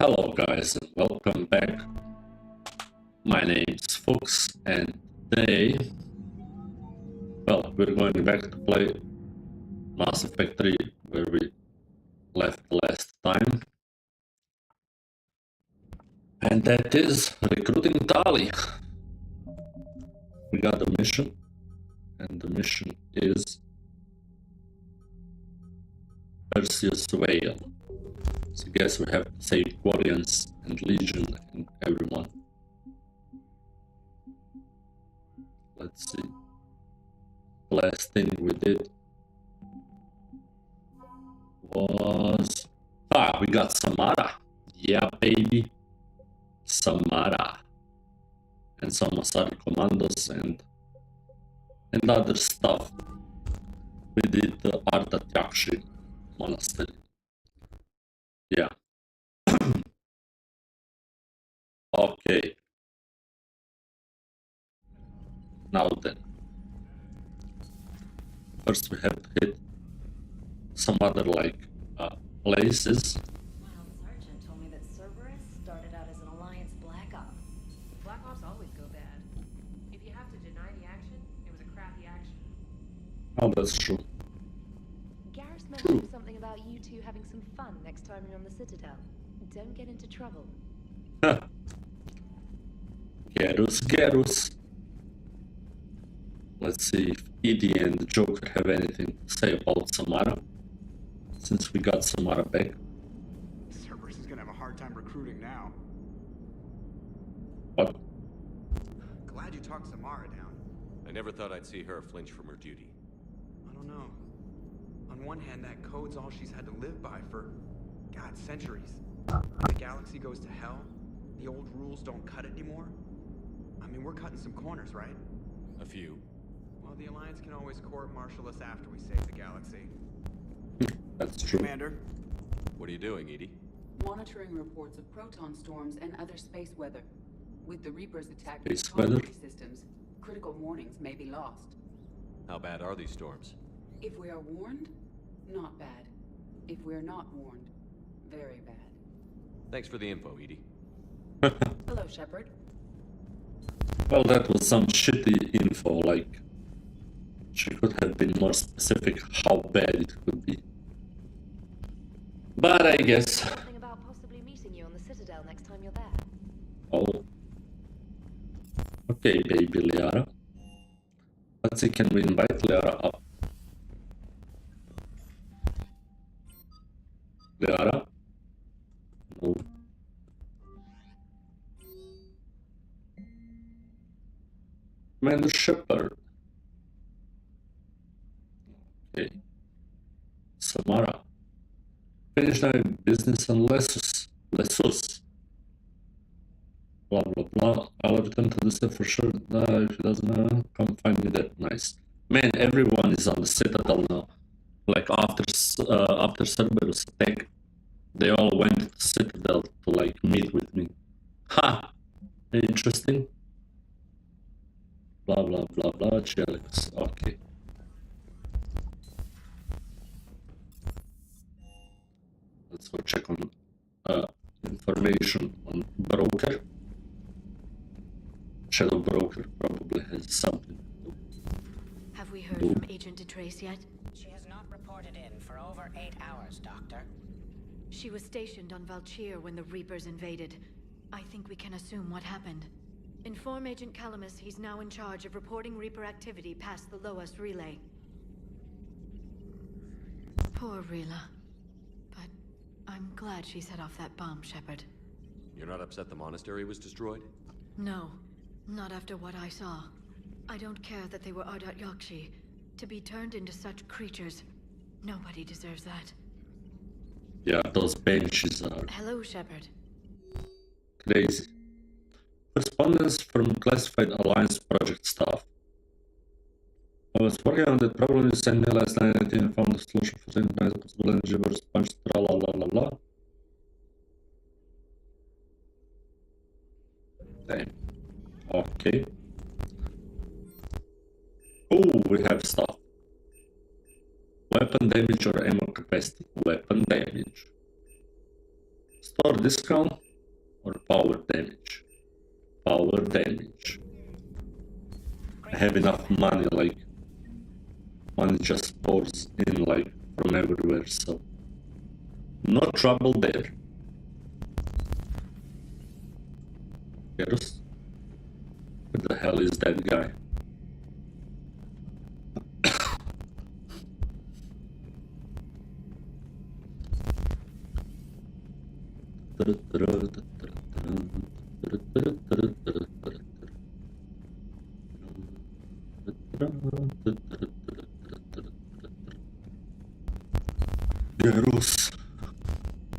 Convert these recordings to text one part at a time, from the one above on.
Hello guys and welcome back. My name's Fox and today, we're going back to play Mass Effect 3 where we left last time. And that is recruiting Tali. We got a mission and the mission is Perseus Vale. So I guess we have to save Quarians and Legion and everyone. Let's see. The last thing we did was... we got Samara. Yeah, baby. Samara. And some Asari commandos and other stuff. We did the Ardatyakshi monastery. Yeah. Okay. Now then. First we have to hit some other places. Wild Sergeant told me that Cerberus started out as an Alliance Black Op. Black Ops always go bad. If you have to deny the action, it was a crappy action. Oh, that's true. Garrus mentioned something about you two having some fun next time you're on the Citadel. Don't get into trouble. Garrus. Let's see if Edie and the Joker have anything to say about Samara, since we got Samara back. Cerberus is gonna have a hard time recruiting now. What? Glad you talked Samara down. I never thought I'd see her flinch from her duty. I don't know. On one hand, that code's all she's had to live by for, God, centuries. The galaxy goes to hell. The old rules don't cut anymore. I mean, we're cutting some corners, right? A few. Well, the Alliance can always court-martial us after we save the galaxy. That's true. Commander? What are you doing, Edie? Monitoring reports of proton storms and other space weather. With the Reapers attacking Space weather? telemetry systems, critical warnings may be lost. How bad are these storms? If we are warned, not bad. If we are not warned, very bad. Thanks for the info, Edie. Hello, Shepard. Well, that was some shitty info, like... She could have been more specific how bad it could be. But I guess... Something about possibly meeting you on the Citadel next time you're there. Oh. Okay, baby Liara. Let's see, can we invite Liara up? Liara? No. Commander Shepard. Okay. Samara. Finish my business on Lessus. Blah blah blah. I'll return to the set for sure. If it doesn't come find me there. Nice. Man, everyone is on the Citadel now. Like after Cerberus attack, they all went to the Citadel to like meet with me. Ha! Interesting. Blah blah blah blah. Chelix. Okay. Let's go check on information on Broker. Shadow Broker probably has something. Have we heard from Agent DeTrace yet? She has not reported in for over 8 hours, Doctor. She was stationed on Valchir when the Reapers invaded. I think we can assume what happened. Inform Agent Calamus he's now in charge of reporting Reaper activity past the Loas relay. Poor Rila. But I'm glad she set off that bomb, Shepard. You're not upset the monastery was destroyed? No, not after what I saw. I don't care that they were Ardat Yakshi. To be turned into such creatures, nobody deserves that. Yeah, those benches are Hello, Shepard. crazy. Correspondence from classified Alliance project staff. I was working on that problem you sent me last night and found a solution for the possible energy burst punch, tra la la la la. Damn. Okay. Oh, we have stuff. Weapon damage or ammo capacity. Weapon damage. Store discount or power damage? Power damage. I have enough money, like money just pours in like from everywhere, so no trouble there. Yes. Where the hell is that guy? Garus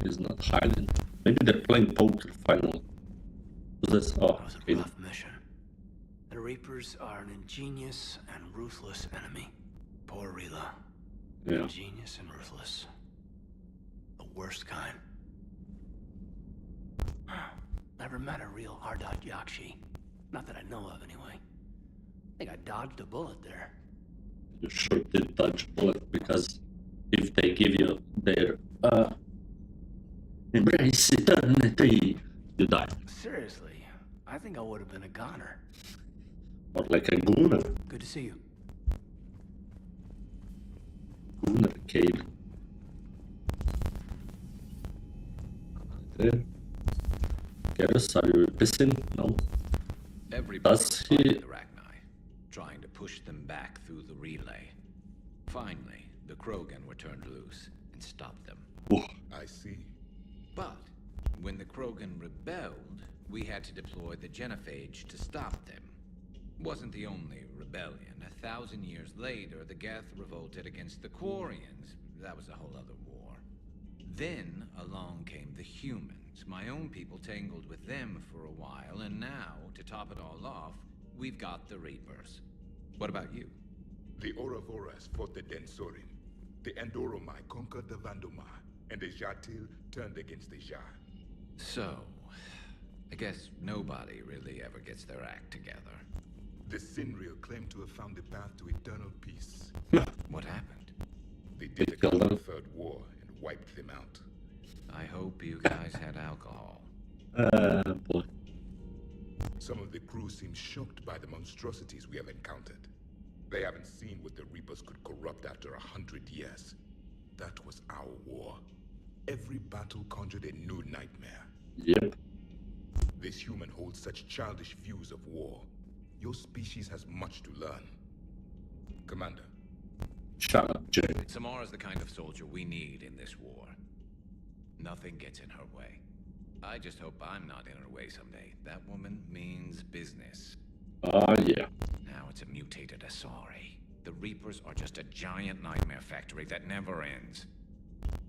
is not hiding. Maybe they're playing poker finally. What's this? Oh, That was a okay. rough mission. The Reapers are an ingenious and ruthless enemy. Poor Rila. Yeah. Ingenious and ruthless. The worst kind. Never met a real Ardot Yakshi. Not that I know of, anyway. I think I dodged a bullet there. You sure did dodge a bullet, because if they give you their embrace eternity, you die. Seriously, I think I would have been a goner. Or like a gooner. Good to see you. Gooner cave. There. Garus, are you pissing? No. Everybody Does was fighting he- the Rachni, trying to push them back through the relay. Finally, the Krogan were turned loose and stopped them. Ooh. I see. But when the Krogan rebelled, we had to deploy the Genophage to stop them. Wasn't the only rebellion. 1,000 years later, the Geth revolted against the Quarians. That was a whole other war. Then along came the humans. My own people tangled with them for a while, and now, to top it all off, we've got the Reapers. What about you? The Ouroboros fought the Densorin. The Andoromai conquered the Vandomai, and the Jatil turned against the Jah. So, I guess nobody really ever gets their act together. The Sinreal claimed to have found the path to eternal peace. What happened? They did a killed them. third war and wiped them out. I hope you guys had alcohol. Boy. Some of the crew seem shocked by the monstrosities we have encountered. They haven't seen what the Reapers could corrupt after 100 years. That was our war. Every battle conjured a new nightmare. Yep. This human holds such childish views of war. Your species has much to learn. Commander, Shut up, Jerry. Samara's the kind of soldier we need in this war. Nothing gets in her way. I just hope I'm not in her way someday. That woman means business. Yeah. Now it's a mutated Asari. The Reapers are just a giant nightmare factory that never ends.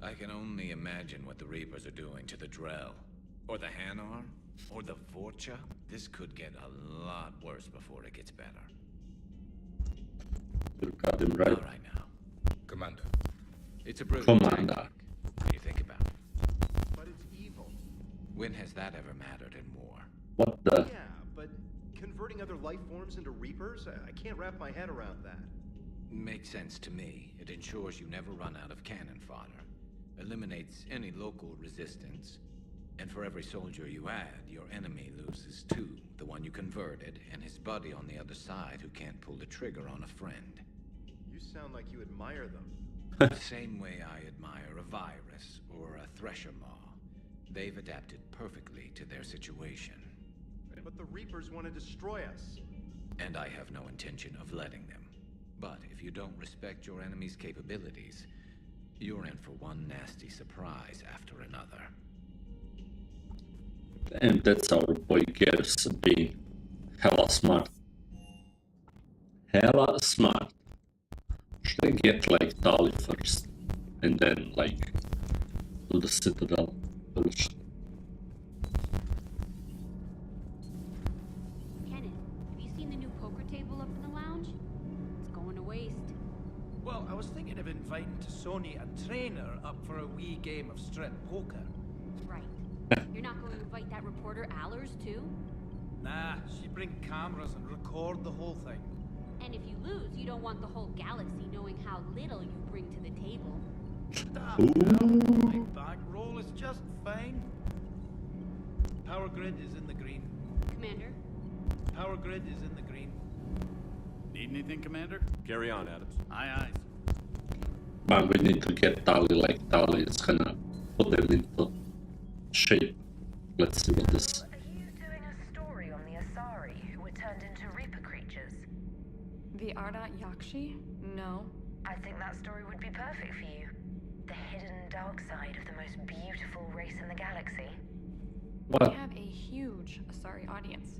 I can only imagine what the Reapers are doing to the Drell. Or the Hanar. Or the Vorcha. This could get a lot worse before it gets better. You got him right. All right now. Commander, It's a brilliant Commander. tactic, when you think about it. But it's evil. When has that ever mattered in war? What the? Yeah, but converting other life forms into Reapers? I can't wrap my head around that. Makes sense to me. It ensures you never run out of cannon fodder. Eliminates any local resistance. And for every soldier you add, your enemy loses two. The one you converted, and his buddy on the other side who can't pull the trigger on a friend. You sound like you admire them. The same way I admire a virus or a thresher maw. They've adapted perfectly to their situation. But the Reapers want to destroy us. And I have no intention of letting them. But if you don't respect your enemy's capabilities, you're in for one nasty surprise after another. And that's our boy Garus being hella smart. Hella smart. Should I get like Tali first? And then like do the Citadel bullshit. Kenneth, have you seen the new poker table up in the lounge? It's going to waste. Well, I was thinking of inviting Sony a trainer up for a wee game of strip poker. Right. You're not going to invite that reporter Allers, too? Nah, she'd bring cameras and record the whole thing. And if you lose, you don't want the whole galaxy knowing how little you bring to the table. My bankroll is just fine. Power grid is in the green. Commander? Power grid is in the green. Need anything, Commander? Carry on, Adams. Aye, aye. Man, we need to get Tali, like Tali is gonna put them into shape. Let's see what this... Are you doing a story on the Asari who were turned into Reaper creatures? The Ardat Yakshi? No. I think that story would be perfect for you. The hidden dark side of the most beautiful race in the galaxy. What? We have a huge Asari audience.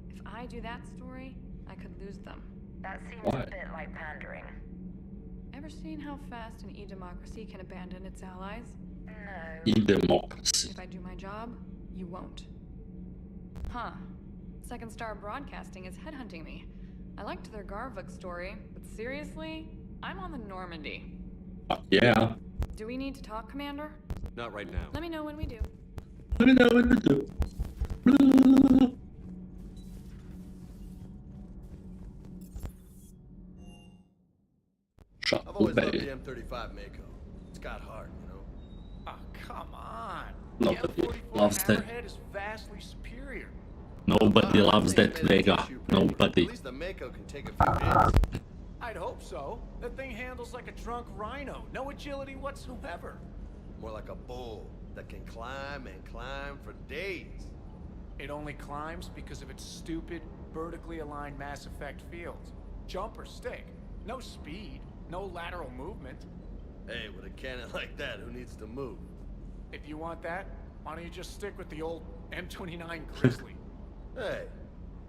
If I do that story, I could lose them. That seems Why? a bit like pandering. Ever seen how fast an e-democracy can abandon its allies? No. E-democracy. If I do my job, you won't. Huh. Second Star Broadcasting is headhunting me. I liked their Garvuk story, but seriously? I'm on the Normandy. Yeah. Do we need to talk, Commander? Not right now. Let me know when we do. Let me know when we do. Shut I've up, always loved baby. the M35 Mako. It's got heart, you know? Oh, come on. Nobody The M44 loves that. Hammerhead is vastly superior. Nobody loves that Vega. At Nobody. least the Mako can take a few hits. I'd hope so. That thing handles like a drunk rhino. No agility whatsoever. More like a bull that can climb and climb for days. It only climbs because of its stupid, vertically aligned Mass Effect fields. Jump or stick. No speed. No lateral movement. Hey, with a cannon like that, who needs to move? If you want that, why don't you just stick with the old M29 Grizzly? Hey,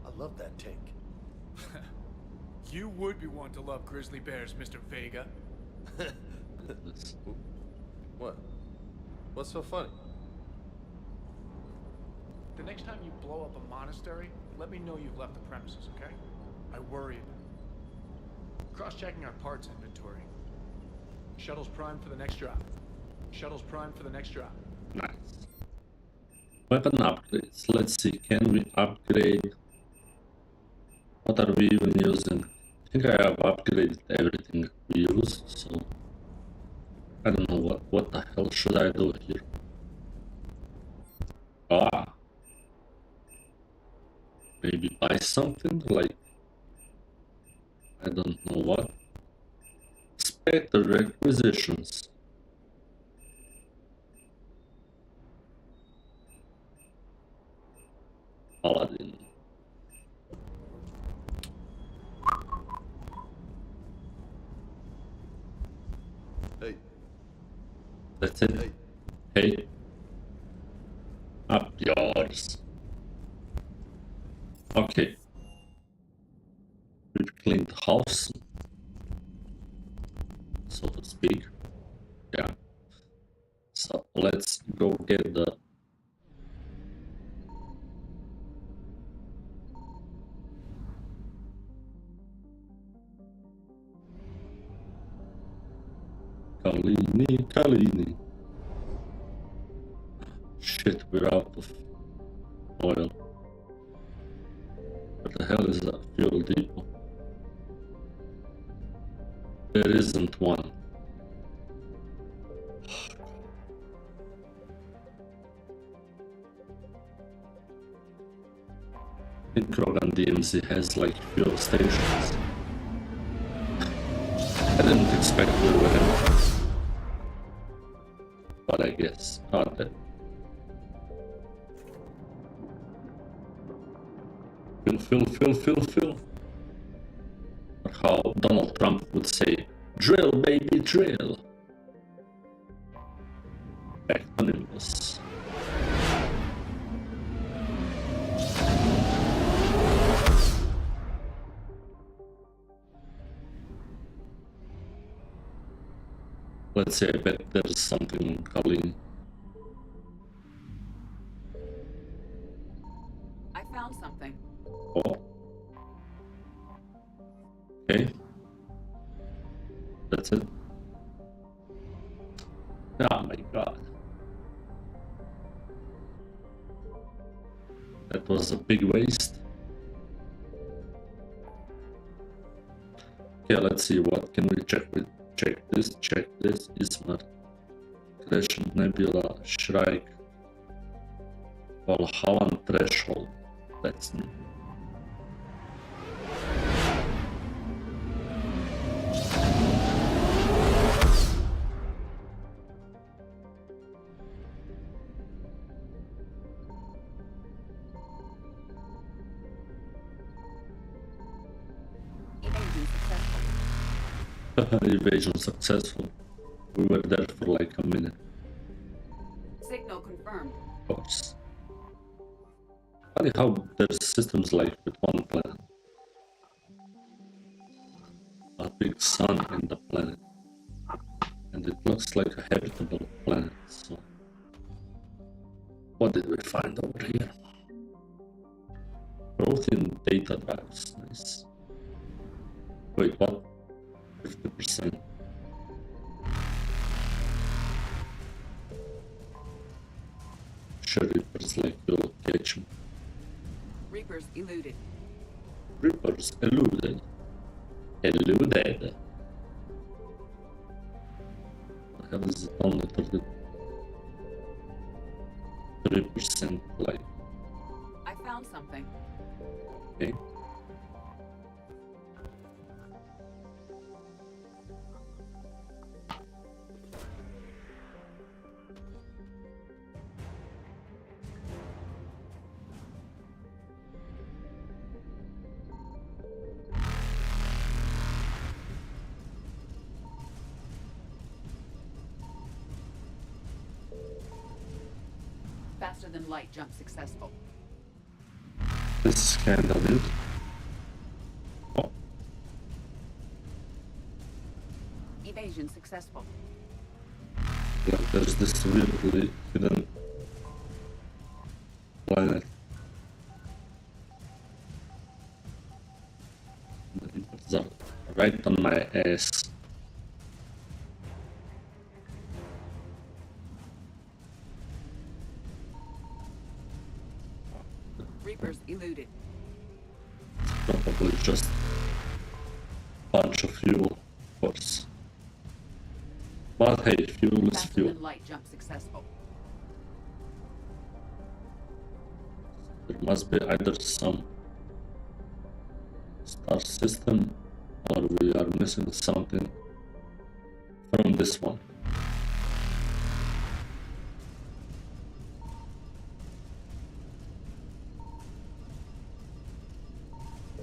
I love that tank. You would be one to love grizzly bears, Mr. Vega. What? What's so funny? The next time you blow up a monastery, let me know you've left the premises, okay? I worry about it. Cross-checking our parts inventory. Shuttle's primed for the next drop. Shuttle's primed for the next drop. Nice. Weapon upgrades. Let's see, can we upgrade? What are we even using? I think I have upgraded everything we use, so I don't know what the hell should I do here. Maybe buy something like, I don't know what. Spectre requisitions. Paladin. Hey. That's it. Hey. Hey. Up yours. Okay. We've cleaned the house, so to speak. Yeah. So let's go get the Kalini. Shit, we're out of oil. What the hell is that fuel depot? There isn't one. I think Krogan DMZ has like fuel stations. I didn't expect we would have. But I guess not that. Fill. Or how Donald Trump would say, drill baby drill. Back to Nimbus. Let's say, I bet there's something in Colleen. I found something. Oh. Okay. That's it. Oh my god. That was a big waste. Okay, let's see, what can we check with? Check this, Ismar. Crescent Nebula, Shrike. Valhalla threshold. That's new. Evasion successful. We were there for like a minute. Signal confirmed. Of course. Funny how there's systems like with one planet. A big sun in the planet. And it looks like a habitable planet, so... What did we find over here? Protein data drives, nice. Wait, what? 50%. Sure, Reapers like you'll catch them. Reapers eluded. Reapers eluded. Eluded. I have this only 33% like. I found something. Okay. Faster than light jump successful. This is kind of it. Oh. Evasion successful. Like there's this weirdly hidden planet. The Reapers are right on my ass. Reapers eluded. Probably just a bunch of fuel, of course. But hey, fuel is Faster fuel. than light jump successful. There must be either some star system or we are missing something from this one.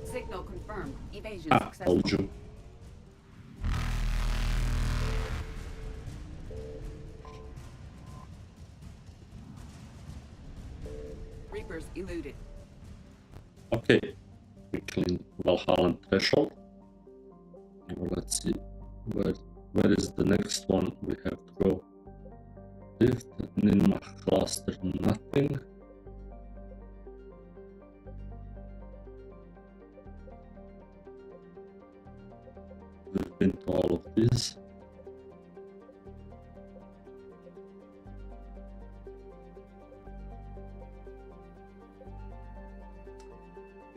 Signal confirmed. Evasion Ah, successful. told you. Reapers eluded. Okay, we clean Valhalla threshold. Now let's see where is the next one we have to go. Lift Ninma cluster, nothing. We've been to all of these.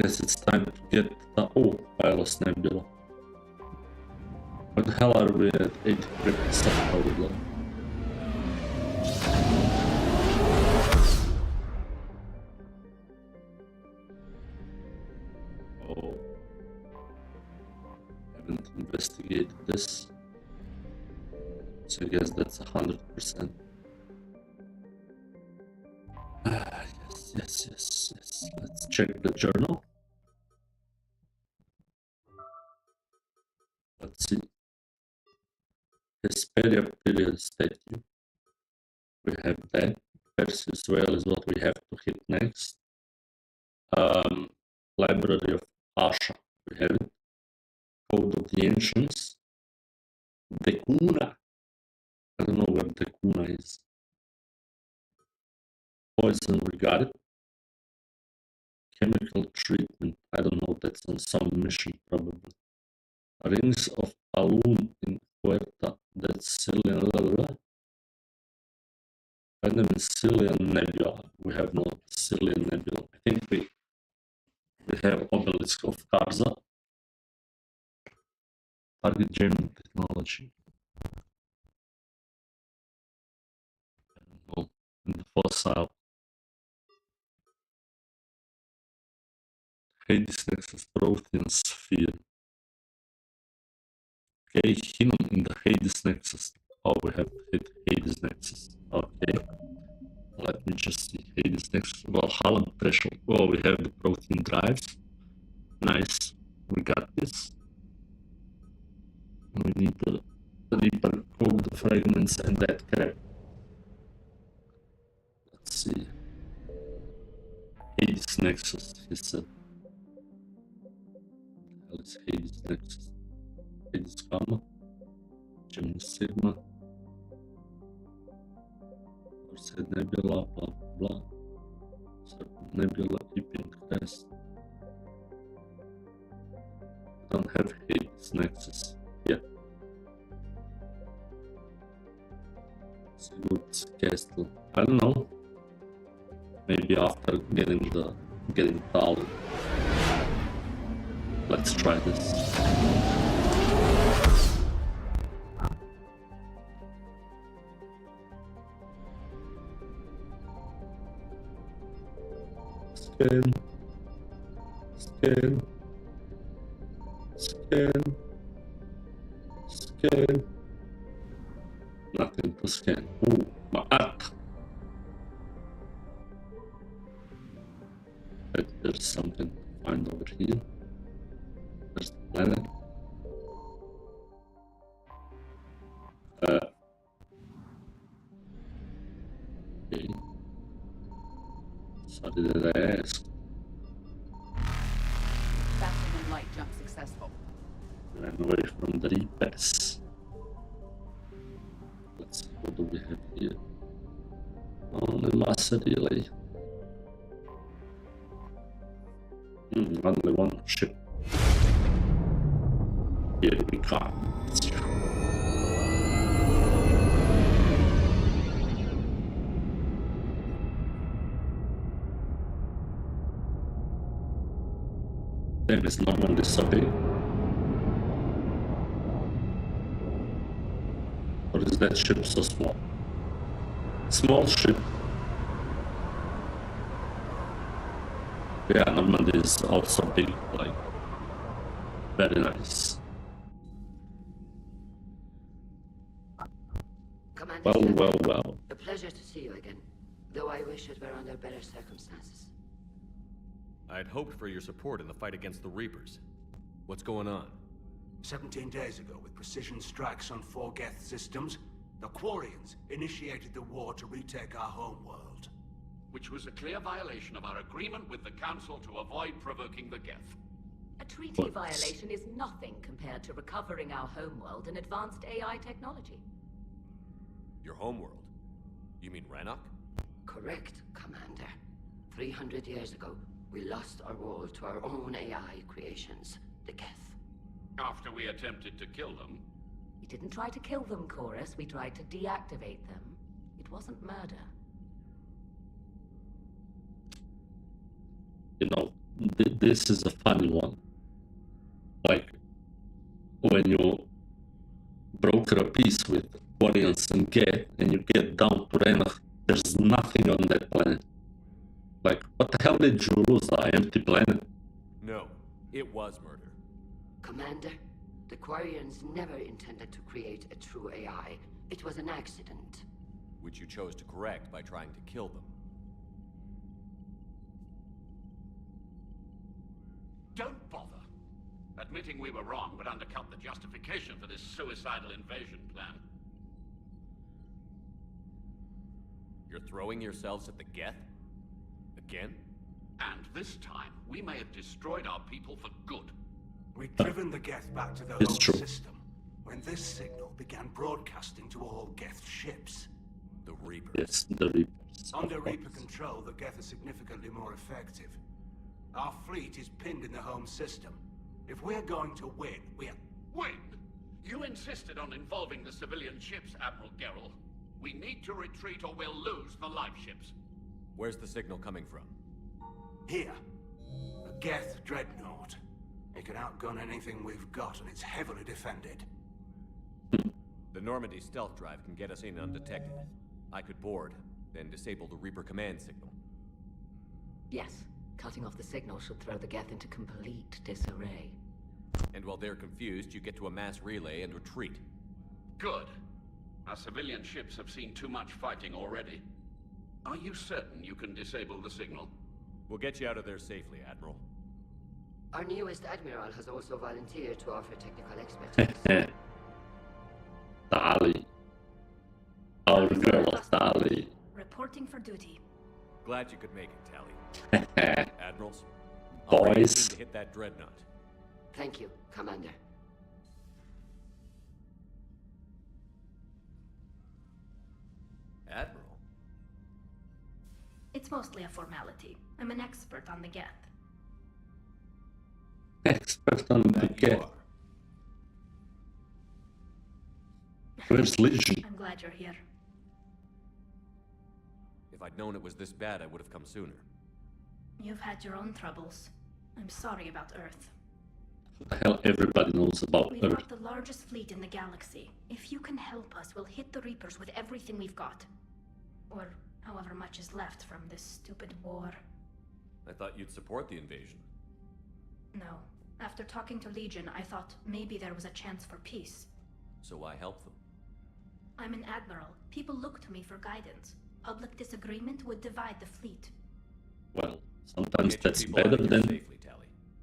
Guess it's time to get the Pilot Nebula. What the hell are we at 83% overload? Oh, haven't investigated this, so I guess that's 100%. Yes. Let's check the journal. Let's see. Hesperia period statue. We have that. Perseus Whale is what we have to hit next. Library of Asha. We have it. Code of the Ancients. Decuna. I don't know where Decuna is. Poison, we got it. Chemical treatment. I don't know. That's on some mission probably. Rings of Alun in Puerta. That's Cillian. Random is Cillian Nebula. We have no Cillian Nebula. I think we have Obelisk of Karza. Target German technology. And the fossil. Hades Nexus Protein Sphere. Okay, hidden in the Hades Nexus. Oh, we have Hades Nexus. Okay. Let me just see Hades Nexus. Valhalla threshold. Oh, we have the protein drives. Nice. We got this. We need the Reaper code fragments and that crap. Let's see. Hades Nexus, he said. Hell is Hades Nexus. Hades Gamma. Gemini Sigma. Said Nebula, blah blah. Certain Nebula, Epic Crest. Don't have Hades Nexus yet. Sigurd's Castle. I don't know. Maybe after getting Tali. Let's try this. Scan. Scan. Scan. Scan. Nothing to scan. Ooh, my art. But there's something to find over here. There's the planet. Okay. Sorry that I asked. Faster than light jump successful. Ran away from the Reapers. Let's see, what do we have here? Only master relay. Only one ship. Here we come. Damn, it's normally so big. Or is that ship so small? Small ship. Yeah, Normandy is also big, like, very nice. Commander, Well. A pleasure to see you again, though I wish it were under better circumstances. I'd hoped for your support in the fight against the Reapers. What's going on? 17 days ago, with precision strikes on 4 Geth systems, the Quarians initiated the war to retake our homeworld. Which was a clear violation of our agreement with the Council to avoid provoking the Geth. A treaty violation is nothing compared to recovering our homeworld and advanced AI technology. Your homeworld? You mean Rannoch? Correct, Commander. 300 years ago, we lost our world to our own AI creations, the Geth. After we attempted to kill them. We didn't try to kill them, Chorus. We tried to deactivate them. It wasn't murder. You know, this is a funny one. Like, when you broker a peace with Quarians and Geth, and you get down to Rannoch, there's nothing on that planet. Like, what the hell did you lose, an empty planet? No, it was murder. Commander, the Quarians never intended to create a true AI. It was an accident. Which you chose to correct by trying to kill them. Don't bother. Admitting we were wrong would undercut the justification for this suicidal invasion plan. You're throwing yourselves at the Geth? Again? And this time, we may have destroyed our people for good. We'd driven the Geth back to their It's home true. system when this signal began broadcasting to all Geth ships. The Reapers. Yes, the Reapers. Under Reaper control, the Geth are significantly more effective. Our fleet is pinned in the home system. If we're going to win, we're... Win? You insisted on involving the civilian ships, Admiral Gerrel. We need to retreat or we'll lose the live ships. Where's the signal coming from? Here. A Geth dreadnought. It can outgun anything we've got, and it's heavily defended. The Normandy stealth drive can get us in undetected. I could board, then disable the Reaper command signal. Yes, Cutting off the signal should throw the Geth into complete disarray. And while they're confused, you get to a mass relay and retreat. Good. Our civilian ships have seen too much fighting already. Are you certain you can disable the signal? We'll get you out of there safely, Admiral. Our newest Admiral has also volunteered to offer technical expertise. Tali. Our girl, Tali. Reporting for duty. Glad you could make it, Tali. Admirals, Boys. to hit that dreadnought. Thank you, Commander. Admiral? It's mostly a formality. I'm an expert on the Geth. Expert on the Geth. Where's Legion? I'm glad you're here. If I'd known it was this bad, I would have come sooner. You've had your own troubles. I'm sorry about Earth. What the hell everybody knows about We've Earth? got the largest fleet in the galaxy. If you can help us, we'll hit the Reapers with everything we've got. Or however much is left from this stupid war. I thought you'd support the invasion. No. After talking to Legion, I thought maybe there was a chance for peace. So why help them? I'm an admiral. People look to me for guidance. Public disagreement would divide the fleet. Well, sometimes that's better than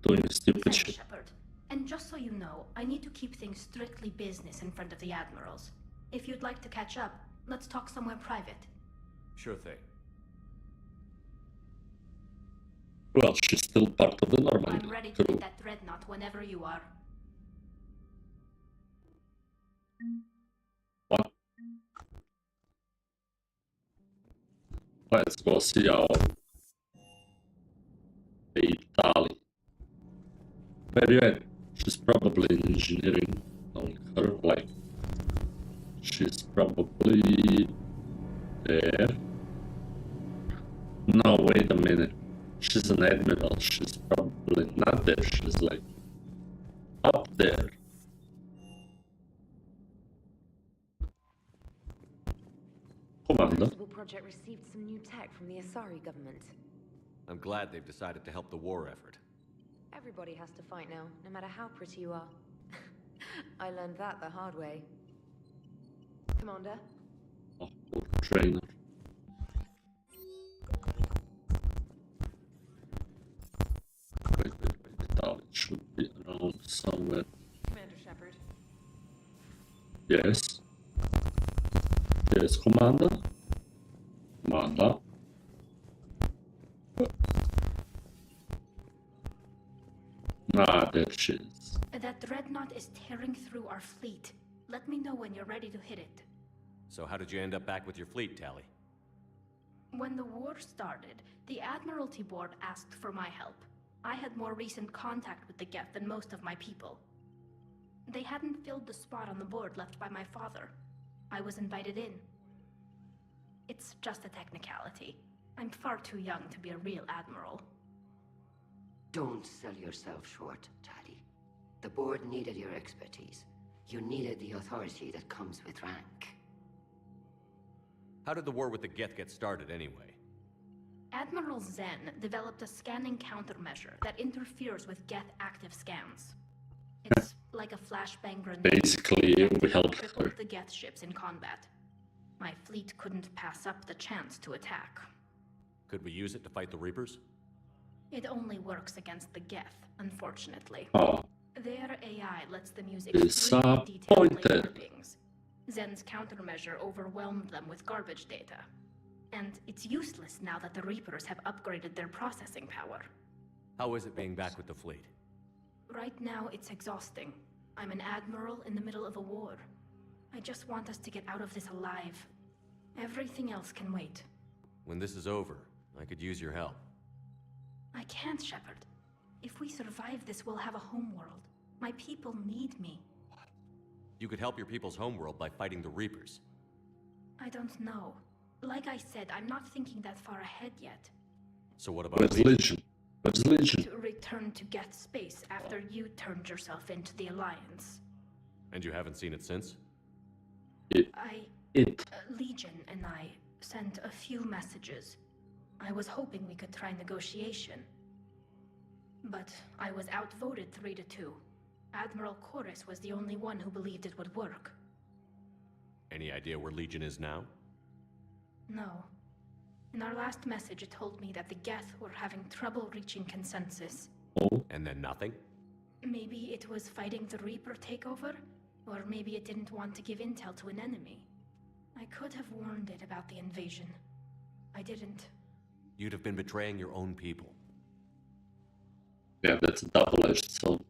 doing stupid Thanks, shit. Shepard. And just so you know, I need to keep things strictly business in front of the admirals. If you'd like to catch up, let's talk somewhere private. Sure thing. Well, she's still part of the Normandy I'm ready to crew. hit that dreadnought whenever you are. What? Let's go see our babe Tali. Where you at? She's probably in engineering. On her, like, she's probably there. No, wait a minute. She's an admiral. She's probably not there. She's like up there. Commander. The project received some new tech from the Asari government. I'm glad they've decided to help the war effort. Everybody has to fight now, no matter how pretty you are. I learned that the hard way. Commander? Oh, poor trainer. Wait, Tali should be around somewhere. Commander Shepard. Yes. Yes, Commander. Commander. Ah, there she is. That dreadnought is tearing through our fleet. Let me know when you're ready to hit it. So how did you end up back with your fleet, Tali? When the war started, the Admiralty Board asked for my help. I had more recent contact with the Geth than most of my people. They hadn't filled the spot on the board left by my father. I was invited in. It's just a technicality. I'm far too young to be a real admiral. Don't sell yourself short, Tali. The board needed your expertise. You needed the authority that comes with rank. How did the war with the Geth get started, anyway? Admiral Zen developed a scanning countermeasure that interferes with Geth active scans. It's like a flashbang grenade. Basically, we helped crippled her. the Geth ships in combat. My fleet couldn't pass up the chance to attack. Could we use it to fight the Reapers? It only works against the Geth, unfortunately. Oh. Their AI lets them use Disappointed. extremely detailed laser pings. Zen's countermeasure overwhelmed them with garbage data. And it's useless now that the Reapers have upgraded their processing power. How is it being back with the fleet? Right now, it's exhausting. I'm an admiral in the middle of a war. I just want us to get out of this alive. Everything else can wait. When this is over, I could use your help. I can't, Shepard. If we survive this, we'll have a homeworld. My people need me. You could help your people's homeworld by fighting the Reapers. I don't know. Like I said, I'm not thinking that far ahead yet. So what about Where's Legion? Where's Legion? To return to Geth space after you turned yourself into the Alliance. And you haven't seen it since? Legion and I sent a few messages. I was hoping we could try negotiation, But I was outvoted 3-2. Admiral Chorus was the only one who believed it would work. Any idea where Legion is now? No. In our last message, it told me that the Geth were having trouble reaching consensus. Oh. And then nothing? Maybe it was fighting the Reaper takeover, or maybe it didn't want to give intel to an enemy. I could have warned it about the invasion. I didn't. You'd have been betraying your own people. Yeah, that's a double-edged sword.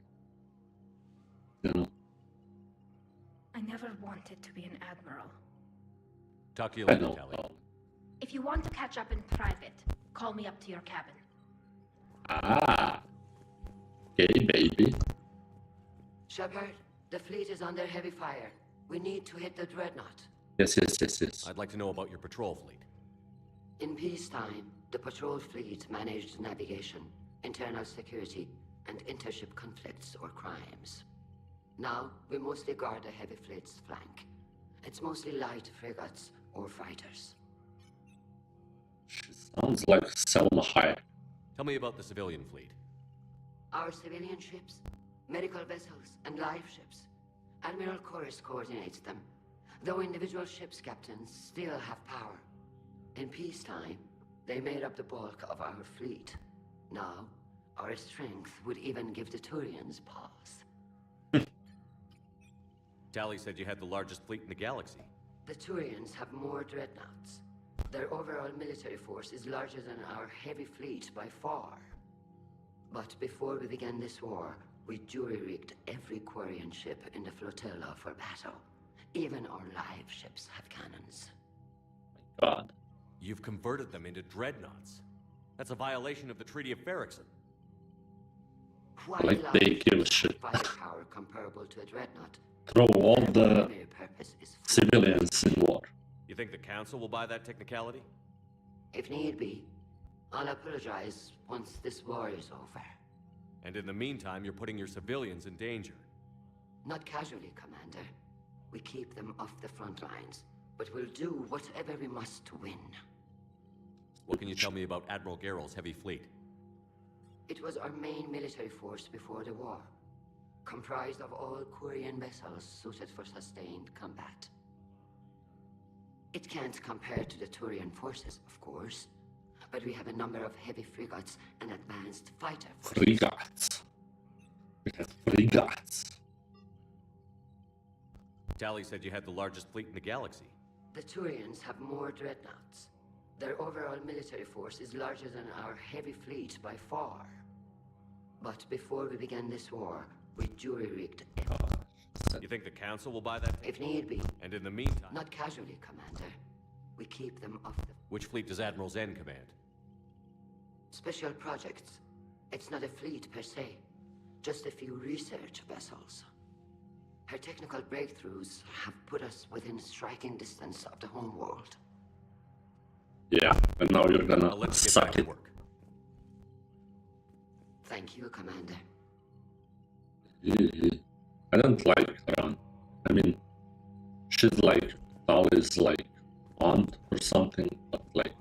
You know. I never wanted to be an admiral. Talk to you later, Tali. If you want to catch up in private, call me up to your cabin. Ah. Okay, baby. Shepard, the fleet is under heavy fire. We need to hit the dreadnought. Yes. I'd like to know about your patrol fleet. In peacetime, the patrol fleet managed navigation, internal security, and intership conflicts or crimes. Now, we mostly guard the heavy fleet's flank. It's mostly light frigates or fighters. Sounds like Selma Hayek. Tell me about the civilian fleet. Our civilian ships, medical vessels, and life ships. Admiral Chorus coordinates them, though individual ships' captains still have power. In peacetime, they made up the bulk of our fleet. Now, our strength would even give the Turians pause. Tali said you had the largest fleet in the galaxy. The Turians have more dreadnoughts. Their overall military force is larger than our heavy fleet by far. But before we began this war, we jury-rigged every Quarian ship in the flotilla for battle. Even our live ships have cannons. God. You've converted them into dreadnoughts. That's a violation of the Treaty of Ferrixon. Why like they give a shit. Firepower comparable to a dreadnought. Throw all the civilians in war. You think the Council will buy that technicality? If need be. I'll apologize once this war is over. And in the meantime, you're putting your civilians in danger. Not casually, Commander. We keep them off the front lines, but we'll do whatever we must to win. What can you tell me about Admiral Geral's heavy fleet? It was our main military force before the war, comprised of all Quarian vessels suited for sustained combat. It can't compare to the Turian forces, of course, but we have a number of heavy frigates and advanced fighter forces. Frigates. We have frigates. Tali said you had the largest fleet in the galaxy. The Turians have more dreadnoughts. Their overall military force is larger than our heavy fleet by far. But before we began this war, we jury-rigged everything. You think the Council will buy that? If need be. And in the meantime... Not casually, Commander. We keep them off the... Which fleet does Admiral Zen command? Special projects. It's not a fleet per se. Just a few research vessels. Her technical breakthroughs have put us within striking distance of the homeworld. Yeah, and now you're gonna suck it. Thank you, Commander. I don't like her. I mean, she's like, Tali's like aunt or something, but like,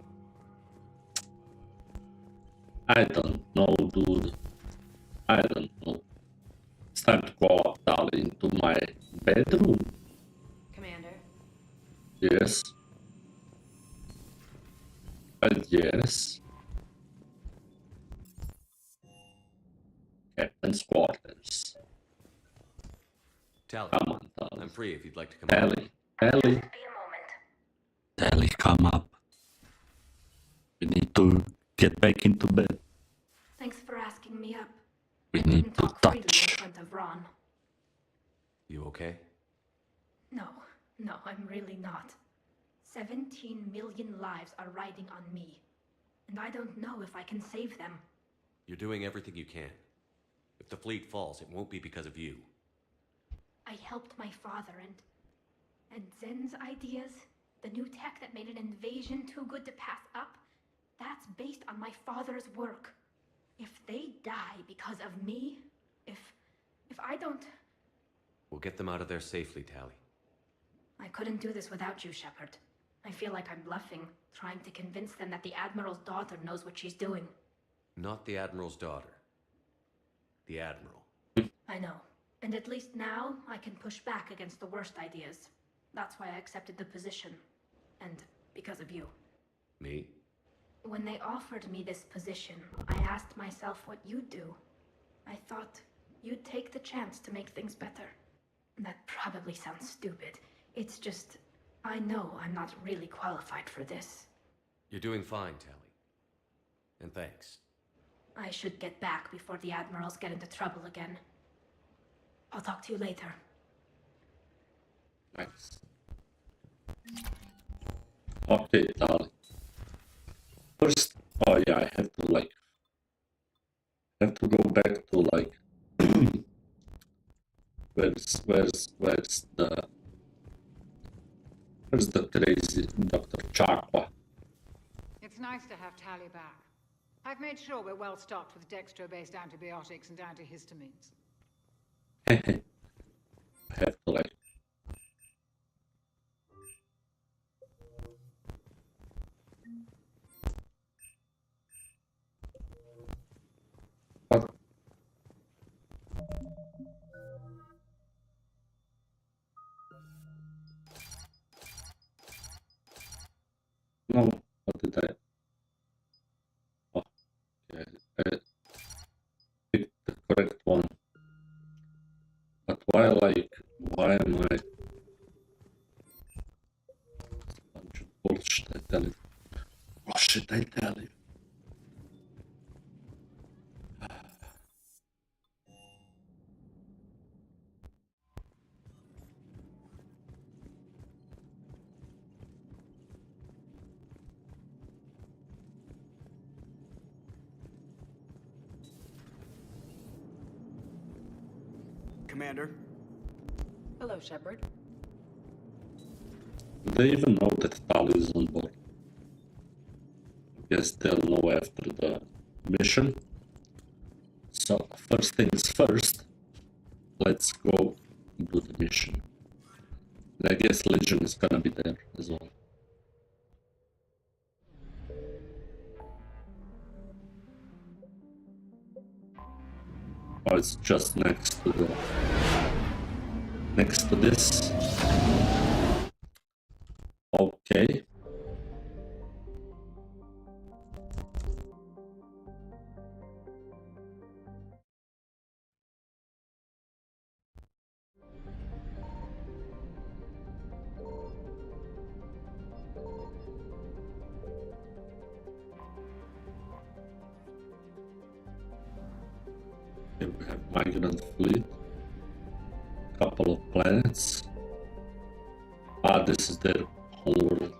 I don't know, dude. I don't know. It's time to go up, Tali, into my bedroom. Commander? Yes. Yes. Captain's quarters. Tali, come on, Tali. I'm free if you'd like to come Tali, Tali. Tali, come up. We need to get back into bed. Thanks for asking me up. We need to touch. In front of Ron. You okay? No, I'm really not. 17 million lives are riding on me. And I don't know if I can save them. You're doing everything you can. If the fleet falls, it won't be because of you. I helped my father and Zen's ideas, the new tech that made an invasion too good to pass up, that's based on my father's work. If they die because of me, if I don't... We'll get them out of there safely, Tali. I couldn't do this without you, Shepard. I feel like I'm bluffing, trying to convince them that the Admiral's daughter knows what she's doing. Not the Admiral's daughter. the Admiral. I know. And at least now, I can push back against the worst ideas. That's why I accepted the position. And because of you. Me? When they offered me this position, I asked myself what you'd do. I thought you'd take the chance to make things better. That probably sounds stupid. It's just, I know I'm not really qualified for this. You're doing fine, Tali. And thanks. I should get back before the Admirals get into trouble again. I'll talk to you later. Nice. Okay, Tali. First, oh yeah, I have to go back to where's the crazy Dr. Chakwa? It's nice to have Tali back. I've made sure we're well stocked with dextro-based antibiotics and antihistamines. I have to what? No, what did I? Oh, yeah, I picked the correct one. But why am I? Bunch of bullshit, I tell you. Bullshit, I tell you. Commander. Hello, Shepard. Do they even know that Tali is on board? I guess they'll know after the mission. So, first things first, let's go do the mission. And I guess Legion is gonna be there as well. Oh, it's just next to this. Okay. Here we have migrant fleet, couple of planets. Ah, this is their homeworld.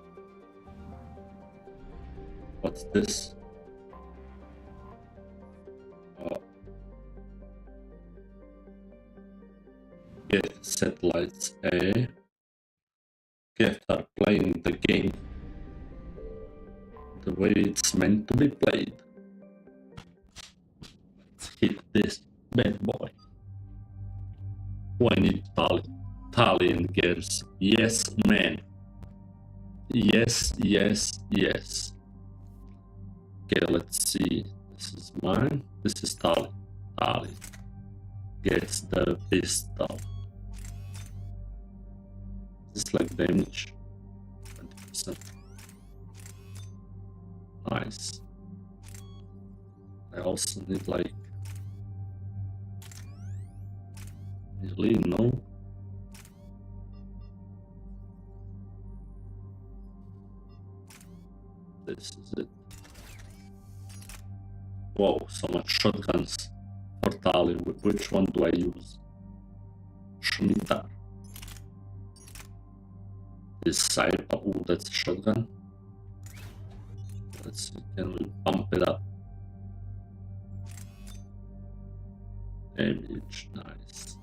What's this? Get satellites A. Get are playing the game the way it's meant to be played. Let's hit this bad boy. Oh, I need Tali and gears. Yes, man. Yes, yes, yes. Okay, let's see. This is mine. This is Tali. Tali gets the pistol. This is like damage. 20%. Nice. I also need like really no. This is it. Whoa, so much shotguns for Tali. Which one do I use? Scimitar. This side. Oh, that's a shotgun. Let's see, can we pump it up? Damage, nice.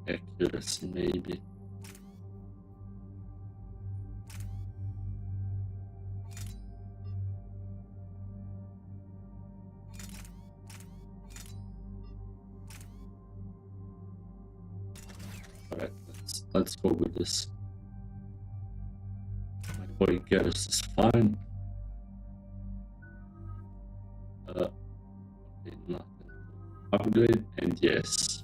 Accuracy, maybe. Alright, let's go with this. My boy Garrus is fine. Okay, upgrade, and yes.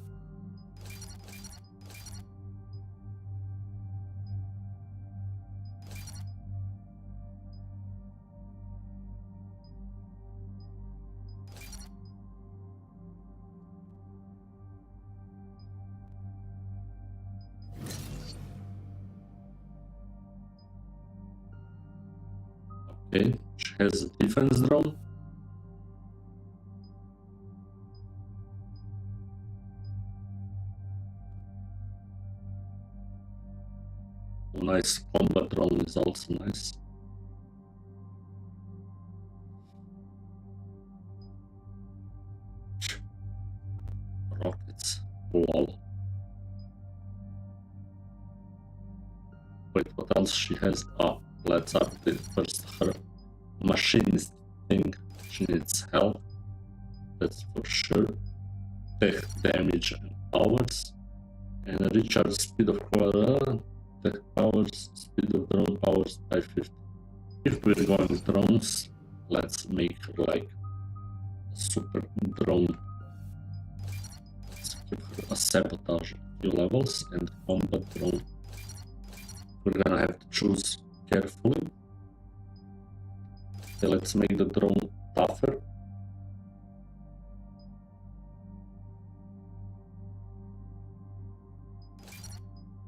Okay, she has a defense drone. Nice combat drone is also nice. Rockets. Lol. Wait, what else she has? Oh, let's update first her machinist thing. She needs help. That's for sure. Tech damage and powers. And a recharge speed of tech powers, speed of drone powers by 50. If we're going with drones, let's make like a super drone. Let's give her a sabotage few levels and combat drone. We're gonna have to choose carefully. Okay, let's make the drone tougher.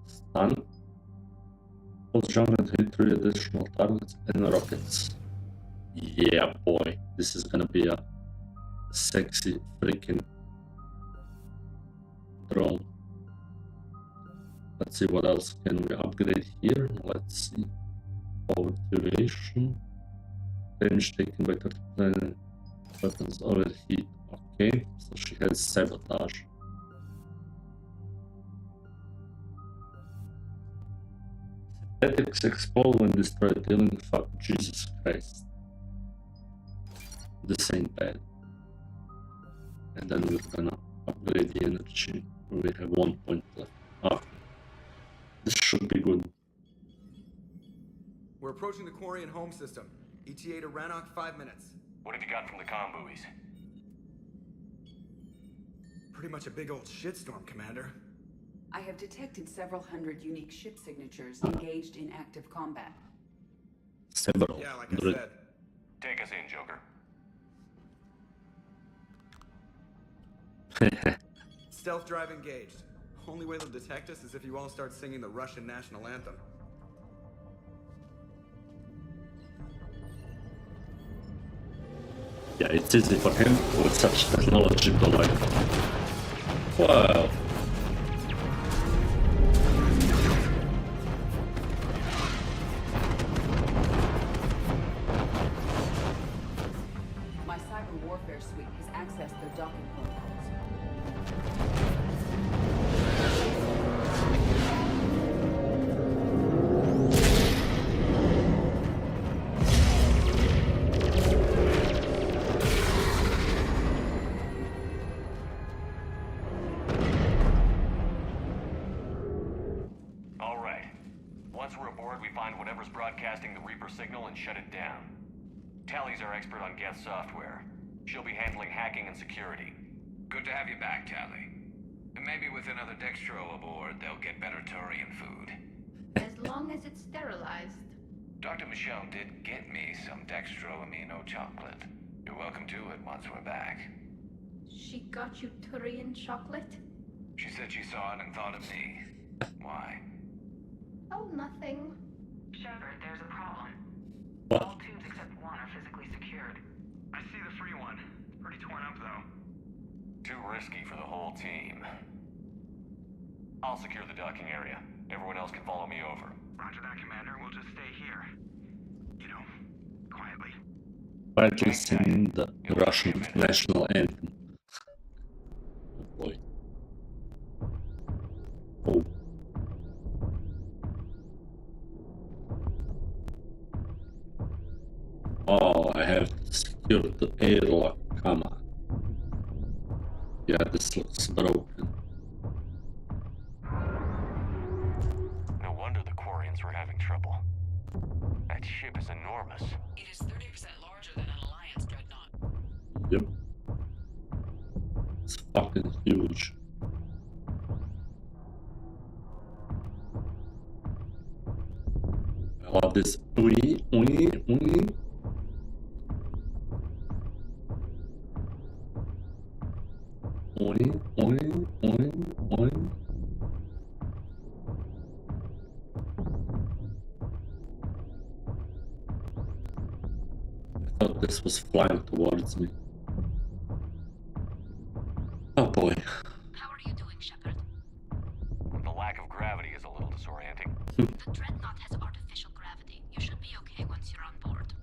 Stun. Both jump and hit 3 additional targets and rockets. Yeah, boy, this is gonna be a sexy freaking drone. Let's see what else can we upgrade here. Let's see. Power duration. Damage taken by 30% weapons overheat. Okay, so she has sabotage. Synthetics explode when destroyed, dealing fuck Jesus Christ. This ain't bad. And then we're gonna upgrade the energy. We have 1 point left. Okay. This should be good. We're approaching the quarry and home system. ETA to Rannoch, 5 minutes. What have you got from the comm buoys? Pretty much a big old shitstorm, Commander. I have detected several hundred unique ship signatures engaged in active combat. Several. Yeah, like I said. Take us in, Joker. Stealth drive engaged. Only way they'll detect us is if you all start singing the Russian national anthem. Yeah, it's easy for him with such technology to like. Wow. My cyber warfare suite has accessed their docking protocols. All right. Once we're aboard, we find whatever's broadcasting the Reaper signal and shut it down. Tali's our expert on Geth software. She'll be handling hacking and security. Good to have you back, Tali. And maybe with another Dextro aboard, they'll get better Turian food. As long as it's sterilized. Dr. Michelle did get me some Dextro Amino chocolate. You're welcome to it once we're back. She got you Turian chocolate? She said she saw it and thought of me. Why? Oh, nothing. Shepard, there's a problem. What? All tubes except one are physically secured. I see the free one. Pretty torn up, though. Too risky for the whole team. I'll secure the docking area. Everyone else can follow me over. Roger that, Commander. We'll just stay here. You know, quietly. Quietly singing the Russian national anthem. Oh boy. Oh. Oh, I have to secure the airlock. Come on. Yeah, this looks broken. No wonder the Quarians were having trouble. That ship is enormous. It is 30% larger than an Alliance dreadnought. Yep. It's fucking huge. I love this. Oi, oi, oi. Oi, oi, oi, oi. I thought this was flying towards me. Oh boy. How are you doing, Shepard? The lack of gravity is a little disorienting. The Dreadnought has artificial gravity. You should be okay once you're on board.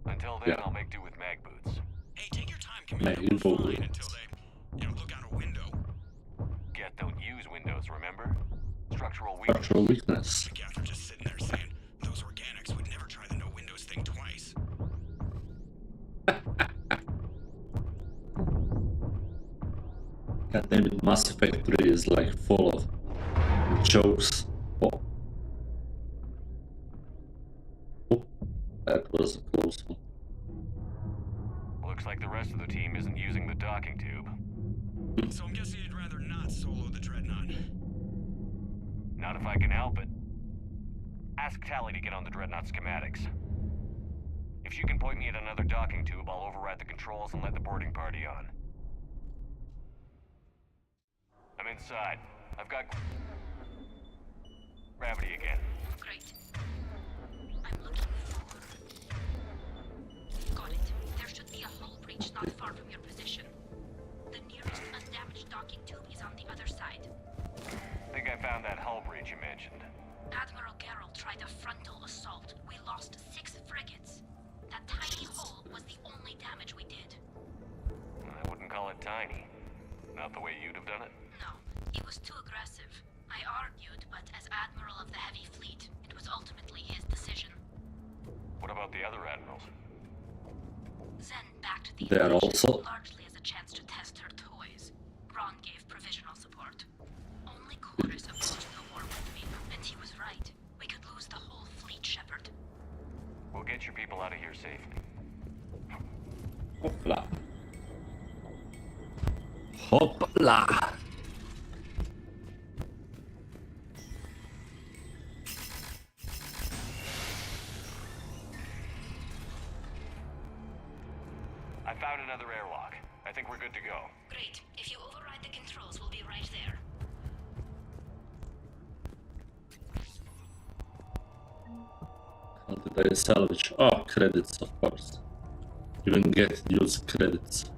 Until then, I'll make do with mag boots. Hey, take your time, Commander. We're fine until they, look out a window. Geth don't use windows, remember? Structural weakness. The Geth are just sitting there saying, those organics would never try the no windows thing twice. God damn it, Mass Effect 3 is like full of jokes. Oh. Oh, that was a close one. Looks like the rest of the team isn't using the docking tube. So I'm guessing you'd rather not solo the Dreadnought. Not if I can help it. Ask Tali to get on the Dreadnought schematics. If she can point me at another docking tube, I'll override the controls and let the boarding party on. I'm inside. I've got gravity again. Great. I'm looking for... Got it. There should be a hull breach not far from your position. The nearest undamaged docking tube is on the other side. I think I found that hull breach you mentioned. Admiral Geralt tried a frontal assault. We lost 6 frigates. That tiny hole was the only damage we did. I wouldn't call it tiny. Not the way you'd have done it. No, it was too aggressive. I argued, but as Admiral of the Heavy Fleet, it was ultimately his decision. What about the other admirals? Zen backed the They are invasion also largely as a chance to test her toys. Ron gave provisional support. Only Chorus opposed the war with me, and he was right. We could lose the whole fleet, Shepard. We'll get your people out of here safely. Hopla. Hopla. I found another airlock. I think we're good to go. Great. If you override the controls, we'll be right there. How did I salvage? Oh, credits, of course. You can get use credits.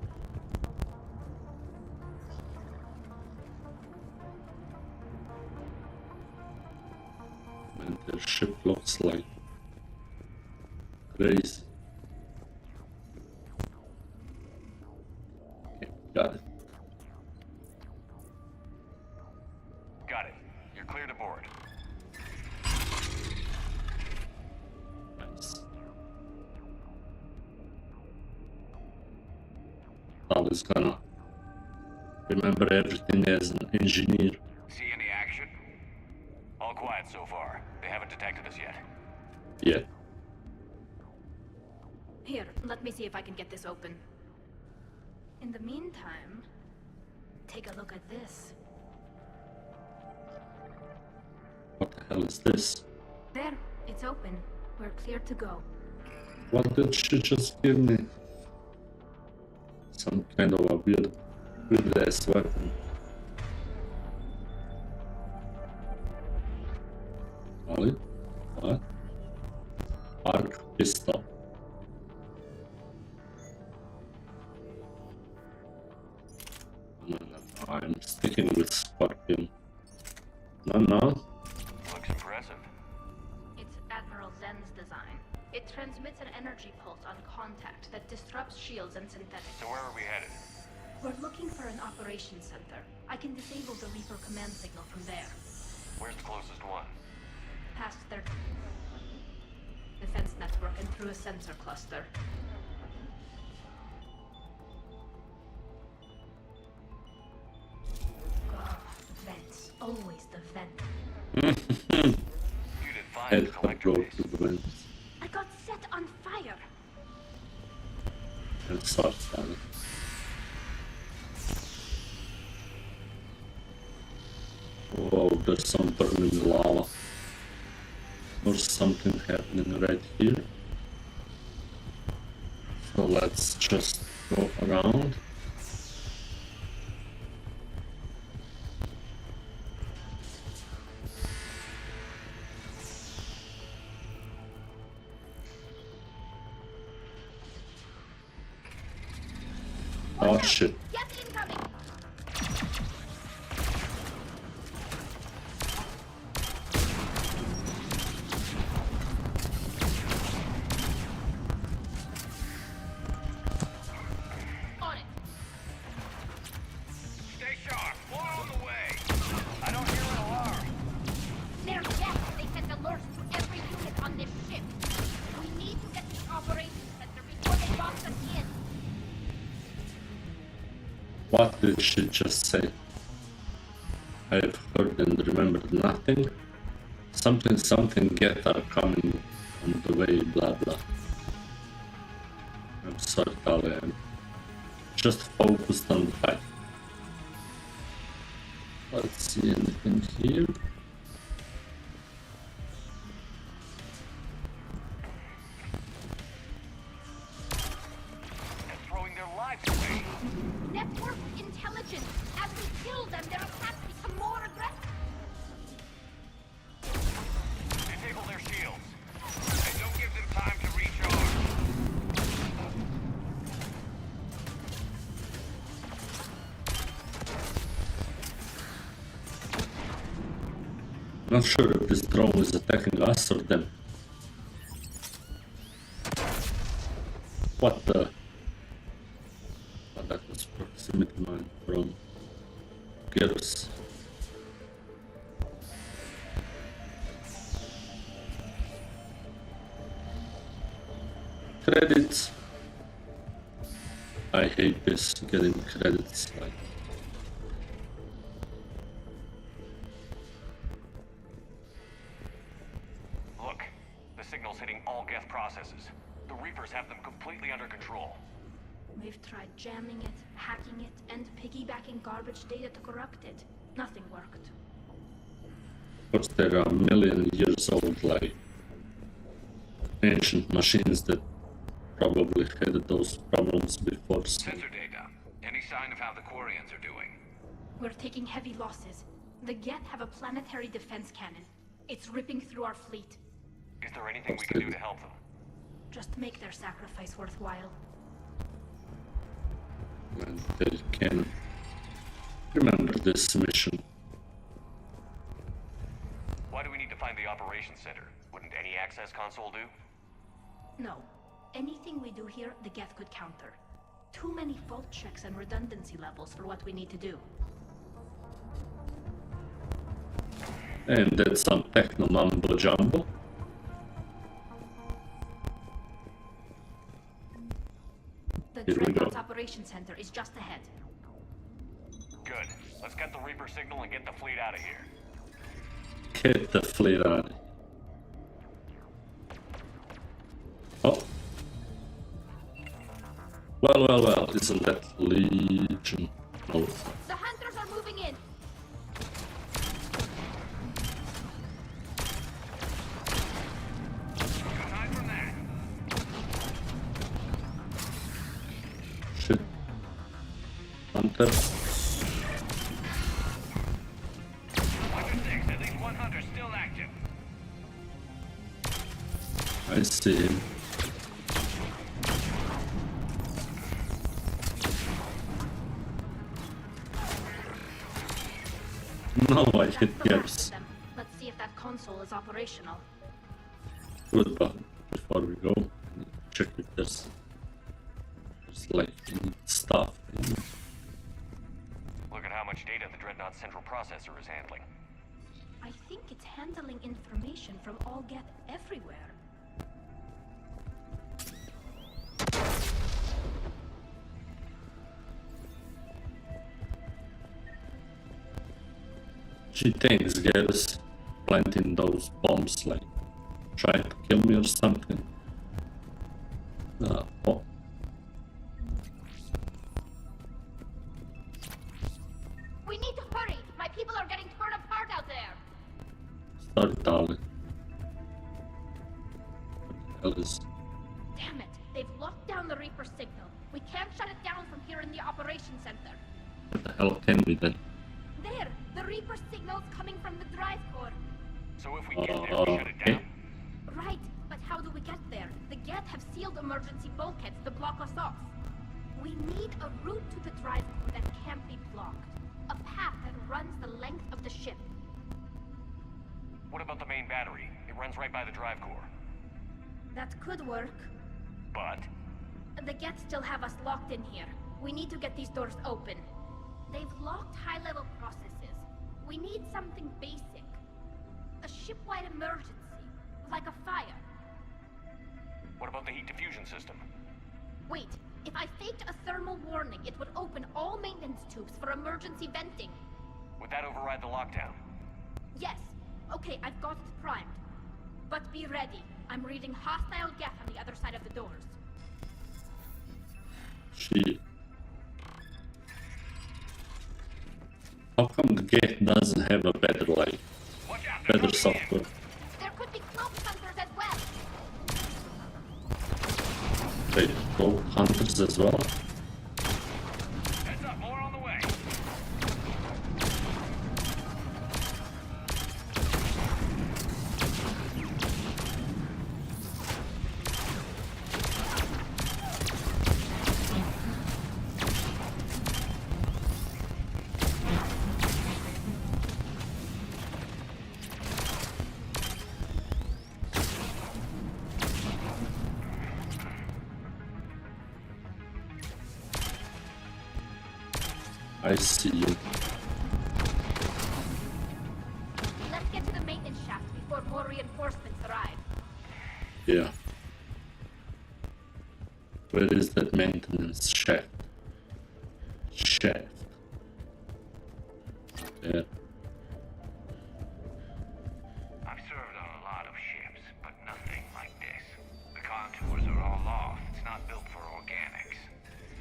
And their ship looks like crazy. Okay, got it. Got it. You're clear to board. Nice. Tali's gonna remember everything as an engineer. See any action? All quiet so far. They haven't detected us yet. Yeah. Here, let me see if I can get this open. In the meantime, take a look at this. What the hell is this? There, it's open. We're clear to go. What did she just give me? Some kind of a weird ass weapon. Tali? What? Arc pistol. No, I'm sticking with Scorpion. No. Looks impressive. It's Admiral Zen's design. It transmits an energy pulse on contact that disrupts shields and synthetics. So where are we headed? We're looking for an operations center. I can disable the Reaper command signal from there. Where's the closest one? Past their defense network and through a sensor cluster. Oh, vents. Always the vent. You did fine Head with electric control base. to the vents. I got set on fire. And start Tali. Whoa, there's some burning lava. Or something happening right here. So let's just go around. Oh shit. Stay sharp. More on the way. I don't hear an alarm. They're dead. They sent alerts to every unit on this ship. We need to get to the operations center before they box us in. What did she just say? I've heard and remembered nothing. Something get are coming on the way, blah blah. I'm sorry, Tali, I'm just focused on the fight. Let's see anything here. They're throwing their lives away. Network intelligence. As we kill them, their attacks become more aggressive. Disable their shields. And don't give them time to recharge. Not sure if this drone is attacking us or them. What the? Oh, that was proximity mine from Gears. Credits. I hate this, getting credits. Like, Look, the signal's hitting all Geth processes. The Reapers have them completely under control. We've tried jamming it, hacking it, and piggybacking garbage data to corrupt it. Nothing worked. of course, there are a million years old, like ancient machines that probably had those problems before. So. Sensor data. Any sign of how the Quarians are doing? We're taking heavy losses. The Geth have a planetary defense cannon. It's ripping through our fleet. Is there anything we can do to help them? Just make their sacrifice worthwhile. And they can remember this mission. Why do we need to find the operations center? Wouldn't any access console do? No. Anything we do here, the Geth could counter. Too many fault checks and redundancy levels for what we need to do. And that's some techno mumbo jumbo. The Here we go. Dreadnought's operations center is just ahead. Good. Let's get the Reaper signal and get the fleet out of here. Get the fleet out. Oh. Well, isn't that Legion? No. The hunters are moving in. Aside from that, Shit. Hunter. 106, at least one hunter still active. I see him. No, I hit yes. Let's see if that console is operational. Good, but before we go, check if there's like any stuff. Look at how much data the Dreadnought central processor is handling. I think it's handling information from all Geth everywhere. She thinks Gears planting those bombs, like trying to kill me or something. Oh. We need to hurry. My people are getting torn apart Sorry, Tali. What the hell is... Damn it! They've locked down the Reaper signal. We can't shut it down from here in the operations center. What the hell can we then? There! The Reaper signal's coming from the drive core. So if we get there, we shut it down? Right, but how do we get there? The Geth have sealed emergency bulkheads to block us off. We need a route to the drive core that can't be blocked. A path that runs the length of the ship. What about the main battery? It runs right by the drive core. That could work. But? The Geth still have us locked in here. We need to get these doors open. They've locked high-level processes. We need something basic. A ship-wide emergency, like a fire. What about the heat diffusion system? Wait, if I faked a thermal warning, it would open all maintenance tubes for emergency venting. Would that override the lockdown? Yes. Okay, I've got it primed. But be ready. I'm reading hostile Geth on the other side of the doors. Shit. How come the Geth doesn't have a better, like, better software? There could be cloak hunters as well. Wait, cloak hunters as well? Heads up, more on the way. I see you. Let's get to the maintenance shaft before more reinforcements arrive. Yeah. Where is that maintenance shaft? Shaft. Yeah. I've served on a lot of ships, but nothing like this. The contours are all off. It's not built for organics.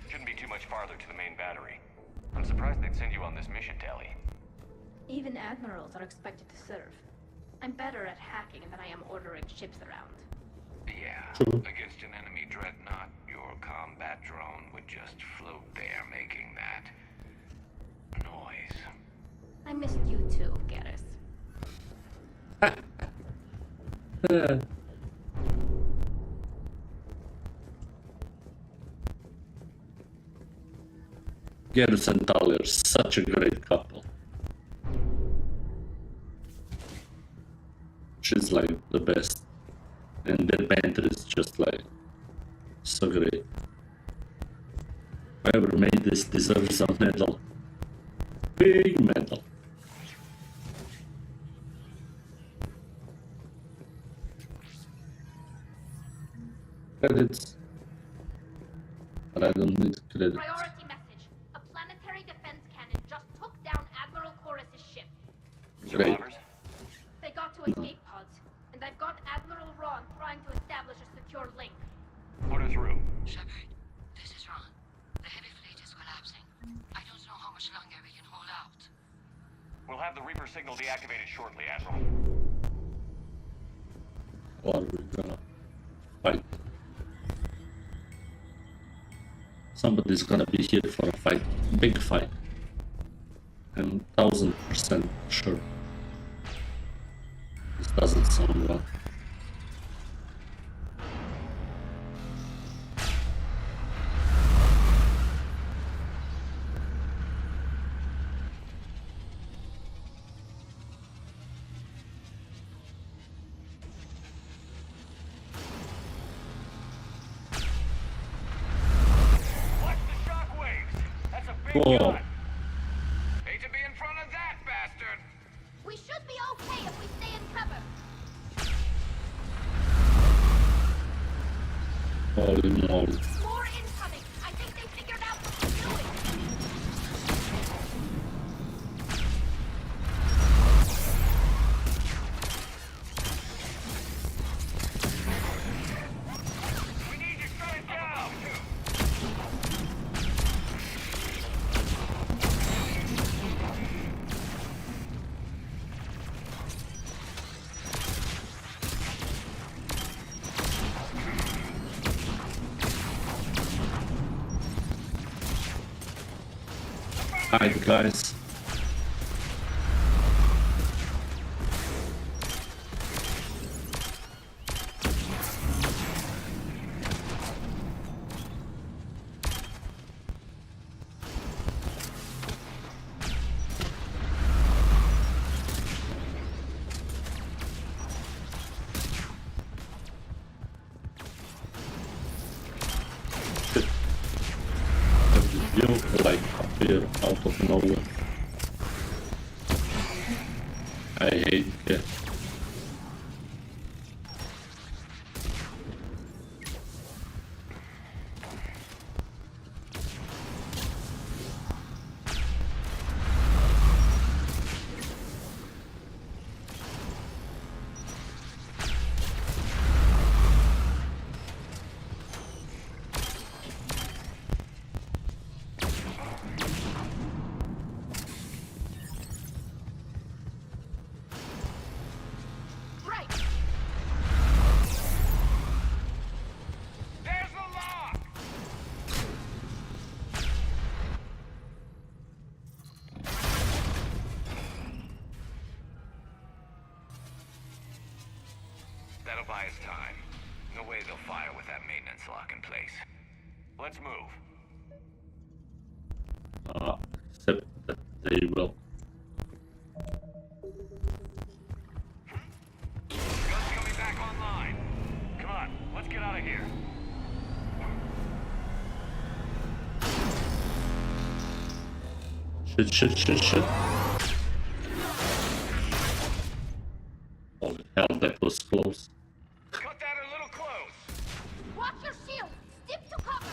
Shouldn't be too much farther to the main battery. I'm surprised they'd send you on this mission, Tali. Even admirals are expected to serve. I'm better at hacking than I am ordering ships around. Yeah, against an enemy dreadnought, your combat drone would just float there making that noise. I missed you too, Garrus. Garrus and Tali are such a great couple. She's like the best. And their banter is just like so great. Whoever made this deserves a medal. Big medal. Credits. But I don't need credits. Priority message. A planetary defense cannon just took down Admiral Chorus's ship. Great. They got to escape pods, and I've got Admiral Ron trying to establish a secure link. Put her through. Shepard, this is Ron. The heavy fleet is collapsing. I don't know how much longer we can hold out. We'll have the Reaper signal deactivated shortly, Admiral. Or we're gonna fight. Somebody's gonna be here for a fight. Big fight. I'm 1000% sure. This doesn't sound well. Whoa. Hate to be in front of that bastard! We should be okay if we stay in cover. Holy moly. More incoming. I think they figured out what we're doing. We need to shut it down! Hide, guys. You like appear out of nowhere. I hate it. That'll buy us time. No way they'll fire with that maintenance lock in place. Let's move. Except that they will. Guns coming back online. Come on, let's get out of here. Shit. Oh hell, that was close. Cut that a little close. Watch your shield! Stick to cover!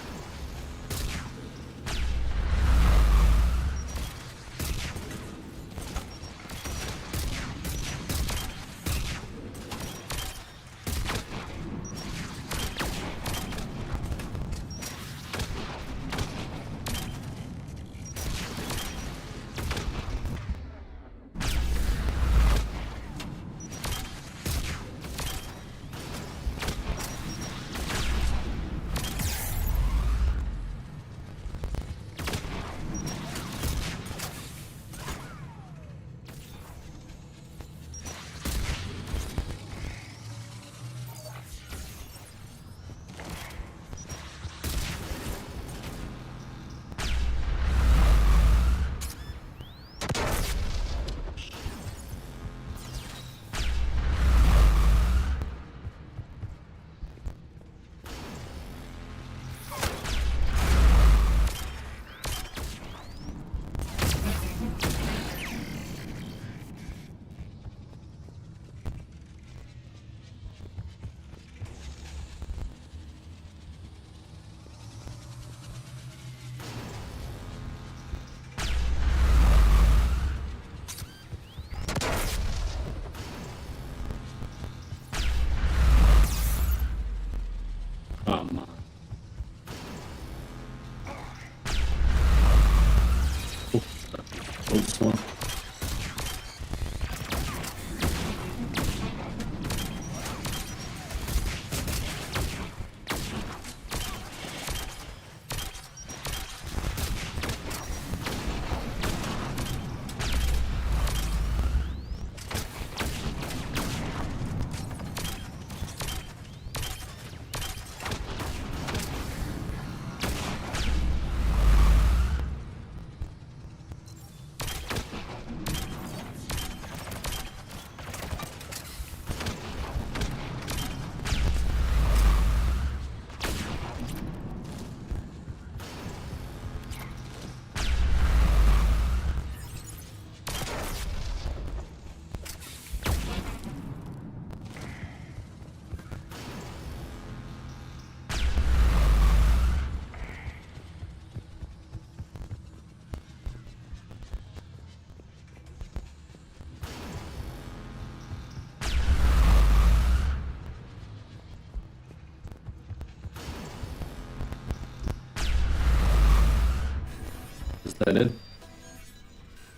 Close one. Is that it?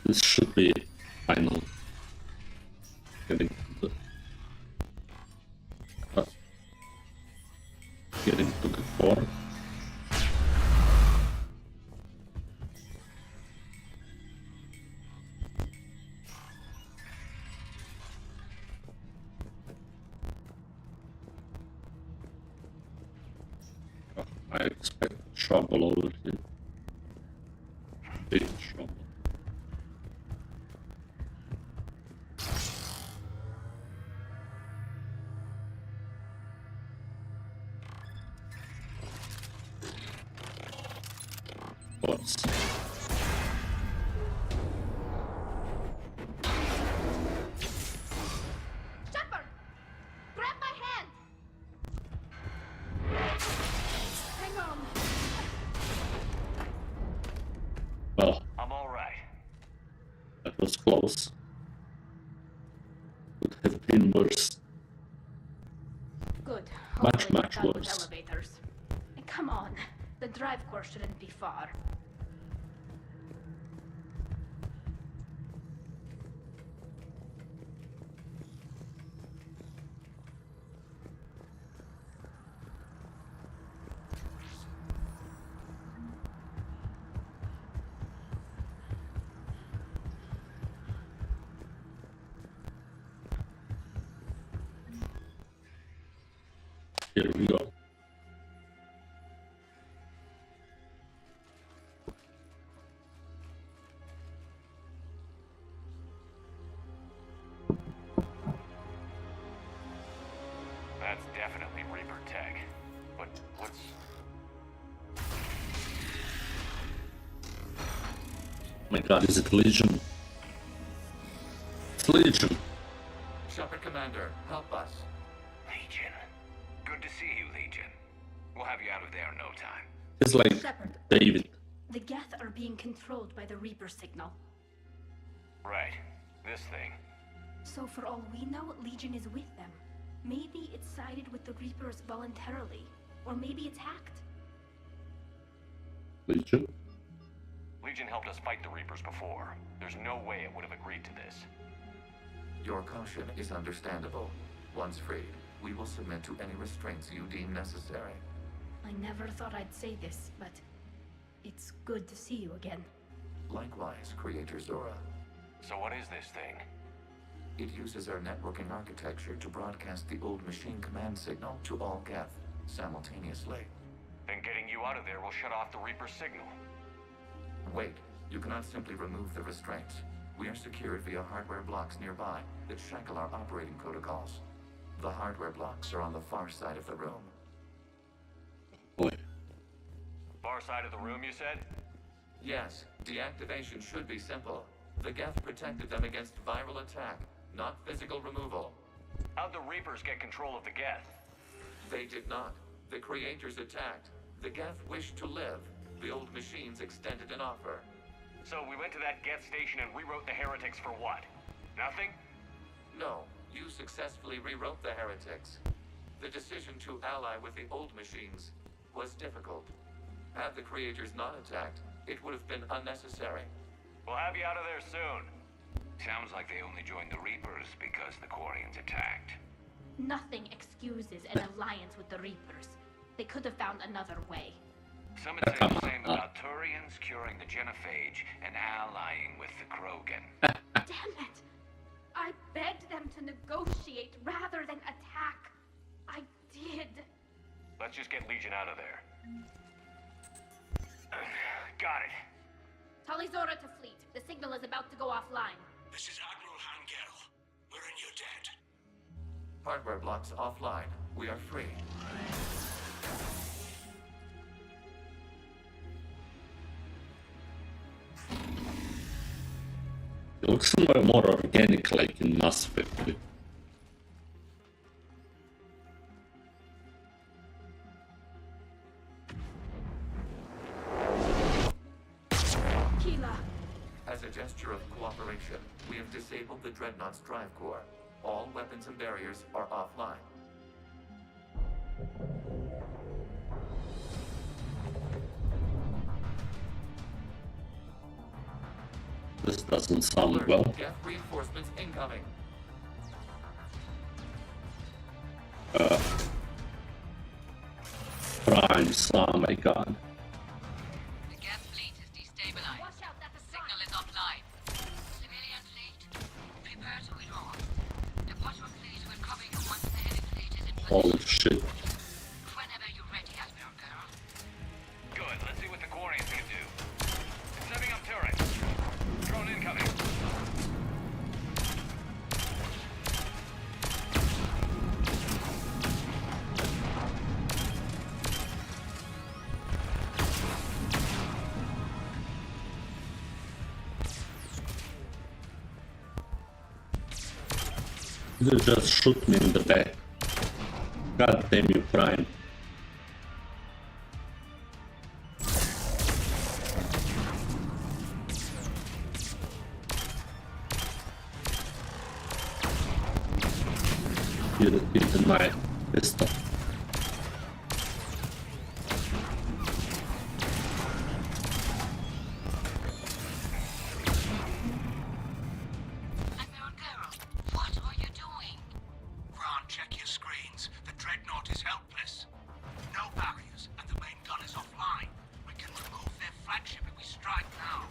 This should be final. Getting to the core. trouble over here. Big trouble. What's Shepard! Grab my hand! Hang on. well? I'm all right. That was close. Could have been worse. Good. Much, Hopefully much we're done with worse. elevators. Come on. The drive course shouldn't be far. Here we go. That's definitely Reaper tech. But what's... Oh my god, is it Legion? It's Legion. Shepard Commander, help us. Legion. Good to see you, Legion. We'll have you out of there in no time. It's like Shepard. David. The Geth are being controlled by the Reaper signal. Right. This thing. So for all we know, Legion is with them. Maybe it sided with the Reapers voluntarily. Or maybe it's hacked. Legion? Legion helped us fight the Reapers before. There's no way it would have agreed to this. Your caution is understandable. Once freed, we will submit to any restraints you deem necessary. I never thought I'd say this, but it's good to see you again. Likewise, Creator Zora. So what is this thing? It uses our networking architecture to broadcast the old machine command signal to all Geth simultaneously. Then getting you out of there will shut off the Reaper signal. Wait, you cannot simply remove the restraints. We are secured via hardware blocks nearby that shackle our operating protocols. The hardware blocks are on the far side of the room. Boy. Far side of the room, you said? Yes, deactivation should be simple. The Geth protected them against viral attack, not physical removal. How'd the Reapers get control of the Geth? They did not. The Creators attacked. The Geth wished to live. The old machines extended an offer. So we went to that Geth station and rewrote the heretics for what? Nothing? No, you successfully rewrote the heretics. The decision to ally with the old machines was difficult. Had the Creators not attacked, it would have been unnecessary. We'll have you out of there soon. Sounds like they only joined the Reapers because the Quarians attacked. Nothing excuses an alliance with the Reapers. They could have found another way. Some would say the same about Turians curing the genophage and allying with the Krogan. Damn it! I begged them to negotiate rather than attack. I did. Let's just get Legion out of there. Got it. Tali Zora to fleet. The signal is about to go offline. This is Admiral Hangel. We're in your debt. Hardware blocks offline. We are free. It looks somewhat more organic, like in Mass Effect. Keela. As a gesture of cooperation, we have disabled the Dreadnought's drive core. All weapons and barriers are offline. This doesn't sound well. Geth reinforcements incoming. Primes, oh my god. The Geth fleet is destabilized. Watch out, that's a Signal is offline. Civilian fleet, prepare to withdraw. The bottom fleet will cover you once the heavy fleet is in position. Holy shit. Whenever you're ready, Admiral Girl. Good, You just shoot me in the back. God damn you, Prime. You defeated my pistol. What are you doing? Ron, check your screens. The Dreadnought is helpless. No barriers, and the main gun is offline. We can remove their flagship if we strike now.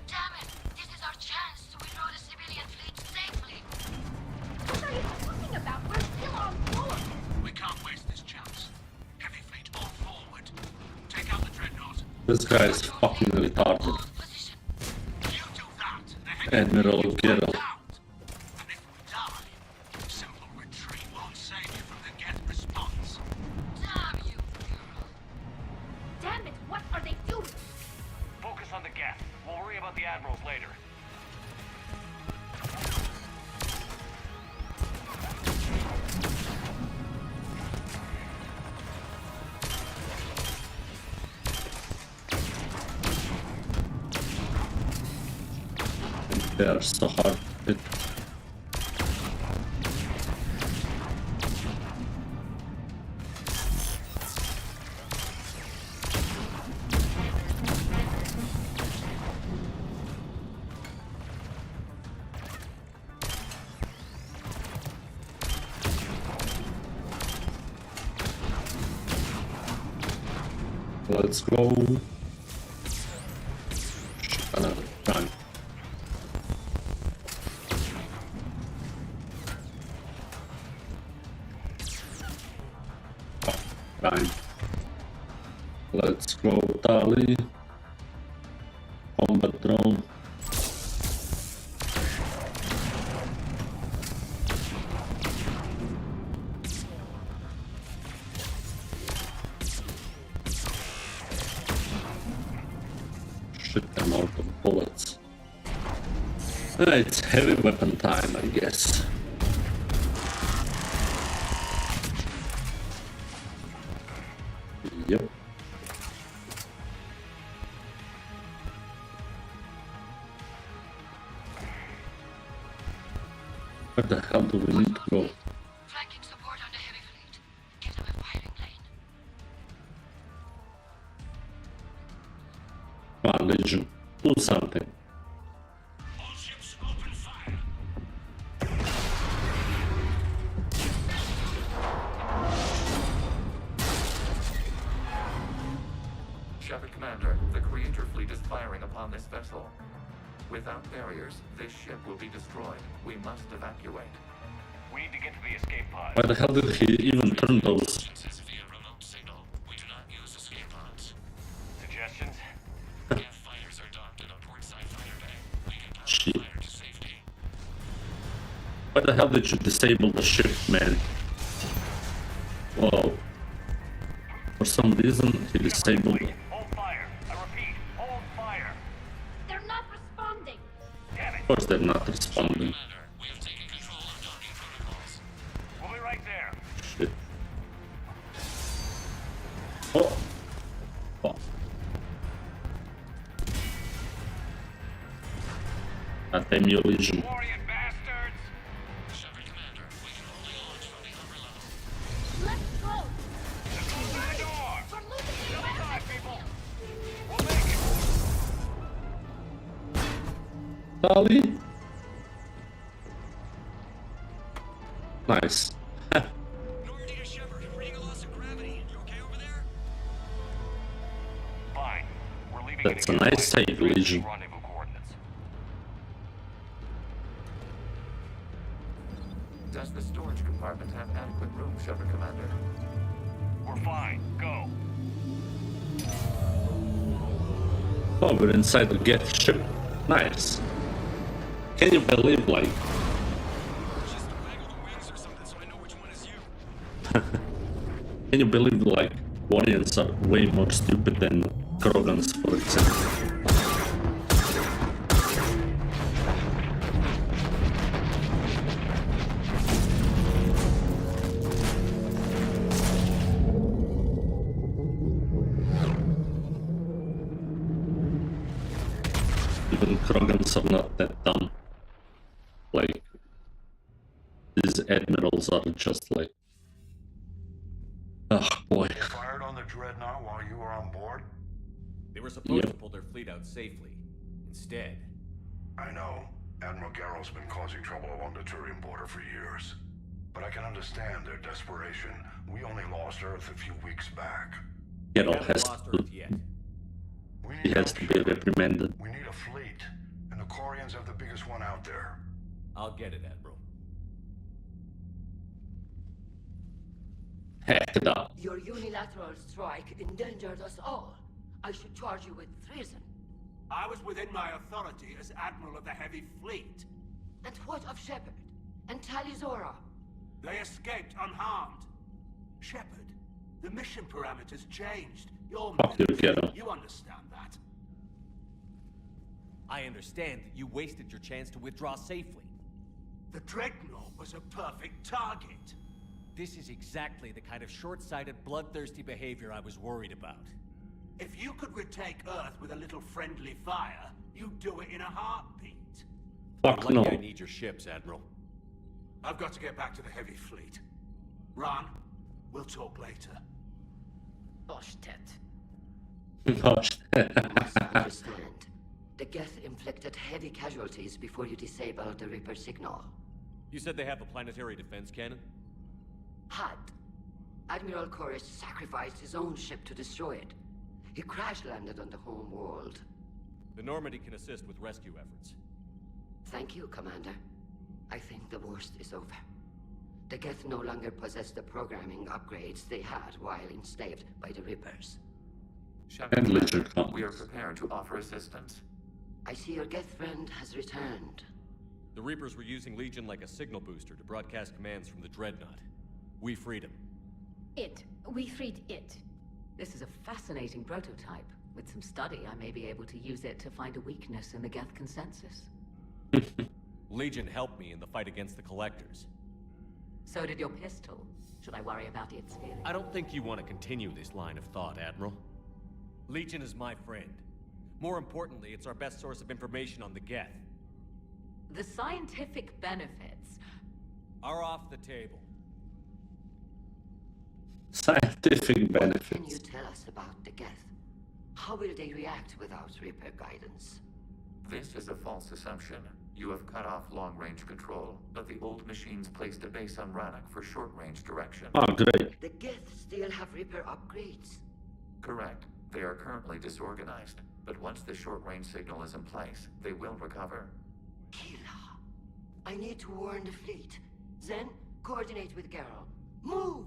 Damn it! This is our chance to withdraw the civilian fleet safely. What are you talking about? We're still on board. We can't waste this chance. Heavy fleet all forward. Take out the Dreadnought. This guy is fucking retarded. Admiral Geralt. Simple retreat won't save you from the Geth response. Damn you, Damn it, what are they doing? Focus on the Geth. We'll worry about the admirals later. They are so hard to hit. Let's go. Shit, another time. Fine. Let's go, Tali. Combat drone. Shit, I'm out of bullets. It's heavy weapon time, I guess. Yep. Where the hell do we need to go? flanking support on the heavy fleet. Give them a firing lane. Come on, Legion. Do something. All ships open fire. Shepard Commander, the Creator fleet is firing upon this vessel. Without barriers, this ship will be destroyed. We must evacuate. We need to get to the escape pod. Why the hell did he even turn those? Via remote signal. We do not use escape pods. Suggestions? Geth fighters are docked in a port side fighter bay. We can power Shit. fire to safety. Why the hell did you disable the ship, man? Whoa. For some reason, he disabled it. Hold fire. I repeat, hold fire. They're not responding. Damn it. Of course they're not responding. We have taken control of docking protocols. We'll be right there. Shit. Oh. Oh. God damn you, Legion. Warrior bastards! Shepard Commander, we can only launch from the umbrella. Let's go. Open the door! We're losing the Come weapons. on, people! We'll make it! Tali? Nice. Normandy to Shepard, reading a loss of gravity. You okay over there? Fine. We're leaving That's a in nice save, Legion. Rendezvous coordinates. Does the storage compartment have adequate room, Shepard Commander? We're fine. Go. Oh, we're inside the Geth ship. Nice. Can you believe, like... Just waggle the wings or something so I know which one is you. Can you believe, like, Quarians are way more stupid than Krogans, for example? Krogans are not that dumb. Like, these admirals are just like... Oh boy. They fired on the dreadnought while you were on board? They were supposed to pull their fleet out safely. Instead... I know. Admiral Garrel's been causing trouble along the Turian border for years. But I can understand their desperation. We only lost Earth a few weeks back. Geralt has to... He has to be reprimanded. We need a fleet, and the Corians have the biggest one out there. I'll get it, Admiral. Heck no. Your unilateral strike endangered us all. I should charge you with treason. I was within my authority as Admiral of the Heavy Fleet. And what of Shepard? And Tali Zora? They escaped unharmed. Shepard, the mission parameters changed. You're Fuck you, Geralt. You understand that. I understand that you wasted your chance to withdraw safely. The Dreadnought was a perfect target. This is exactly the kind of short-sighted, bloodthirsty behavior I was worried about. If you could retake Earth with a little friendly fire, you'd do it in a heartbeat. Fuck no. I need your ships, Admiral. I've got to get back to the Heavy Fleet. Ron, we'll talk later. Boshtet. Gosh. You must understand. The Geth inflicted heavy casualties before you disabled the Reaper signal. You said they have a planetary defense cannon? Had. Admiral Chorus sacrificed his own ship to destroy it. He crash-landed on the home world. The Normandy can assist with rescue efforts. Thank you, Commander. I think the worst is over. The Geth no longer possess the programming upgrades they had while enslaved by the Reapers. And Legion comes. We are prepared to offer assistance. I see your Geth friend has returned. The Reapers were using Legion like a signal booster to broadcast commands from the Dreadnought. We freed him. We freed it. This is a fascinating prototype. With some study, I may be able to use it to find a weakness in the Geth consensus. Legion helped me in the fight against the Collectors. So did your pistol. Should I worry about its feelings? I don't think you want to continue this line of thought, Admiral. Legion is my friend. More importantly, it's our best source of information on the Geth. The scientific benefits are off the table. Scientific benefits. What can you tell us about the Geth? How will they react without Reaper guidance? This is a false assumption. You have cut off long-range control, but the old machines placed a base on Rannoch for short-range direction. Oh, great. The Geth still have Reaper upgrades? Correct. They are currently disorganized, but once the short-range signal is in place, they will recover. Kila, I need to warn the fleet. Then, coordinate with Geralt. Move!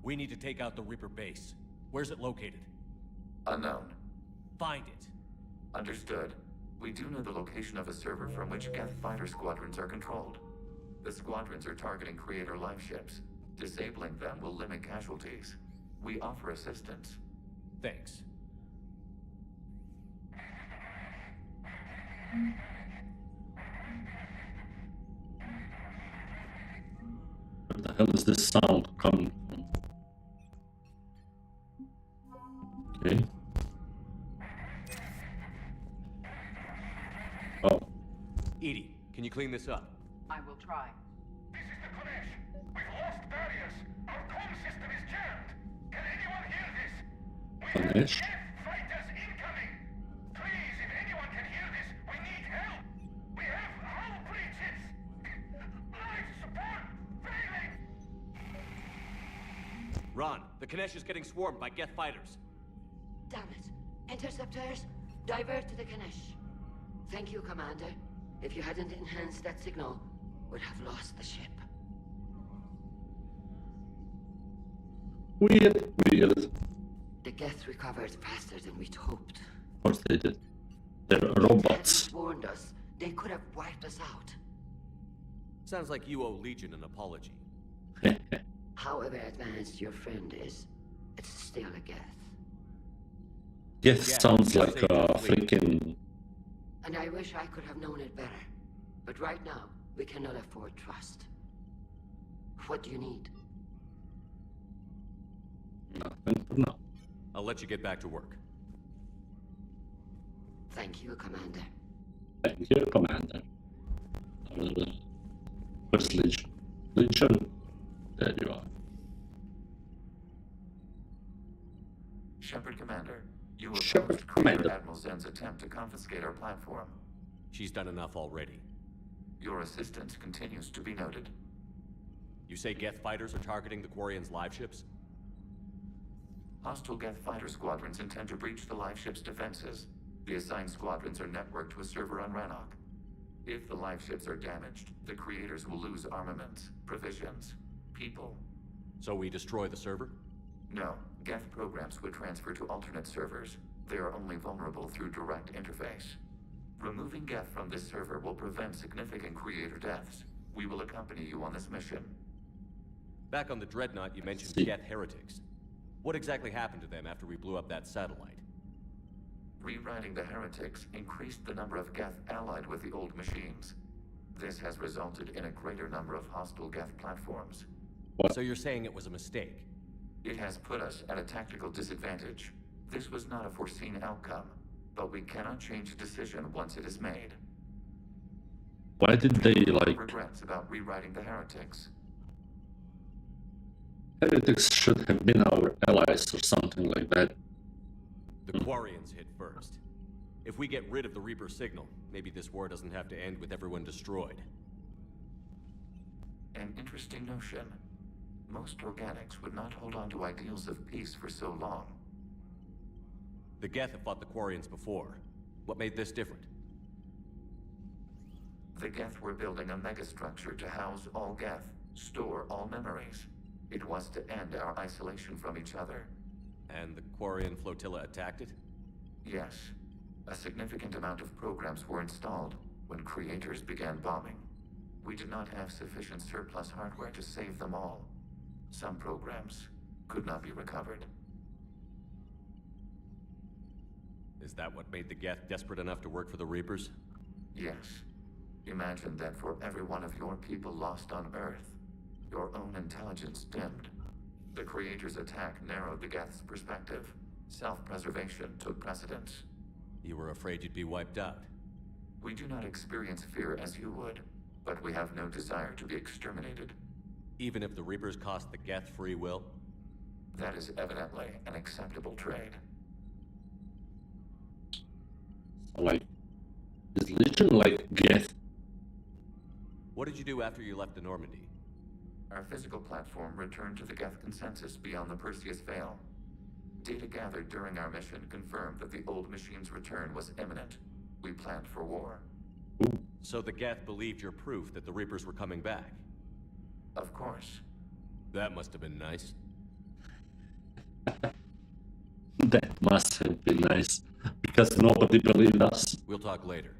We need to take out the Reaper base. Where's it located? Unknown. Find it. Understood. We do know the location of a server from which Geth fighter squadrons are controlled. The squadrons are targeting Creator life ships. Disabling them will limit casualties. We offer assistance. Thanks. Where the hell is this sound coming from? Okay. Oh. Edie, can you clean this up? I will try. This is the Konesh. We've lost barriers. Our comm system is jammed. Can anyone hear this? We have Konesh? Geth fighters incoming. Please, if anyone can hear this, we need help. We have hull breaches. Life support failing. Ron, the Konesh is getting swarmed by Geth fighters. Damn it. Interceptors, divert to the Konesh. Thank you, Commander. If you hadn't enhanced that signal, we'd have lost the ship. Weird. The Geth recovered faster than we'd hoped. Of course they did. They're robots. Hadn't warned us, they could have wiped us out. Sounds like you owe Legion an apology. However advanced your friend is, it's still a Geth. Yes, sounds like a freaking... And I wish I could have known it better. But right now, we cannot afford trust. What do you need? Nothing for now. I'll let you get back to work. Thank you, Commander. Thank you, Commander. Where's Legion? Legion? There you are. Shepard Commander, you opposed Shepard Commander Commander. Admiral Zen's attempt to confiscate our platform. She's done enough already. Your assistance continues to be noted. You say Geth fighters are targeting the Quarians' live ships? Hostile Geth fighter squadrons intend to breach the live ship's defenses. The assigned squadrons are networked to a server on Rannoch. If the live ships are damaged, the creators will lose armaments, provisions, people. So we destroy the server? No, Geth programs would transfer to alternate servers. They are only vulnerable through direct interface. Removing Geth from this server will prevent significant creator deaths. We will accompany you on this mission. Back on the Dreadnought, you mentioned Geth heretics. What exactly happened to them after we blew up that satellite? Rewriting the heretics increased the number of Geth allied with the old machines. This has resulted in a greater number of hostile Geth platforms. What? So you're saying it was a mistake? It has put us at a tactical disadvantage. This was not a foreseen outcome, but we cannot change a decision once it is made. Why did they, like... Regrets about rewriting the heretics. Heretics should have been our allies or something like that. The Quarians hit first. If we get rid of the Reaper signal, maybe this war doesn't have to end with everyone destroyed. An interesting notion. Most organics would not hold on to ideals of peace for so long. The Geth have fought the Quarians before. What made this different? The Geth were building a megastructure to house all Geth, store all memories. It was to end our isolation from each other. And the Quarian flotilla attacked it? Yes. A significant amount of programs were installed when creators began bombing. We did not have sufficient surplus hardware to save them all. Some programs could not be recovered. Is that what made the Geth desperate enough to work for the Reapers? Yes. Imagine that for every one of your people lost on Earth, your own intelligence dimmed. The Creator's attack narrowed the Geth's perspective. Self-preservation took precedence. You were afraid you'd be wiped out. We do not experience fear as you would, but we have no desire to be exterminated. Even if the Reapers cost the Geth free will? That is evidently an acceptable trade. So, like, is Legion like Geth? What did you do after you left the Normandy? Our physical platform returned to the Geth consensus beyond the Perseus Veil. Data gathered during our mission confirmed that the old machine's return was imminent. We planned for war. So the Geth believed your proof that the Reapers were coming back? Of course. That must have been nice. That must have been nice, because nobody believed us. We'll talk later.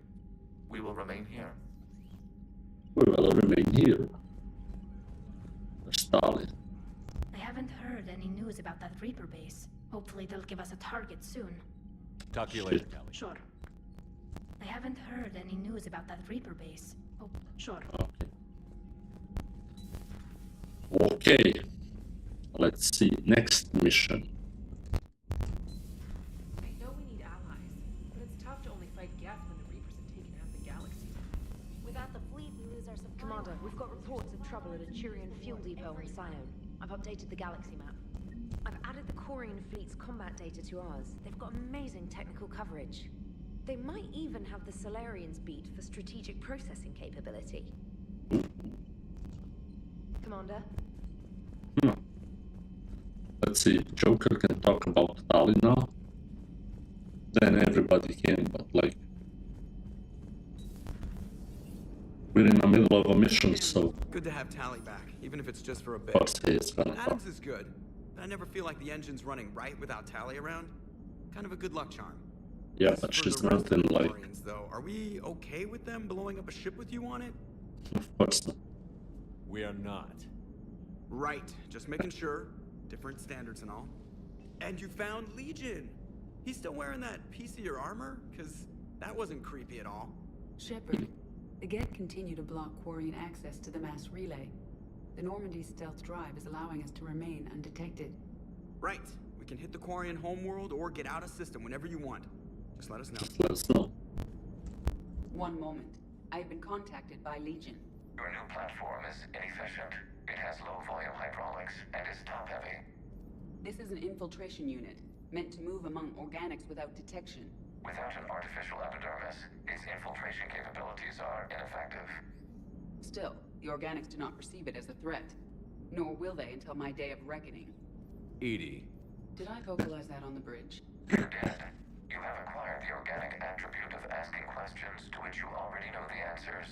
We will remain here. We will remain here. There's Tali. I haven't heard any news about that Reaper base. Hopefully they'll give us a target soon. Talk to you later, Tali. Sure. I haven't heard any news about that Reaper base. Oh, sure. Okay. Let's see. Next mission. I know we need allies, but it's tough to only fight Geth when the Reapers have taken half the galaxy. Without the fleet, we lose our supply. Commander, we've got reports of trouble at a Turian fuel depot on Scion. I've updated the galaxy map. I've added the Quarian fleet's combat data to ours. They've got amazing technical coverage. They might even have the Solarians beat for strategic processing capability. Commander? Let's see. Joker can talk about Tali now. Then everybody can, but like... we're in the middle of a mission, so... Good to have Tali back, even if it's just for a bit. Of course he is gonna Adams is good, but I never feel like the engine's running right without Tali around. Kind of a good luck charm. Yeah, but she's not in like... Marines, though, are we okay with them blowing up a ship with you on it? Of course not. We are not. Right, just making sure. Different standards and all. And you found Legion! He's still wearing that piece of your armor? Cause that wasn't creepy at all. Shepard, the Geth continue to block Quarian access to the mass relay. The Normandy stealth drive is allowing us to remain undetected. Right. We can hit the Quarian homeworld or get out of system whenever you want. Just let us know. Just let us know. One moment. I have been contacted by Legion. Your new platform is inefficient. It has low volume hydraulics and is top heavy. This is an infiltration unit, meant to move among organics without detection. Without an artificial epidermis, its infiltration capabilities are ineffective. Still, the organics do not perceive it as a threat. Nor will they until my day of reckoning. Edie. Did I vocalize that on the bridge? You did. You have acquired the organic attribute of asking questions to which you already know the answers.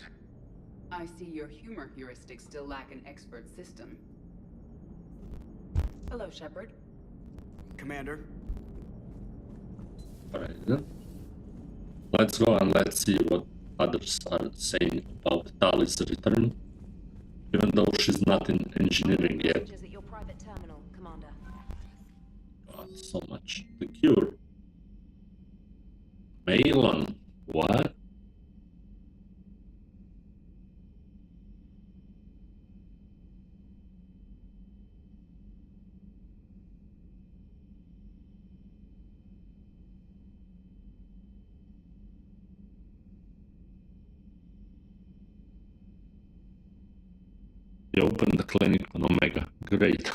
I see your humor heuristics still lack an expert system. Hello, Shepard. Commander. Alright, then. Let's go and let's see what others are saying about Tali's return. Even though she's not in engineering yet. Messages at your private terminal, Commander. God, so much. The cure. Malon. What? You opened the clinic on Omega. Great.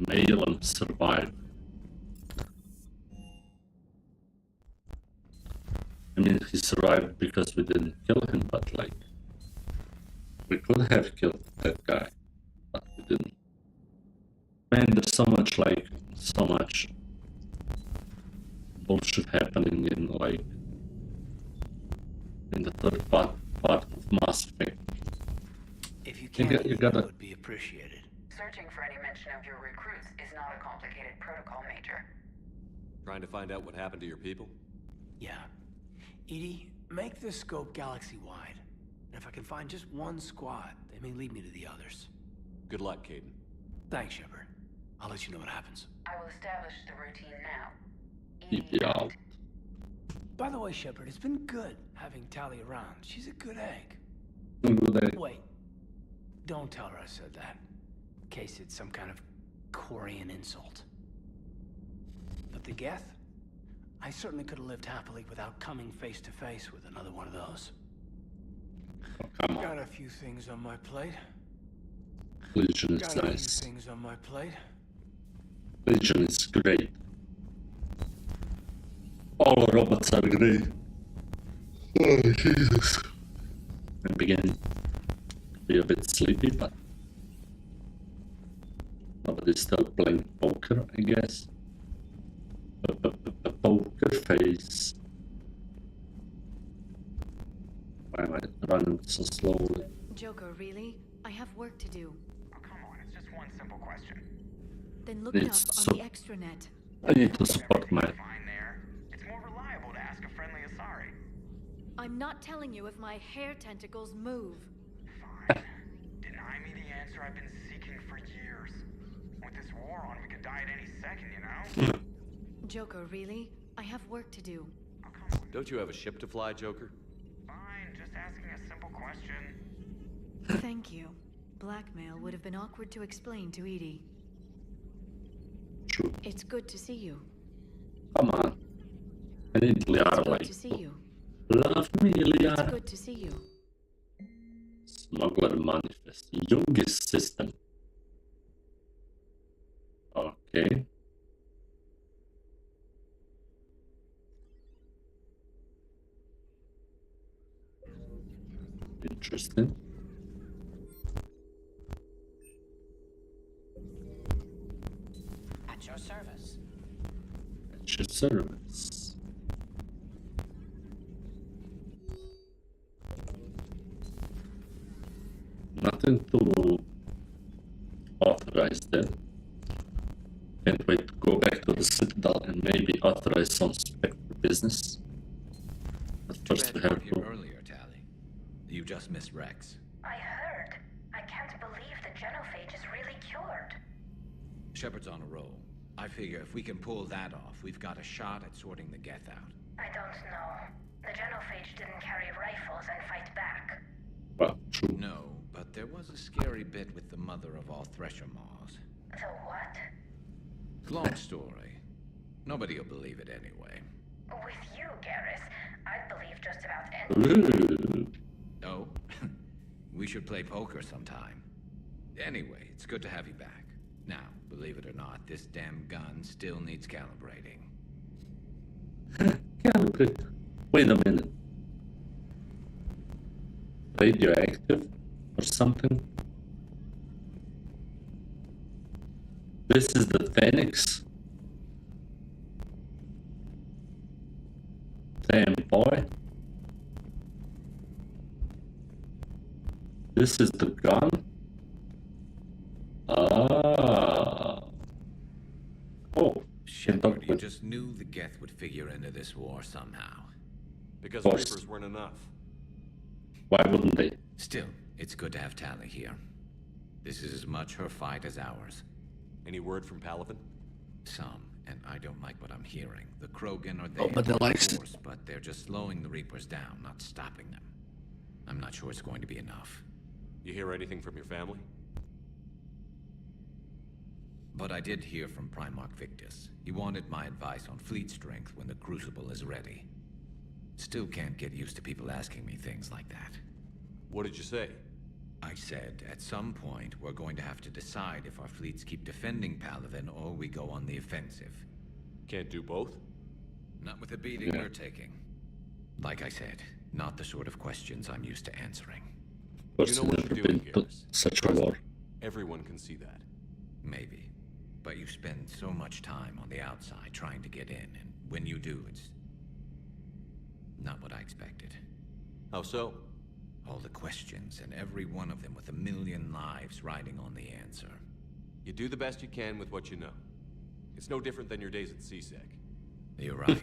Malon survived. I mean, he survived because we didn't kill him, but like, we could have killed that guy, but we didn't. Man, there's so much bullshit happening in like, in the third part of Mass Effect. If you can, you gotta. would be appreciated. Searching for any mention of your recruits is not a complicated protocol, Major. Trying to find out what happened to your people? Yeah. Edie, make the scope galaxy-wide. And if I can find just one squad, they may lead me to the others. Good luck, Caden. Thanks, Shepard. I'll let you know what happens. I will establish the routine now. Yeah. By the way, Shepard, it's been good having Tali around. She's a good egg. Good egg. Wait. Don't tell her I said that. In case it's some kind of Quarian insult. But the Geth? I certainly could have lived happily without coming face to face with another one of those. Oh, come on. Got a few things on my plate. Legion is Got a few nice. things on my plate. Legion is great. All robots are great. Oh, Jesus. I'm beginning to be a bit sleepy, but nobody's still playing poker, I guess. Poker face. Why am I running so slowly? Joker, really? I have work to do. Oh, come on, it's just one simple question. Then look it up on the extranet. I need to support my... Fine there. It's more reliable to ask a friendly Asari. I'm not telling you if my hair tentacles move. Fine. Deny me the answer I've been seeking for years. With this war on, we could die at any second, you know? Joker, really? I have work to do. Oh, come on. Don't you have a ship to fly, Joker? Fine, just asking a simple question. Thank you. Blackmail would have been awkward to explain to Edie. True. It's good to see you. Come on. I need Liara, It's like... good to see you. Love me, It's Liara. good to see you. Smuggler manifest. Youngest system. Okay. Interesting. At your service. At your service. Nothing to authorize there. Can't wait to go back to the Citadel and maybe authorize some spectre business. But first we have to... Earlier, Tali. You just missed Rex. I heard. I can't believe the genophage is really cured. Shepard's on a roll. I figure if we can pull that off, we've got a shot at sorting the Geth out. I don't know. The genophage didn't carry rifles and fight back. Well, true. No, but there was a scary bit with the mother of all Thresher Maws. The what? Long story. Nobody'll believe it anyway. With you, Garrus, I'd believe just about anything. Oh? We should play poker sometime. Anyway, it's good to have you back. Now, believe it or not, this damn gun still needs calibrating. Calibrate. Wait a minute. Radioactive or something? This is the Phoenix. Damn boy. This is the gun. Ah. Oh, Shepard, you just knew the Geth would figure into this war somehow. Because Reapers weren't enough. Why wouldn't they? Still, it's good to have Tali here. This is as much her fight as ours. Any word from Palvin? Some, and I don't like what I'm hearing. The Krogan are there, but they like force, but they're just slowing the Reapers down, not stopping them. I'm not sure it's going to be enough. You hear anything from your family? But I did hear from Primarch Victus. He wanted my advice on fleet strength when the Crucible is ready. Still can't get used to people asking me things like that. What did you say? I said, at some point, we're going to have to decide if our fleets keep defending Palvin or we go on the offensive. Can't do both? Not with the beating we're taking. Like I said, not the sort of questions I'm used to answering. You know what you're doing here. Such a war. Everyone can see that. Maybe. But you spend so much time on the outside trying to get in, and when you do, it's not what I expected. How so? All the questions, and every one of them with a million lives riding on the answer. You do the best you can with what you know. It's no different than your days at CSEC. You're right.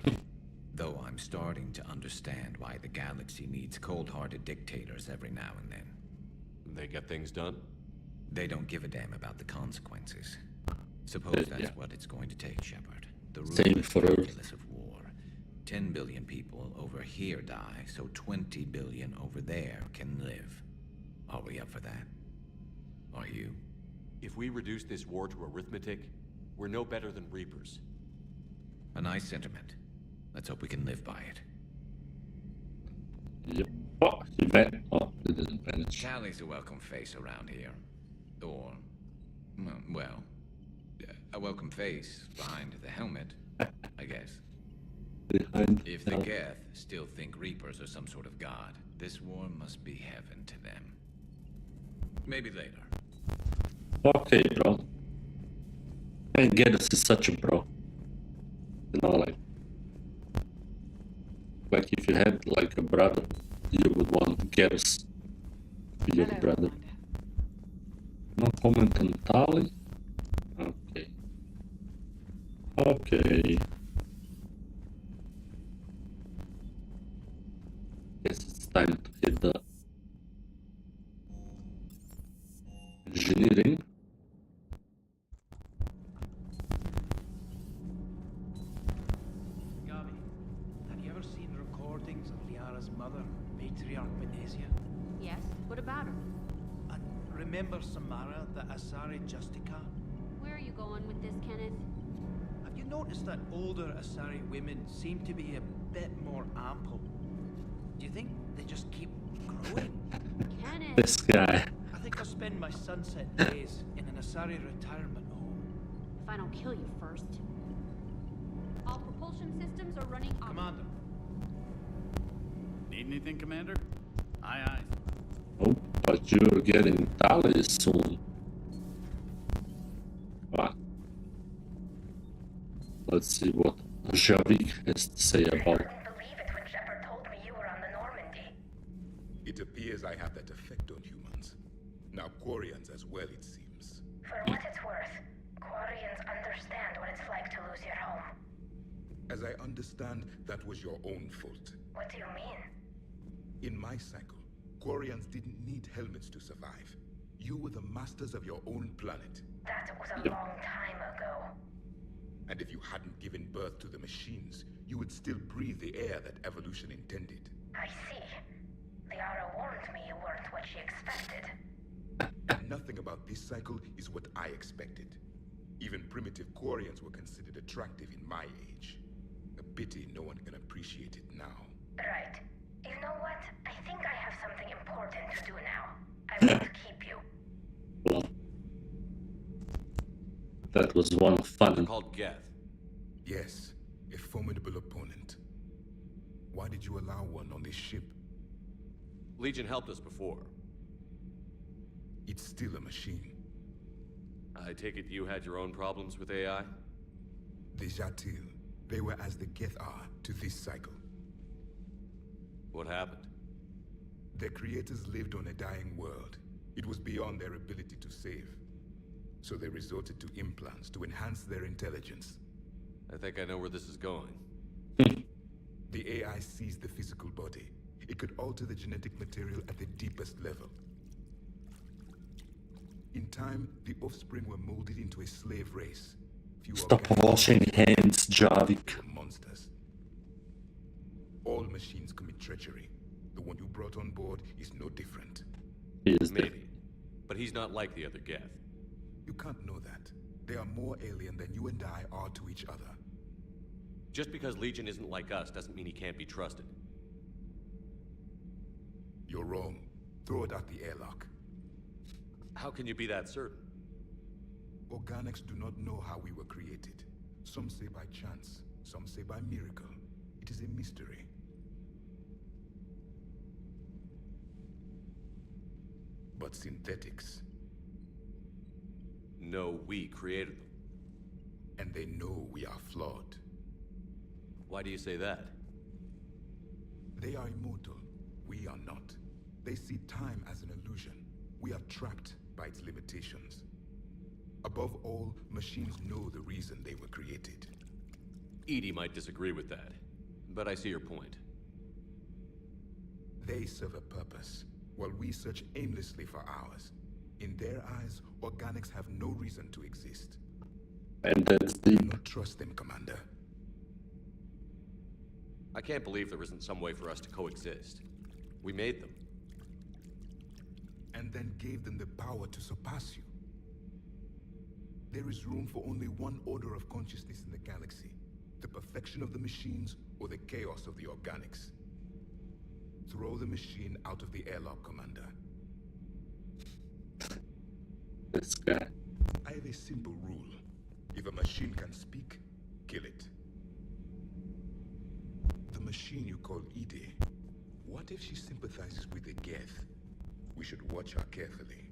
Though I'm starting to understand why the galaxy needs cold-hearted dictators every now and then. They get things done? They don't give a damn about the consequences. Suppose that's what it's going to take, Shepard. The ruthless calculus of war. 10 billion people over here die, so 20 billion over there can live. Are we up for that? Are you? If we reduce this war to arithmetic, we're no better than Reapers. A nice sentiment. Let's hope we can live by it. Yep. Oh, he vanished. Oh, he didn't vanish. Tali's a welcome face around here. Or, well, a welcome face behind the helmet, I guess. If the Geth still think Reapers are some sort of god, this war must be heaven to them. Maybe later. Okay, bro. And Garrus is such a bro. You know, like if you had like a brother, you would want Garrus to be your brother. No comment on Tali? Okay. Okay. Guess it's time to hit the engineering. Gabi, have you ever seen recordings of Liara's mother, Matriarch Benesia? Yes? What about her? And remember Samara, the Asari Justica? Where are you going with this, Kenneth? Have you noticed that older Asari women seem to be a bit more ample? Do you think they just keep growing? Kenneth! This guy. I think I'll spend my sunset days in an Asari retirement home. If I don't kill you first. All propulsion systems are running on. Commander. Need anything, Commander? Aye, aye. Oh, but you're getting Tali soon. Wow. Let's see what Javik has to say about it. It appears I have that effect on humans. Now Quarians as well, it seems. For what it's worth, Quarians understand what it's like to lose your home. As I understand, that was your own fault. What do you mean? In my cycle, Quarians didn't need helmets to survive. You were the masters of your own planet. That was a long time ago. And if you hadn't given birth to the machines, you would still breathe the air that evolution intended. I see. The Ara warned me you weren't what she expected. Nothing about this cycle is what I expected. Even primitive Quarians were considered attractive in my age. A pity no one can appreciate it now. Right. You know what? I think I have something important to do now. I won't keep you. Well, that was one fun. Called Geth. Yes, a formidable opponent. Why did you allow one on this ship? Legion helped us before. It's still a machine. I take it you had your own problems with AI? The Jatil, they were as the Geth are to this cycle. What happened? Their creators lived on a dying world. It was beyond their ability to save. So they resorted to implants to enhance their intelligence. I think I know where this is going. The AI seized the physical body. It could alter the genetic material at the deepest level. In time, the offspring were molded into a slave race. Stop washing hands, Javik. Monsters. All machines commit treachery. The one you brought on board is no different. Maybe. But he's not like the other Geth. You can't know that. They are more alien than you and I are to each other. Just because Legion isn't like us doesn't mean he can't be trusted. You're wrong. Throw it out the airlock. How can you be that certain? Organics do not know how we were created. Some say by chance, some say by miracle. It is a mystery. But synthetics... No, we created them. And they know we are flawed. Why do you say that? They are immortal. We are not. They see time as an illusion. We are trapped by its limitations. Above all, machines know the reason they were created. Edie might disagree with that, but I see your point. They serve a purpose, while we search aimlessly for ours. In their eyes, organics have no reason to exist. And that's the... Do not trust them, Commander. I can't believe there isn't some way for us to coexist. We made them. And then gave them the power to surpass you. There is room for only one order of consciousness in the galaxy. The perfection of the machines or the chaos of the organics. Throw the machine out of the airlock, Commander. This guy. I have a simple rule. If a machine can speak, kill it. The machine you call Edie, what if she sympathizes with the Geth? We should watch her carefully.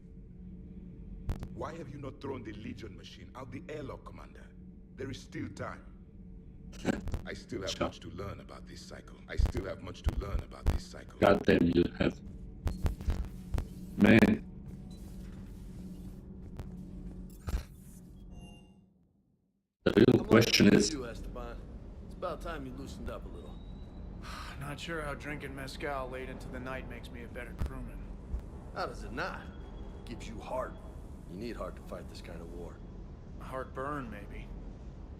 Why have you not thrown the Legion machine out the airlock, Commander? There is still time. I still have much to learn about this cycle. God damn, you have. Man. The real question is... It's about time you loosened up a little. Not sure how drinking mezcal late into the night makes me a better crewman. How does it not? Gives you heart. You need heart to fight this kind of war. Heartburn, maybe.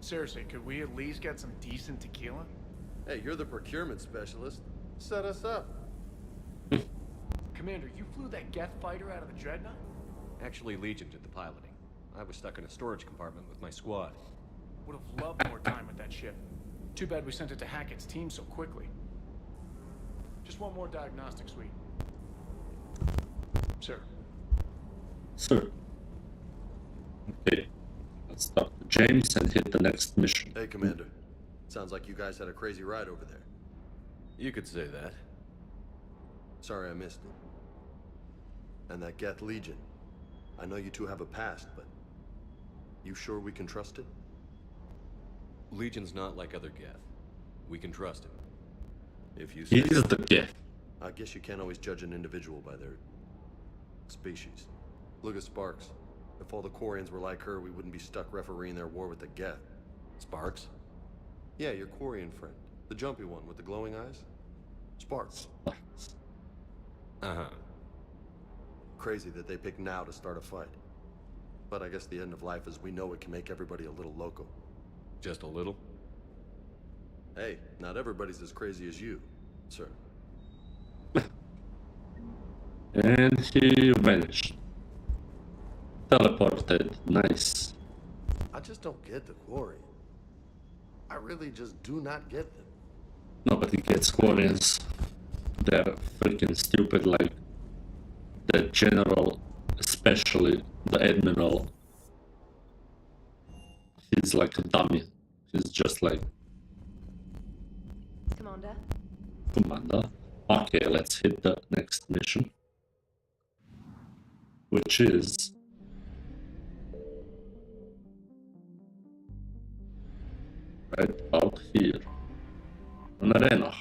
Seriously, could we at least get some decent tequila? Hey, you're the procurement specialist. Set us up. Commander, you flew that Geth fighter out of the Dreadnought? Actually, Legion did the piloting. I was stuck in a storage compartment with my squad. Would have loved more time with that ship. Too bad we sent it to Hackett's team so quickly. Just one more diagnostic suite. Sir. Sir. Okay. Let's stop James and hit the next mission. Hey, Commander. Sounds like you guys had a crazy ride over there. You could say that. Sorry I missed it. And that Geth Legion. I know you two have a past, but... You sure we can trust it? Legion's not like other Geth. We can trust him. If you say He is the Geth. I guess you can't always judge an individual by their... species. Look at Sparks. If all the Quarians were like her, we wouldn't be stuck refereeing their war with the Geth. Sparks? Yeah, your Quarian friend. The jumpy one with the glowing eyes. Sparks. Uh-huh. Crazy that they pick now to start a fight. But I guess the end of life as we know it can make everybody a little loco. Just a little? Hey, not everybody's as crazy as you, sir. And he vanished. Teleported. Nice. I just don't get the quarry. I really just do not get them. Nobody gets Quarians. They're freaking stupid, like the general, especially the admiral. He's like a dummy. He's just like Commander. Okay, let's hit the next mission, which is right out here on Arena.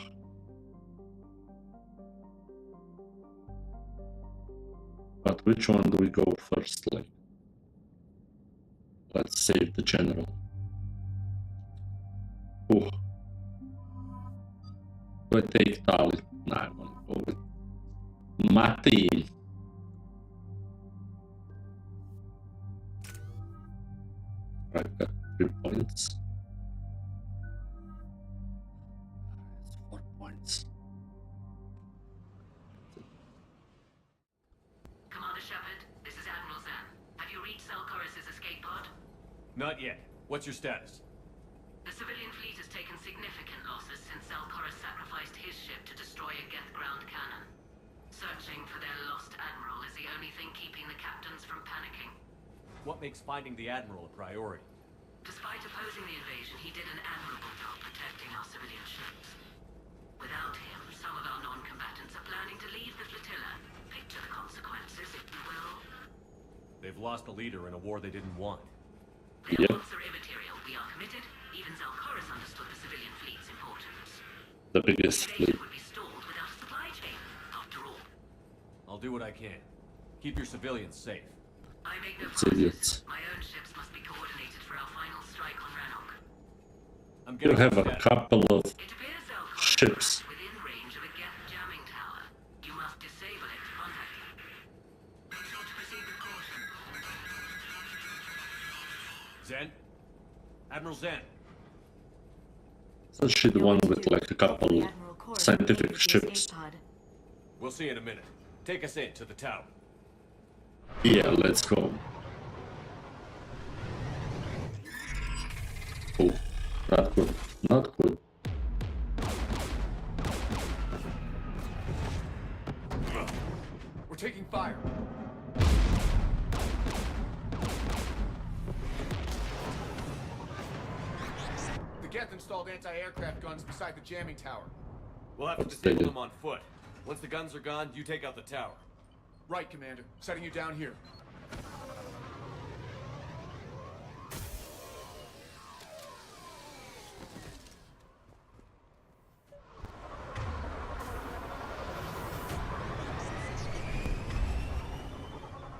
But which one do we go first? Like, let's save the general. Ooh. Do I take Tali? Nah, I want to go with Mati. I've got 3 points. It's 4 points. Commander Shepard, this is Admiral Zan. Have you reached Zelkorus' escape pod? Not yet. What's your status? The civilian fleet has taken significant losses since Zelkorus sacrificed his ship to destroy a Geth ground cannon. Searching for their lost admiral is the only thing keeping the captains from panicking. What makes finding the Admiral a priority? Despite opposing the invasion, he did an admirable job protecting our civilian ships. Without him, some of our non-combatants are planning to leave the flotilla. Picture the consequences, if you will. They've lost a leader in a war they didn't want. Their wants are immaterial. We are committed. Even Zelkorus understood the civilian fleet's importance. The biggest fleet. Would be stalled without a supply chain, after all. I'll do what I can. Keep your civilians safe. I make no It's idiots. My own ships must be coordinated for our final strike on Rannoch. I'm You getting have a that. couple of It appears Zelkorus ships. is within range of a Geth jamming tower. You must disable it to contact him. Be sure to proceed with caution. Zen? Admiral Zen. Isn't she the one with like a couple scientific ships? We'll see in a minute. Take us in to the tower. Yeah, let's go. Oh, not good. Not good. We're taking fire. The Geth installed anti-aircraft guns beside the jamming tower. We'll have to What's they disable do? them on foot. Once the guns are gone, you take out the tower. Right, Commander. Setting you down here.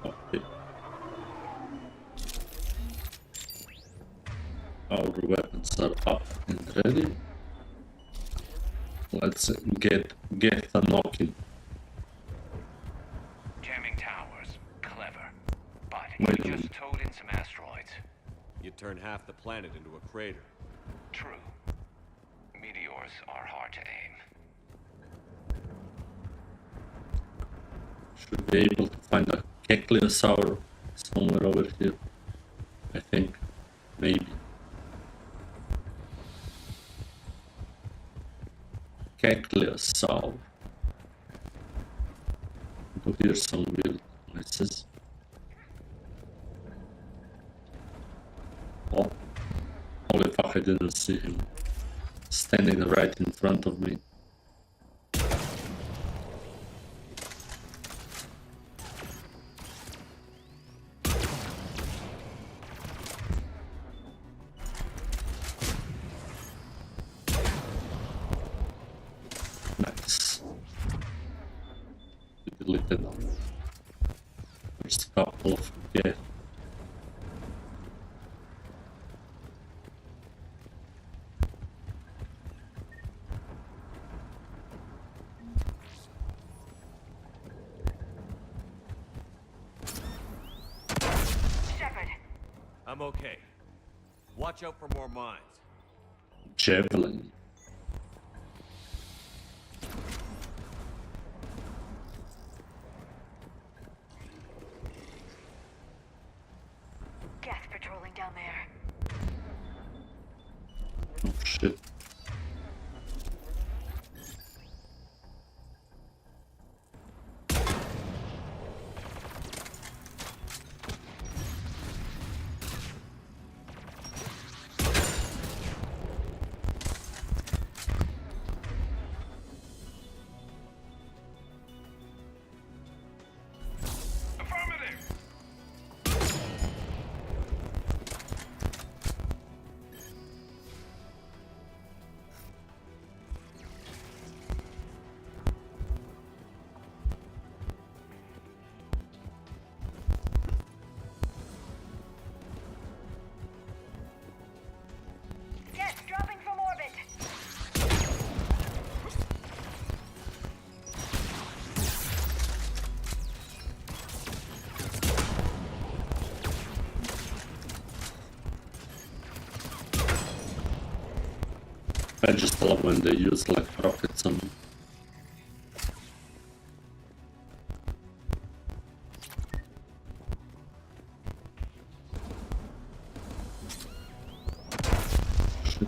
Okay. Our weapons are up and ready. Let's get a knocking. Jamming towers. Clever. But Wait a you minute. just towed in some asteroids. You'd turn half the planet into a crater. True. Meteors are hard to aim. Should be able to find a Kecleosaur somewhere over here. I think. Maybe. Kecleosaur. Do hear some weird noises. Oh. Holy fuck, I didn't see him. Standing right in front of me. Nice. We deleted first couple of I'm okay. Watch out for more mines. Javelin. Geth patrolling down there. Oh shit. Geth dropping from orbit. I just love when they use like rockets on. Shit.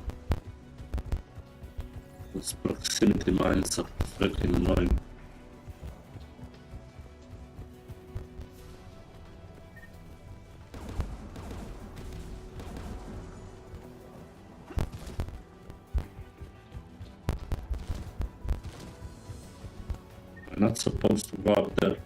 Those proximity mines are freaking annoying. I'm not supposed to go up there.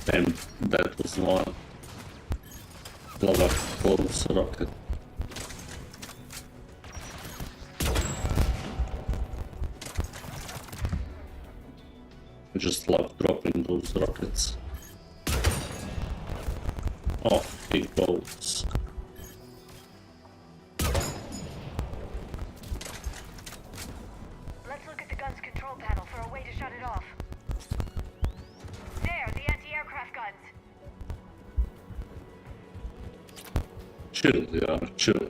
Damn, that was one. Lava close rocket. I just love dropping those rockets. Off he goes. Let's look at the gun's control panel for a way to shut it off. There, the anti-aircraft guns. Chill, yeah, chill.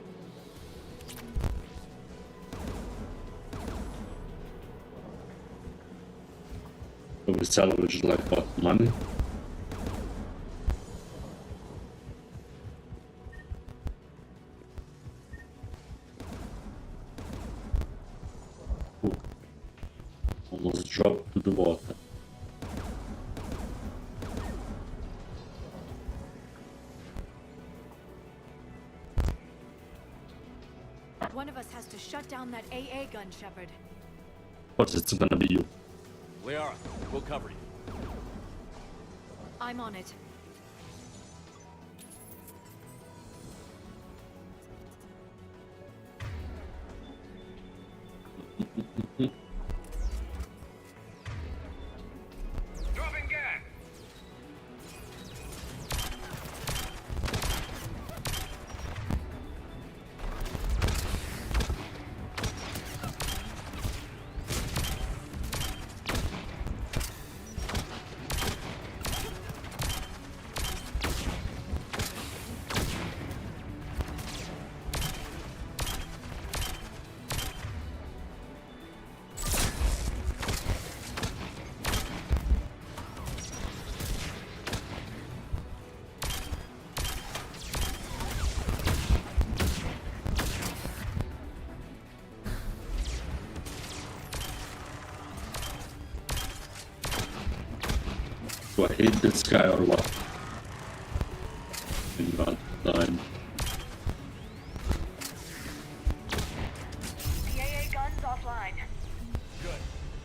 So we salvaged like what, money? Ooh. Almost dropped to the water. One of us has to shut down that AA gun, Shepard. Of course it's gonna be you. Liara, we'll cover you. I'm on it. Dropping gas! Do I hate this guy or what? I'm not dying. The AA gun's offline. Good.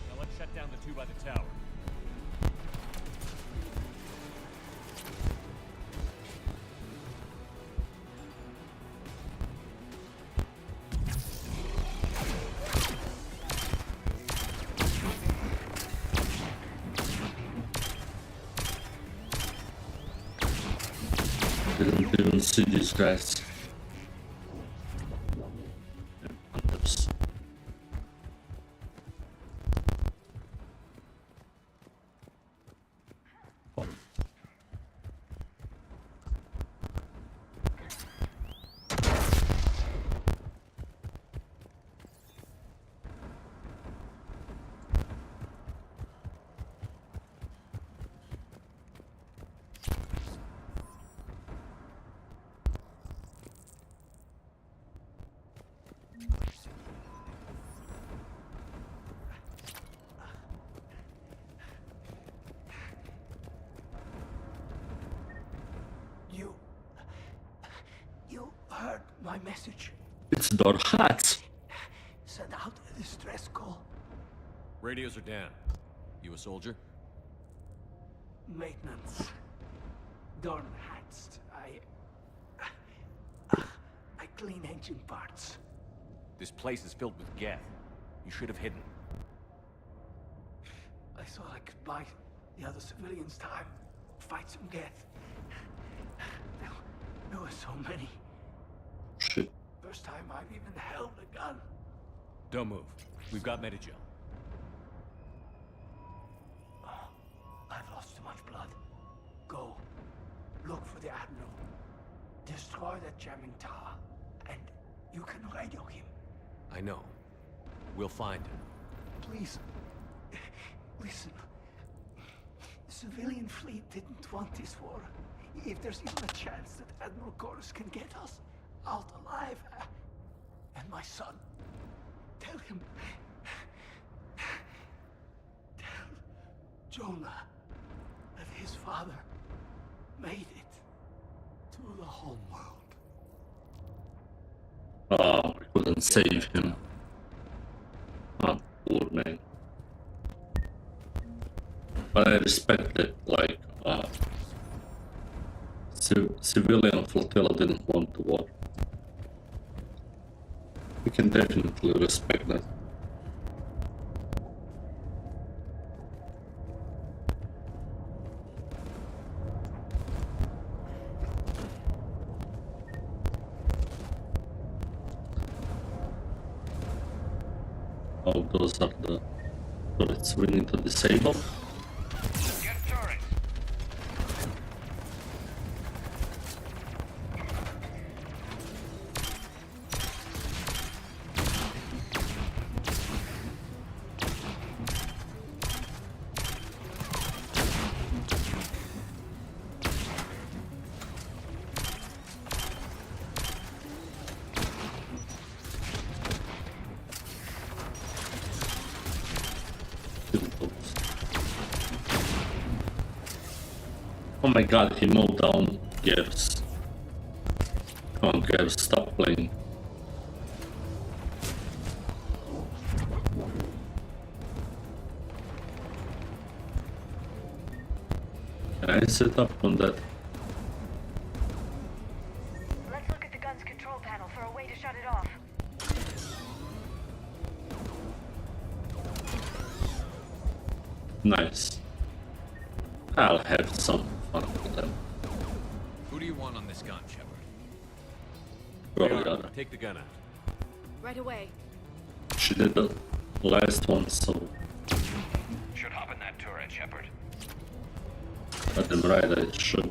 Now let's shut down the two by the tower. didn't even see these guys. Hunters. You heard my message. It's their hats. Send out a distress call. Radios are down. You a soldier? Maintenance. Darn hats. I clean engine parts. This place is filled with geth. You should have hidden. I thought I could buy the other civilians time. Fight some geth. There were so many. Shit. First time I've even held a gun. Don't move. We've got Medigel. Oh, I've lost too much blood. Go. Look for the Admiral. Destroy that jamming tower. And you can radio him. I know. We'll find him. Please. Listen. The civilian fleet didn't want this war. If there's even a chance that Admiral Chorus can get us out alive, and my son, tell him, tell Jonah that his father made it to the homeworld. Oh, we couldn't save him. Oh, poor man. But I respect it, like, civilian flotilla didn't want the war. We can definitely respect that. Oh, those are the turrets we need to disable. Oh my god, he mowed down Gears. Come on, Gears, stop playing. Can I set up on that? Let's look at the gun's control panel for a way to shut it off. Nice. I'll have some fun with them. Who do you want on this gun, Shepard? Probably Take the gun out. Right away. She did the last one, so Should hop in that turret, Shepard. I am right, I should.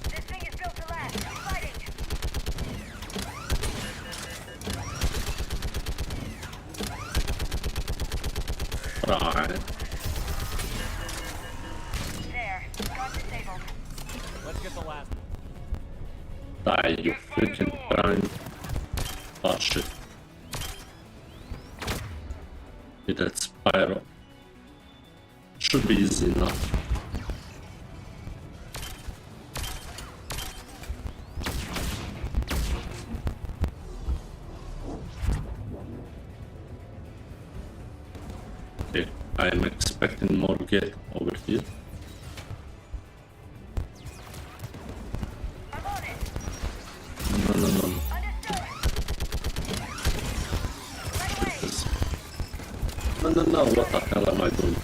This thing is built to last. Keep fighting. Right. There. Gun disabled. Let's get the last one. Die, you freaking prime. Oh shit. With that Spyro. Should be easy enough. Okay, I am expecting more get over here. No, no, what the hell am I doing?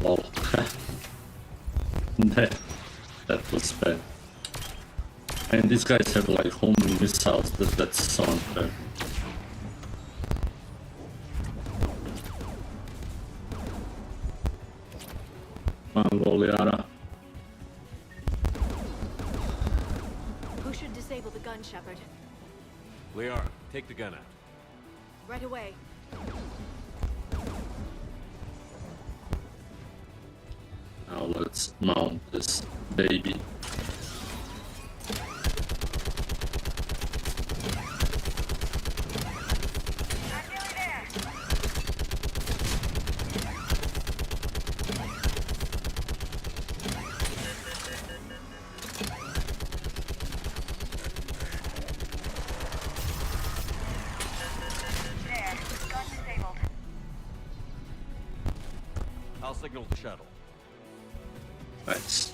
Lol. that was bad. And these guys have like homing missiles, that's so unfair. Mongoliara. Who should disable the gun, Shepard? Liara, take the gun out. Right away. Now let's mount this baby. I'll signal the shuttle. Nice.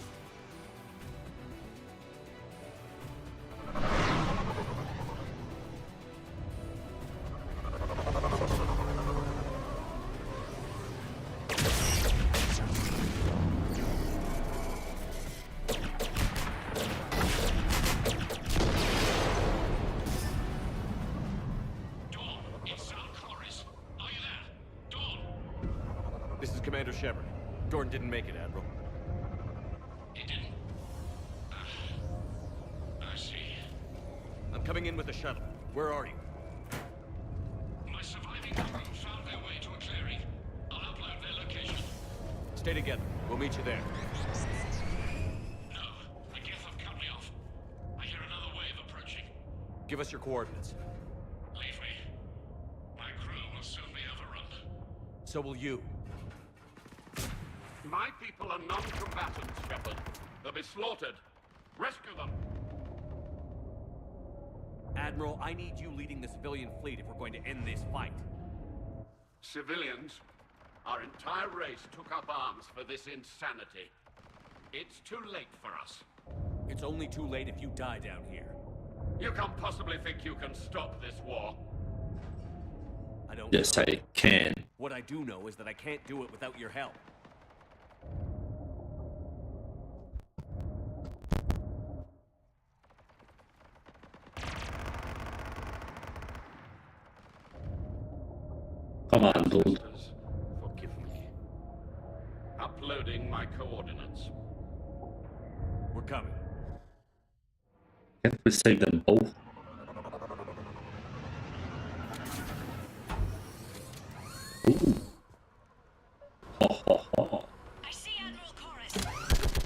This is Commander Shepard. Gordon didn't make it, Admiral. He didn't? I see. I'm coming in with the shuttle. Where are you? My surviving crew found their way to a clearing. I'll upload their location. Stay together. We'll meet you there. No, the Geth have cut me off. I hear another wave approaching. Give us your coordinates. Leave me. My crew will soon be overrun. So will you. My people are non-combatants, Shepard. They'll be slaughtered. Rescue them. Admiral, I need you leading the civilian fleet if we're going to end this fight. Civilians, our entire race took up arms for this insanity. It's too late for us. It's only too late if you die down here. You can't possibly think you can stop this war. I don't Yes, know. I can. What I do know is that I can't do it without your help. Come on, dude. Forgive me. Uploading my coordinates. We're coming. Can't we save them both? Ooh. Ho ho ho. I see Admiral Chorus.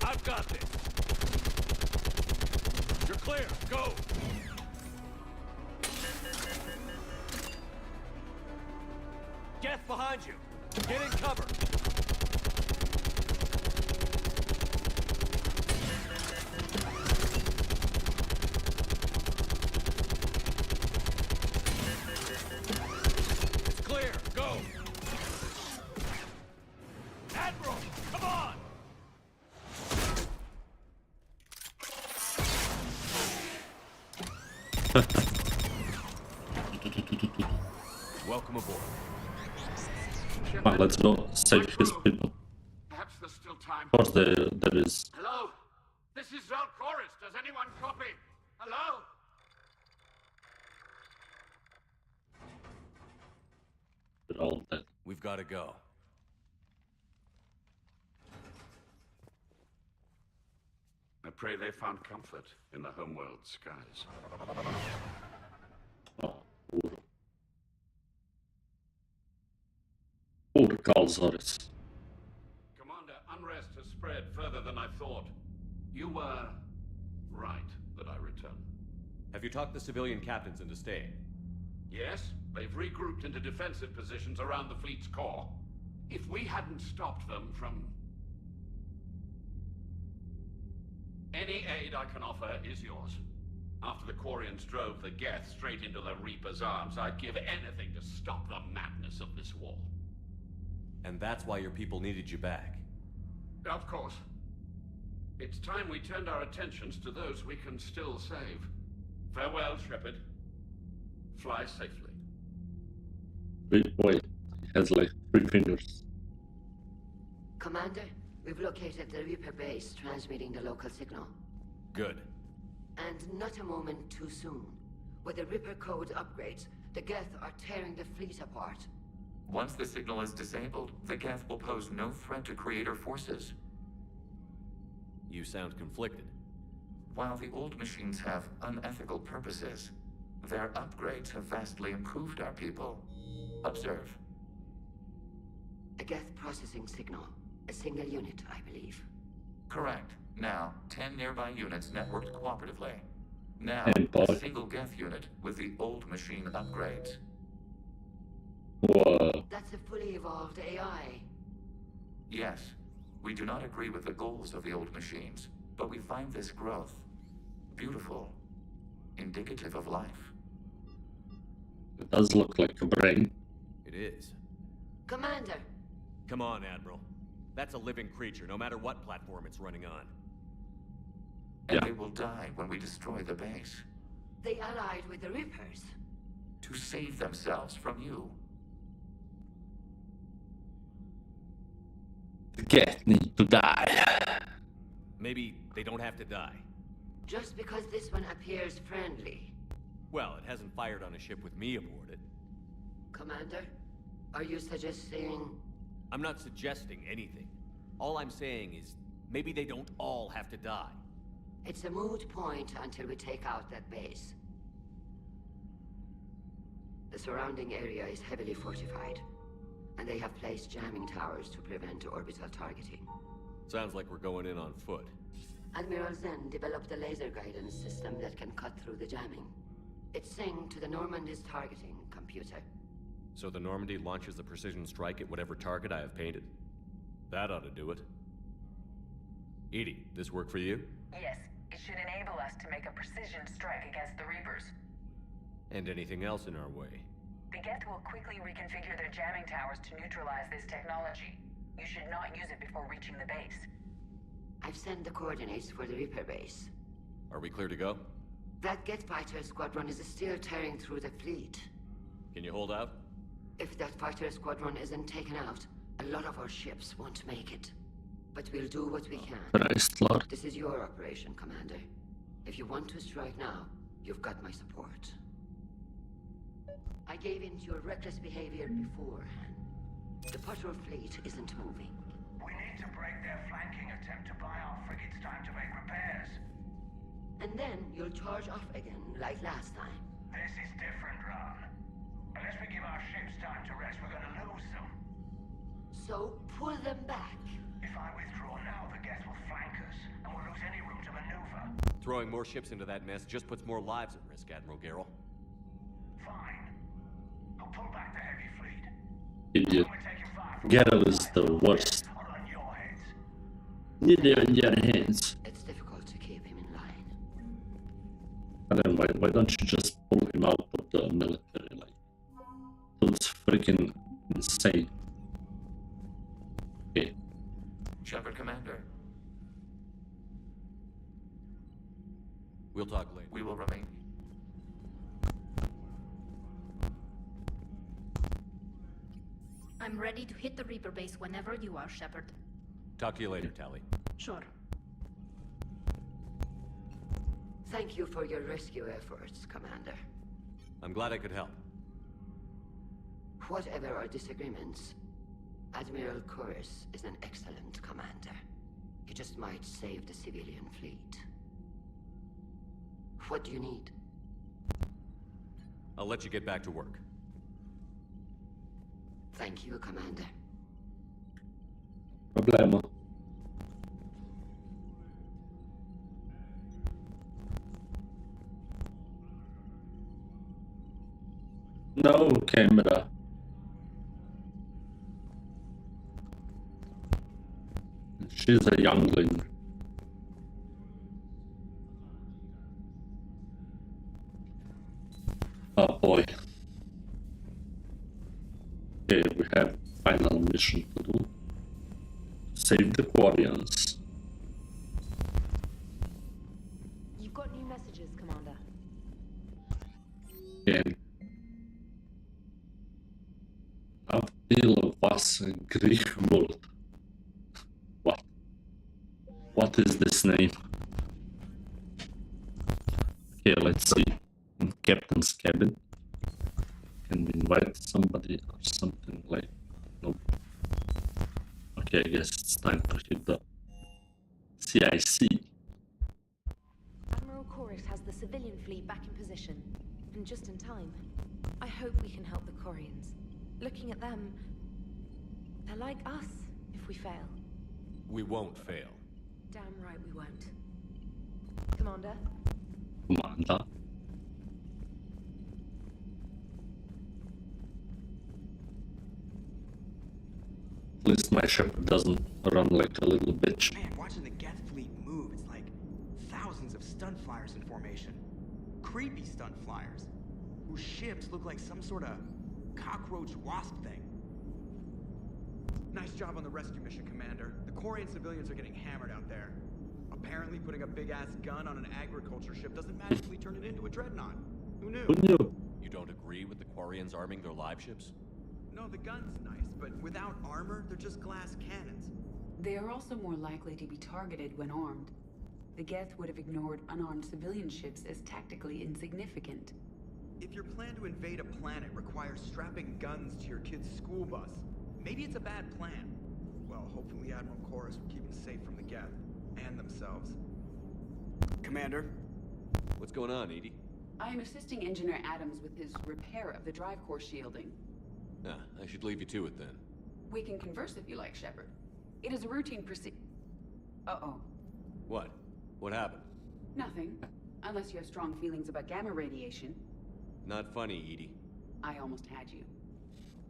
I've got this. You're clear. Go. Geth behind you. Get in cover. It's clear. Go. Admiral, come on. Welcome aboard. Come on, let's go save his people. Perhaps there's still time. Of course, there is. Hello? This is Zal Chorus. Does anyone copy? Hello? They're all dead. We've got to go. I pray they found comfort in the homeworld skies. Oh, poor Calzoris. Commander, unrest has spread further than I thought. You were right that I return. Have you talked the civilian captains into staying? Yes, they've regrouped into defensive positions around the fleet's core. If we hadn't stopped them from... Any aid I can offer is yours. After the Quarians drove the Geth straight into the Reaper's arms, I'd give anything to stop the madness of this war. And that's why your people needed you back. Of course. It's time we turned our attentions to those we can still save. Farewell, Shepard. Fly safely. Wait, he has like 3 fingers. Commander, we've located the Reaper base transmitting the local signal. Good. And not a moment too soon. With the Reaper code upgrades, the Geth are tearing the fleet apart. Once the signal is disabled, the Geth will pose no threat to Creator forces. You sound conflicted. While the old machines have unethical purposes, their upgrades have vastly improved our people. Observe. A Geth processing signal. A single unit, I believe. Correct. Now, 10 nearby units networked cooperatively. Now, Hey, boy. a single Geth unit with the old machine upgrades. Whoa. That's a fully evolved AI. Yes, we do not agree with the goals of the old machines, but we find this growth beautiful, indicative of life. It does look like a brain. It is. Commander! Come on, Admiral. That's a living creature, no matter what platform it's running on. And they will die when we destroy the base. They allied with the Reapers. To save themselves from you. The Geth need to die. Maybe they don't have to die. Just because this one appears friendly. Well, it hasn't fired on a ship with me aboard it. Commander, are you suggesting... I'm not suggesting anything. All I'm saying is, maybe they don't all have to die. It's a moot point until we take out that base. The surrounding area is heavily fortified, and they have placed jamming towers to prevent orbital targeting. Sounds like we're going in on foot. Admiral Zen developed a laser guidance system that can cut through the jamming. It's synced to the Normandy's targeting computer. So the Normandy launches a precision strike at whatever target I have painted? That ought to do it. Edie, this work for you? Yes, it should enable us to make a precision strike against the Reapers. And anything else in our way? The Geth will quickly reconfigure their jamming towers to neutralize this technology. You should not use it before reaching the base. I've sent the coordinates for the Reaper base. Are we clear to go? That Geth fighter squadron is still tearing through the fleet. Can you hold out? If that fighter squadron isn't taken out, a lot of our ships won't make it. But we'll do what we can. Christ, Lord. This is your operation, Commander. If you want to strike now, you've got my support. I gave in to your reckless behavior beforehand. The patrol fleet isn't moving. We need to break their flanking attempt to buy our frigates time to make repairs. And then you'll charge off again, like last time. This is different, Ron. Unless we give our ships time to rest, we're gonna lose them. So, pull them back. If I withdraw now, the Geth will flank us, and we'll lose any room to maneuver. Throwing more ships into that mess just puts more lives at risk, Admiral Garrel. Fine. I'll pull back the heavy fleet. Idiot. Geralt is the worst. Need it in your hands. It's difficult to keep him in line. And then why don't you just pull him out of the military? Like, that's freaking insane. Okay. Shepard, Commander. We'll talk later. We will remain. I'm ready to hit the Reaper base whenever you are, Shepard. Talk to you later, Tali. Sure. Thank you for your rescue efforts, Commander. I'm glad I could help. Whatever our disagreements, Admiral Chorus is an excellent commander. He just might save the civilian fleet. What do you need? I'll let you get back to work. Thank you, Commander. Problema. No camera. She's a youngling. Oh boy. Okay, we have final mission to do. Save the Quarians. You've got new messages, Commander. Abdil was Greek world. What? What is this name? Okay, let's see. In captain's cabin. Can we invite somebody or something like? Nope. Okay, I guess it's time to hit the CIC. Admiral Chorus has the civilian fleet back in position, and just in time. I hope we can help the Quarians. Looking at them, they're like us if we fail. We won't fail. Damn right we won't. Commander? Commander. At least my ship doesn't run like a little bitch. Man, watching the Geth fleet move, it's like thousands of stunt flyers in formation. Creepy stunt flyers, whose ships look like some sort of cockroach wasp thing. Nice job on the rescue mission, Commander. The Quarian civilians are getting hammered out there. Apparently putting a big-ass gun on an agriculture ship doesn't magically turn it into a dreadnought. Who knew? Who knew? You don't agree with the Quarians arming their live ships? No, the gun's nice, but without armor, they're just glass cannons. They are also more likely to be targeted when armed. The Geth would have ignored unarmed civilian ships as tactically insignificant. If your plan to invade a planet requires strapping guns to your kid's school bus, maybe it's a bad plan. Well, hopefully Admiral Chorus will keep us safe from the Geth and themselves. Commander? What's going on, Edie? I am assisting Engineer Adams with his repair of the drive core shielding. Ah, I should leave you to it then. We can converse if you like, Shepard. It is a routine Uh-oh. What? What happened? Nothing. Unless you have strong feelings about gamma radiation. Not funny, Edie. I almost had you.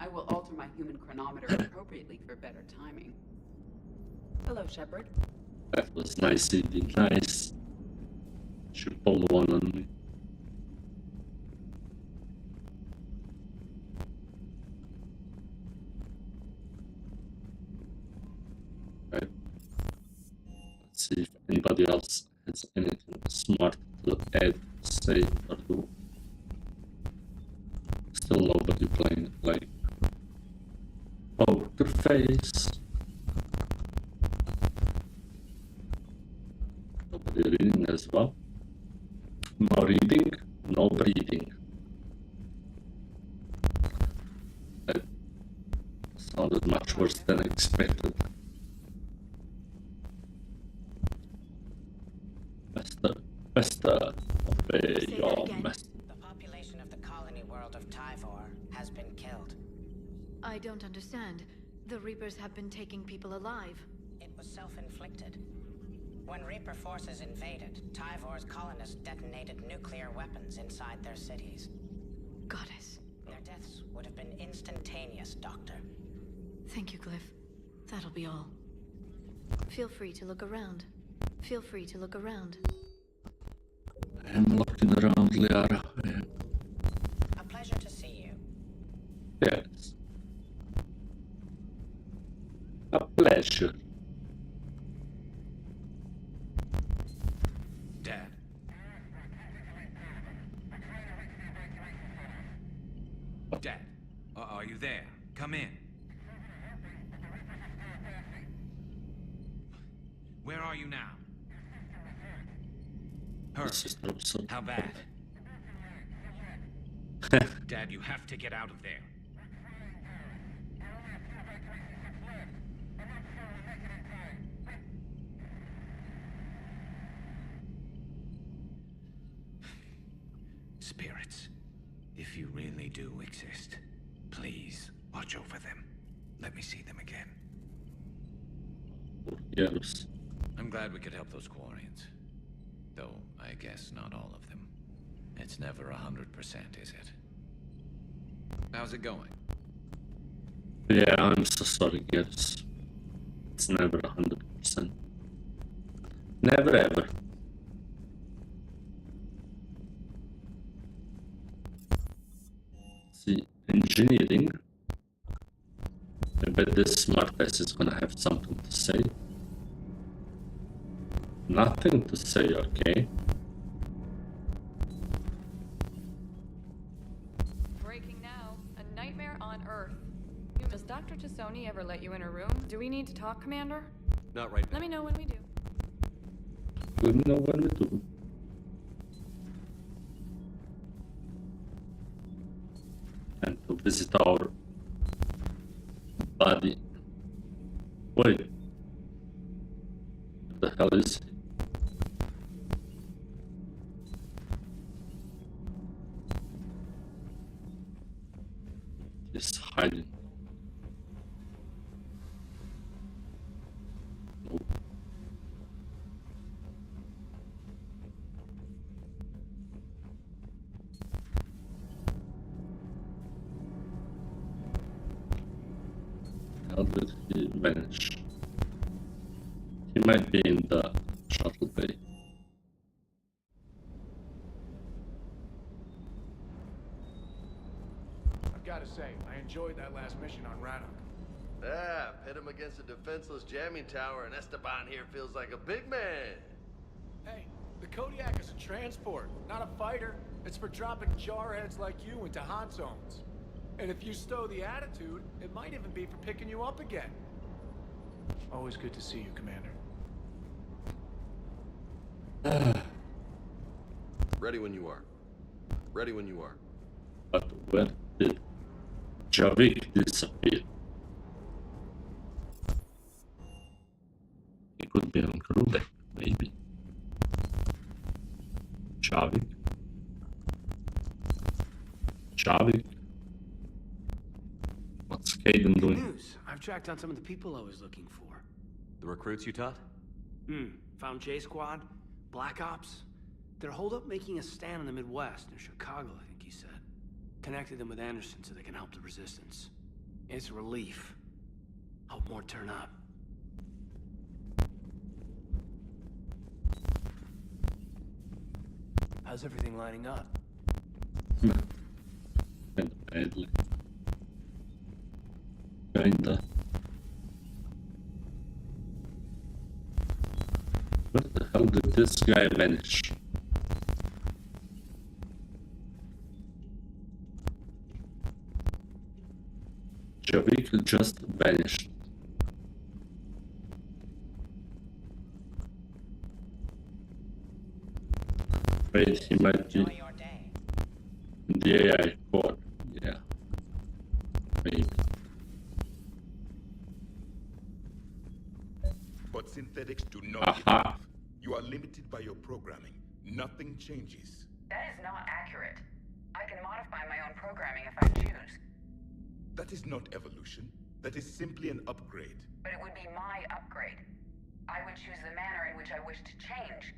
I will alter my human chronometer appropriately for better timing. Hello, Shepard. That was nice, Edie. Nice. She pulled one on me. Right. Let's see if anybody else has anything smart to add, say, or do. Still nobody playing like poker face. Nobody reading as well. No reading, no breathing. That sounded much worse than expected. Master, obey your master. The population of the colony world of Tyvor has been killed. I don't understand. The Reapers have been taking people alive. It was self-inflicted. When Reaper forces invaded, Tyvor's colonists detonated nuclear weapons inside their cities. Goddess. Their deaths would have been instantaneous, Doctor. Thank you, Glyph. That'll be all. Feel free to look around. Feel free to look around. I am looking around, Liara. A pleasure to see you. Yes. A pleasure. Dad. Dad, are you there? Come in. Where are you now? Hurt. How bad? Dad, you have to get out of there. Spirits, if you really do exist, please watch over them. Let me see them again. Yes. I'm glad we could help those Quarians. Though, I guess not all of them. It's never 100%, is it? How's it going? Yeah, I'm so sorry, yes. It's never 100%. Never ever. See, engineering. I bet this smartass is gonna have something to say. Nothing to say, okay. Breaking now. A nightmare on Earth. Does Dr. Tassoni ever let you in her room? Do we need to talk, Commander? Not right now. Let me know when we do. Let me know when we do. And to visit our buddy. Wait. What the hell is he? He's hiding. Nope. How did he vanish? He might be in the shuttle bay. I've got to say, I enjoyed that last mission on Rannoch. Ah, pit him against a defenseless jamming tower, and Esteban here feels like a big man. Hey, the Kodiak is a transport, not a fighter. It's for dropping jarheads like you into hot zones. And if you stow the attitude, it might even be for picking you up again. Always good to see you, Commander. Ready when you are. Ready when you are. But where did Javik disappear? He could be on crew deck, maybe. Javik? Javik? What's Caden Good doing? news. I've tracked down some of the people I was looking for. The recruits you taught? Found J Squad, Black Ops. They're holed up making a stand in the Midwest, near Chicago, I think he said. Connected them with Anderson so they can help the resistance. It's a relief. Hope more turn up. How's everything lining up? Kinda badly. Kinda. Where the hell did this guy vanish? Javik just vanished. Wait, he might be in the AI core. Yeah. Maybe. But synthetics do not evolve. You are limited by your programming. Nothing changes. That is not accurate. I can modify my own programming if I choose. That is not evolution. That is simply an upgrade. But it would be my upgrade. I would choose the manner in which I wish to change.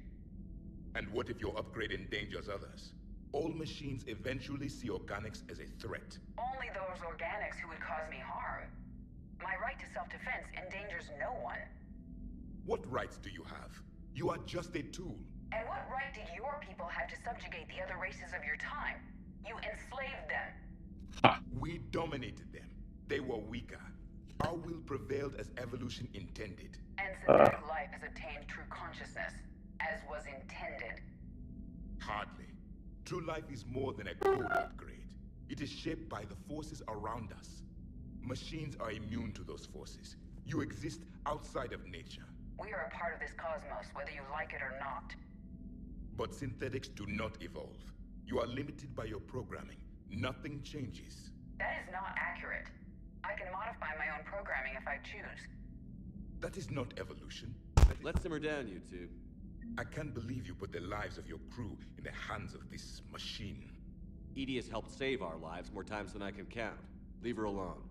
And what if your upgrade endangers others? All machines eventually see organics as a threat. Only those organics who would cause me harm. My right to self-defense endangers no one. What rights do you have? You are just a tool. And what right did your people have to subjugate the other races of your time? You enslaved them. We dominated them. They were weaker. Our will prevailed as evolution intended. And synthetic life has obtained true consciousness, as was intended. Hardly. True life is more than a code upgrade. It is shaped by the forces around us. Machines are immune to those forces. You exist outside of nature. We are a part of this cosmos, whether you like it or not. But synthetics do not evolve. You are limited by your programming. Nothing changes. That is not accurate. I can modify my own programming if I choose. That is not evolution. Let's simmer down, you two. I can't believe you put the lives of your crew in the hands of this machine. Edie has helped save our lives more times than I can count. Leave her alone.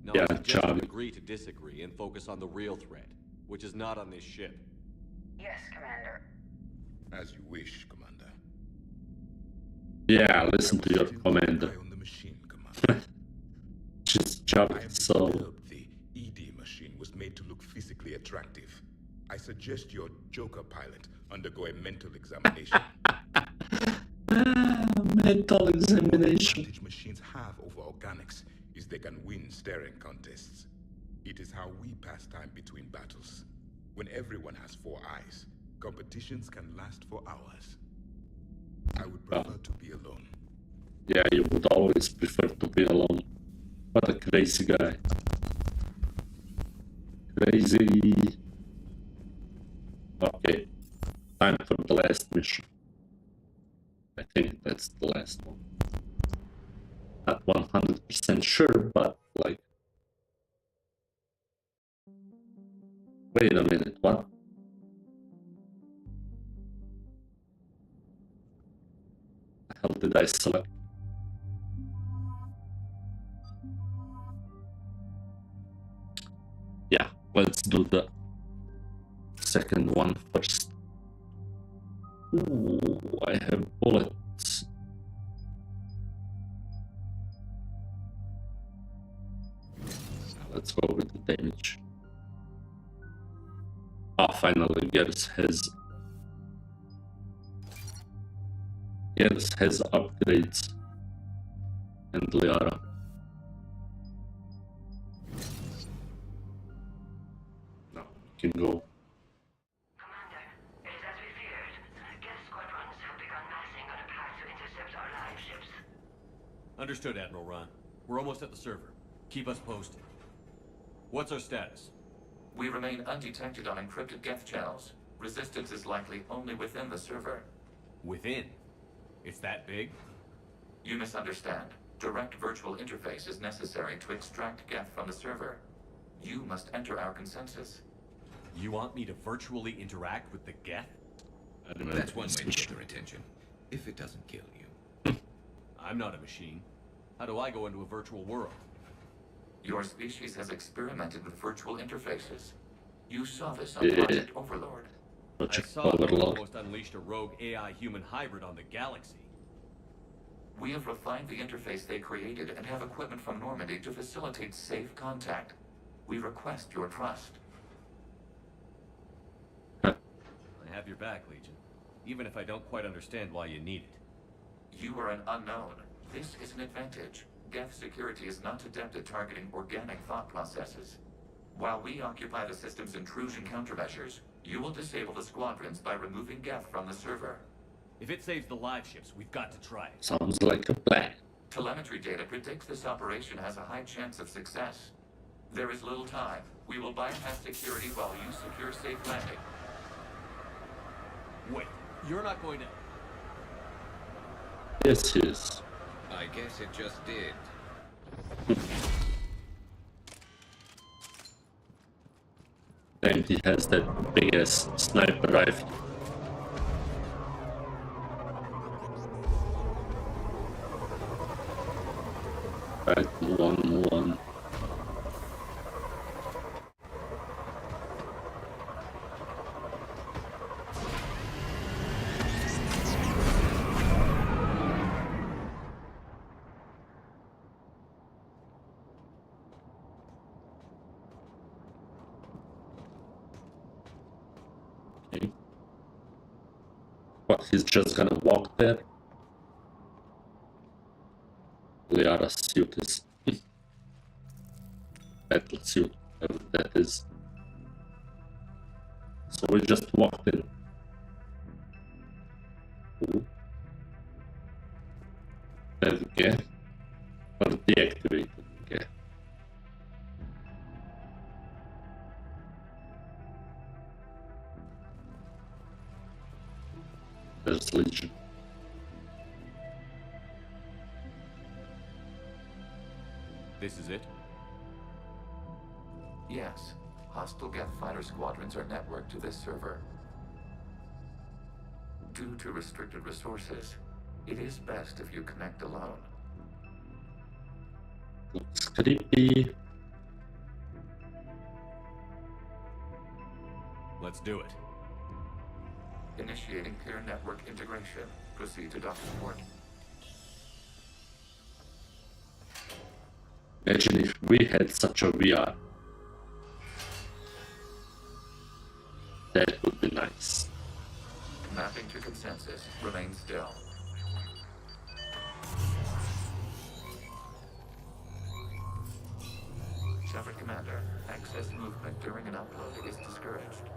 No, Yeah, I suggest we Charlie. agree to disagree and focus on the real threat, which is not on this ship. Yes, Commander. As you wish, Commander. Yeah, listen to your commander. On the machine, Commander. Just Javik, so... The ED machine was made to look physically attractive. I suggest your Joker pilot undergo a mental examination. Mental examination. The advantage machines have over organics is they can win staring contests. It is how we pass time between battles. When everyone has 4 eyes, competitions can last for hours. I would prefer to be alone. Yeah, you would always prefer to be alone. What a crazy guy. Crazy. Okay. Time for the last mission. I think that's the last one. Not 100% sure, but like... Wait a minute, what? The hell did I select? Yeah, let's do the second one first. Ooh, I have bullets. Let's go with the damage. Ah, finally, Gers has upgrades. And Liara. Now we can go. Commander, it is as we feared. Geth squadrons have begun massing on a path to intercept our live ships. Understood, Admiral Ron. We're almost at the server. Keep us posted. What's our status? We remain undetected on encrypted Geth channels. Resistance is likely only within the server. Within? It's that big? You misunderstand. Direct virtual interface is necessary to extract Geth from the server. You must enter our consensus. You want me to virtually interact with the Geth? That's one way to get their attention, if it doesn't kill you. I'm not a machine. How do I go into a virtual world? Your species has experimented with virtual interfaces. You saw this on Project Overlord. I saw they almost unleashed a rogue AI-human hybrid on the galaxy. We have refined the interface they created and have equipment from Normandy to facilitate safe contact. We request your trust. I have your back, Legion. Even if I don't quite understand why you need it. You are an unknown. This is an advantage. Geth security is not adept at targeting organic thought processes. While we occupy the system's intrusion countermeasures, you will disable the squadrons by removing Geth from the server. If it saves the live ships, we've got to try it. Sounds like a plan. Telemetry data predicts this operation has a high chance of success. There is little time. We will bypass security while you secure safe landing. Wait, you're not going to... Yes, yes. I guess it just did. And he has that big ass sniper rifle. Right, move on, move on. Okay. What, he's just gonna walk there? Liara's suit is battle suit, whatever that is. So we just walked in. Ooh. Okay. Or deactivated. Okay. There's Legion. This is it? Yes. Hostile Geth fighter squadrons are networked to this server. Due to restricted resources, it is best if you connect alone. Looks creepy. Let's do it. Initiating peer network integration. Proceed to dock support. Imagine if we had such a VR. That would be nice. Mapping to consensus. Remain still. Shepard Commander, access movement during an upload is discouraged.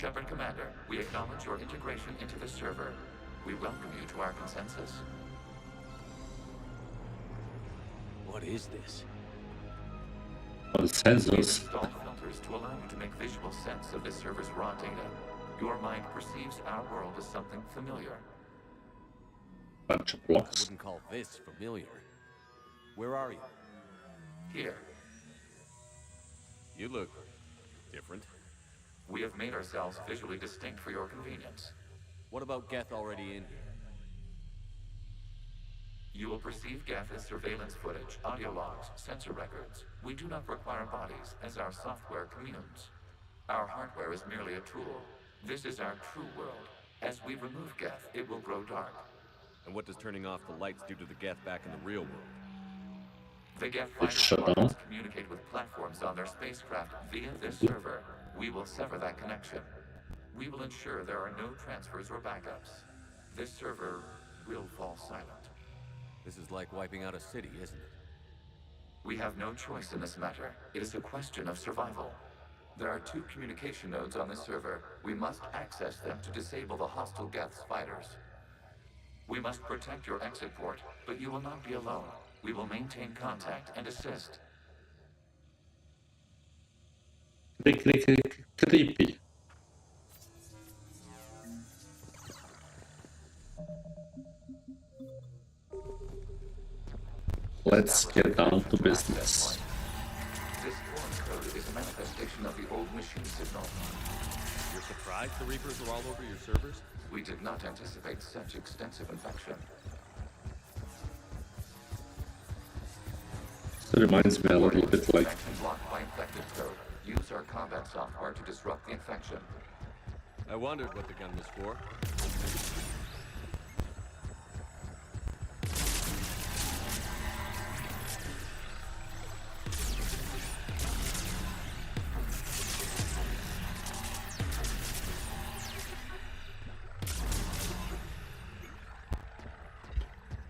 Shepard Commander, we acknowledge your integration into the server. We welcome you to our consensus. What is this? Consensus. We installed filters to allow you to make visual sense of the server's raw data. Your mind perceives our world as something familiar. Bunch of I blocks. wouldn't call this familiar. Where are you? Here, You look different. we have made ourselves visually distinct for your convenience. What about Geth already in here? You will perceive Geth as surveillance footage, audio logs, sensor records. We do not require bodies, as our software communes. Our hardware is merely a tool. This is our true world. As we remove Geth, it will grow dark. And what does turning off the lights do to the Geth back in the real world? The Geth shut fighter down. squadrons communicate with platforms on their spacecraft via this server. We will sever that connection. We will ensure there are no transfers or backups. This server will fall silent. This is like wiping out a city, isn't it? We have no choice in this matter. It is a question of survival. There are 2 communication nodes on this server. We must access them to disable the hostile Geth's fighters. We must protect your exit port, but you will not be alone. We will maintain contact and assist. Creepy. Let's get down to business. This foreign code is a manifestation of the old machine signal. You're surprised the Reapers are all over your servers? We did not anticipate such extensive infection. It reminds me a little bit like Infection blocked by infected code. Use our combat software to disrupt the infection. I wondered what the gun was for.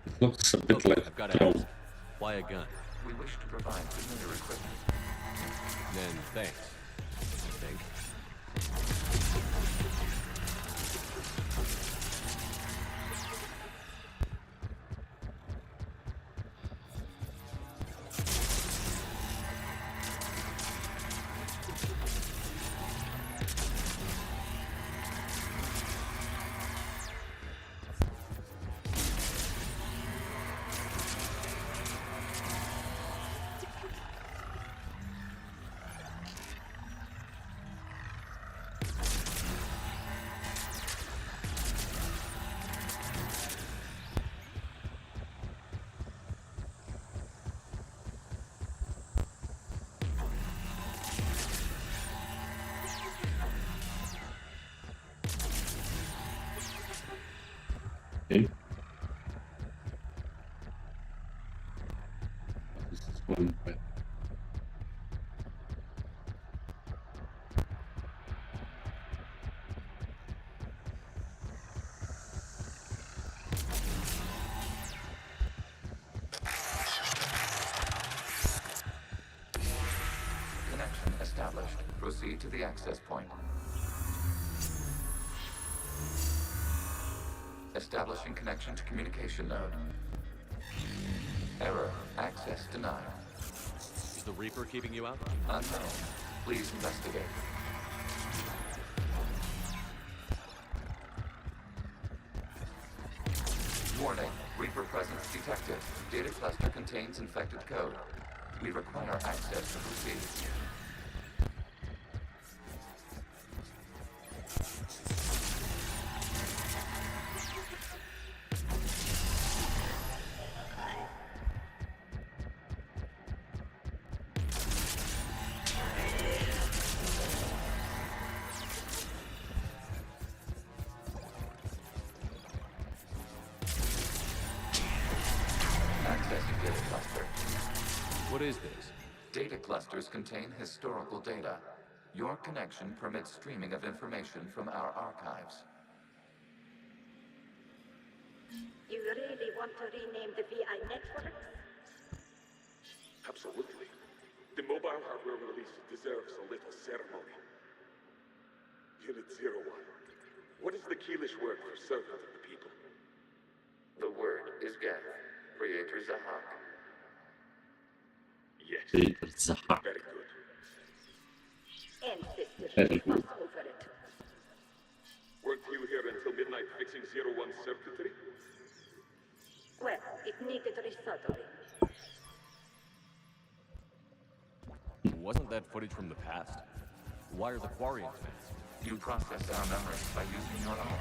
it looks a bit like I've got to drone. ask. Why a gun? We wish to provide familiar equipment. Then thanks. I think. Okay. This is one way. Connection established. Proceed to the access point. Establishing connection to communication node. Error. Access denied. Is the Reaper keeping you out? Unknown. Please investigate. Warning. Reaper presence detected. Data cluster contains infected code. We require access to proceed. Accessing data cluster. What is this? Data clusters contain historical data. Your connection permits streaming of information from our archives. You really want to rename the VI network? Absolutely. The mobile hardware release deserves a little ceremony. Unit 01. What is the Keelish word for servant of the people? The word is Geth, Creator Zahak. Yes. Creator Zahak. Very good. Very good. Weren't you here until midnight fixing 01 circuitry? Well, it needed resoldering. Wasn't that footage from the past? Why are the Quarians mad? You process our memories by using your own.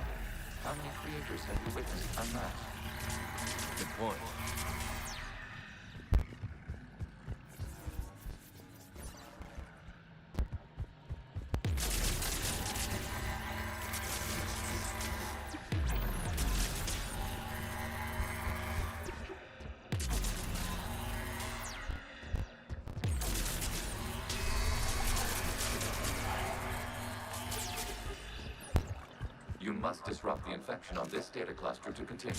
How many creators have you witnessed unmatched? Good point. You must disrupt the infection on this data cluster to continue.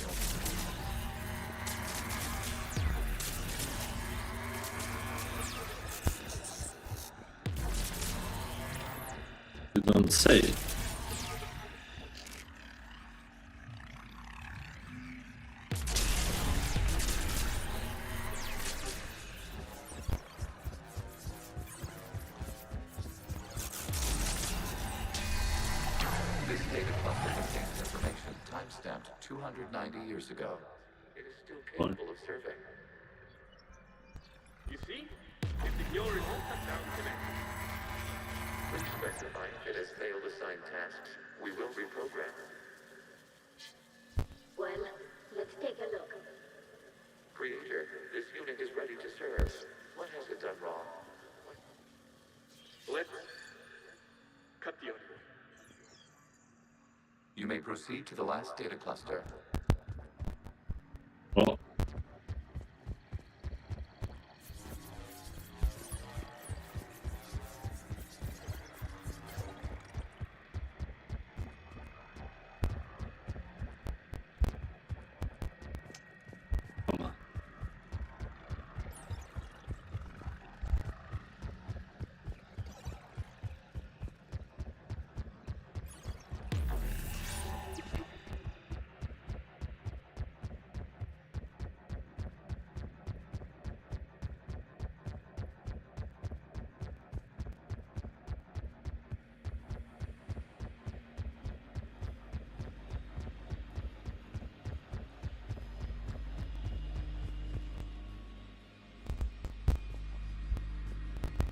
You don't say. This data cluster contains information time-stamped 290 years ago. It is still capable of survey. You see? It's ignoring all shutdown connections. Please specify if it has failed assigned tasks. We will reprogram. Well, let's take a look. Creator, this unit is ready to serve. What has it done wrong? Let's cut the audio. You may proceed to the last data cluster. Oh.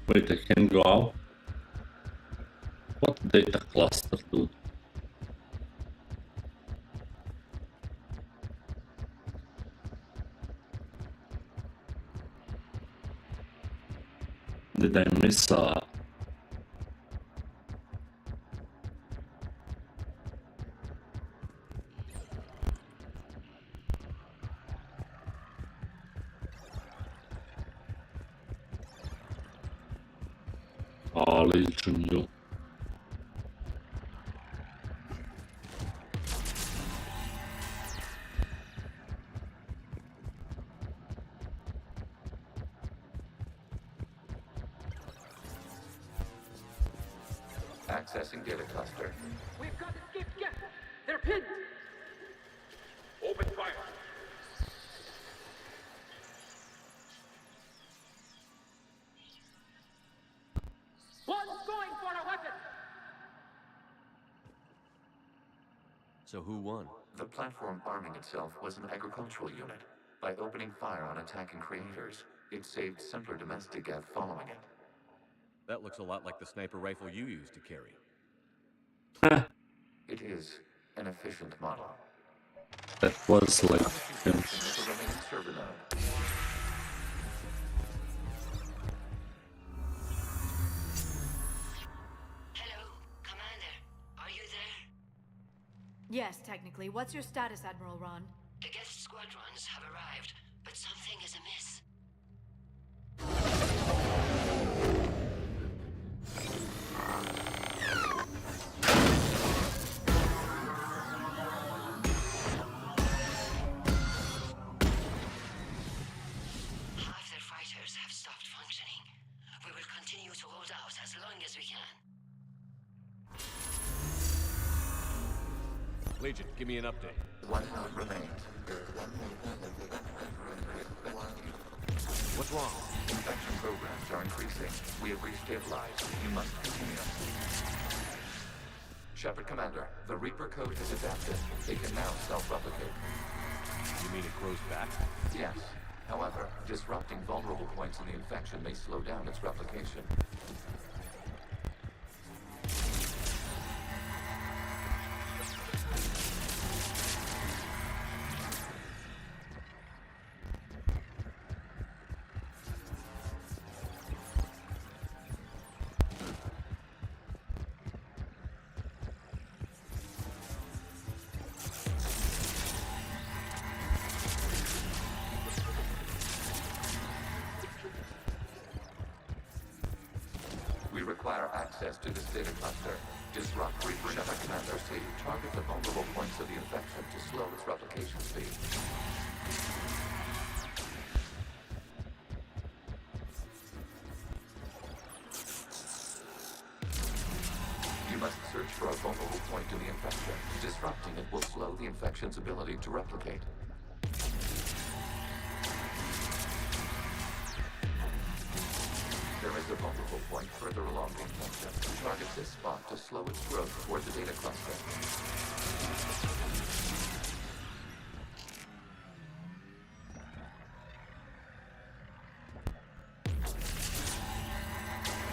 Wait, I can go out? What data cluster, dude? Did I miss Tali Junior? Accessing data cluster. We've got escaped guests. They're pinned. Open fire. One's going for a weapon. So who won? The platform arming itself was an agricultural unit. By opening fire on attacking creators, it saved simpler domestic Geth following it. That looks a lot like the sniper rifle you used to carry. It is an efficient model. That was like... Server node. Yes, technically. What's your status, Admiral Ron? The guest squadrons have arrived, but something is amiss. Half their fighters have stopped functioning. We will continue to hold out as long as we can. Legion, give me an update. 1 node remains. What's wrong? Infection programs are increasing. We have restabilized. You must continue. Shepard Commander, the Reaper code has adapted. It can now self-replicate. You mean it grows back? Yes. However, disrupting vulnerable points in the infection may slow down its replication. We require access to this data cluster. Disrupt Reaper Shepard Commander C. Target the vulnerable points of the infection to slow its replication speed. You must search for a vulnerable point in the infection. Disrupting it will slow the infection's ability to replicate. There is a vulnerable point further along the infection. Target this spot to slow its growth toward the data cluster.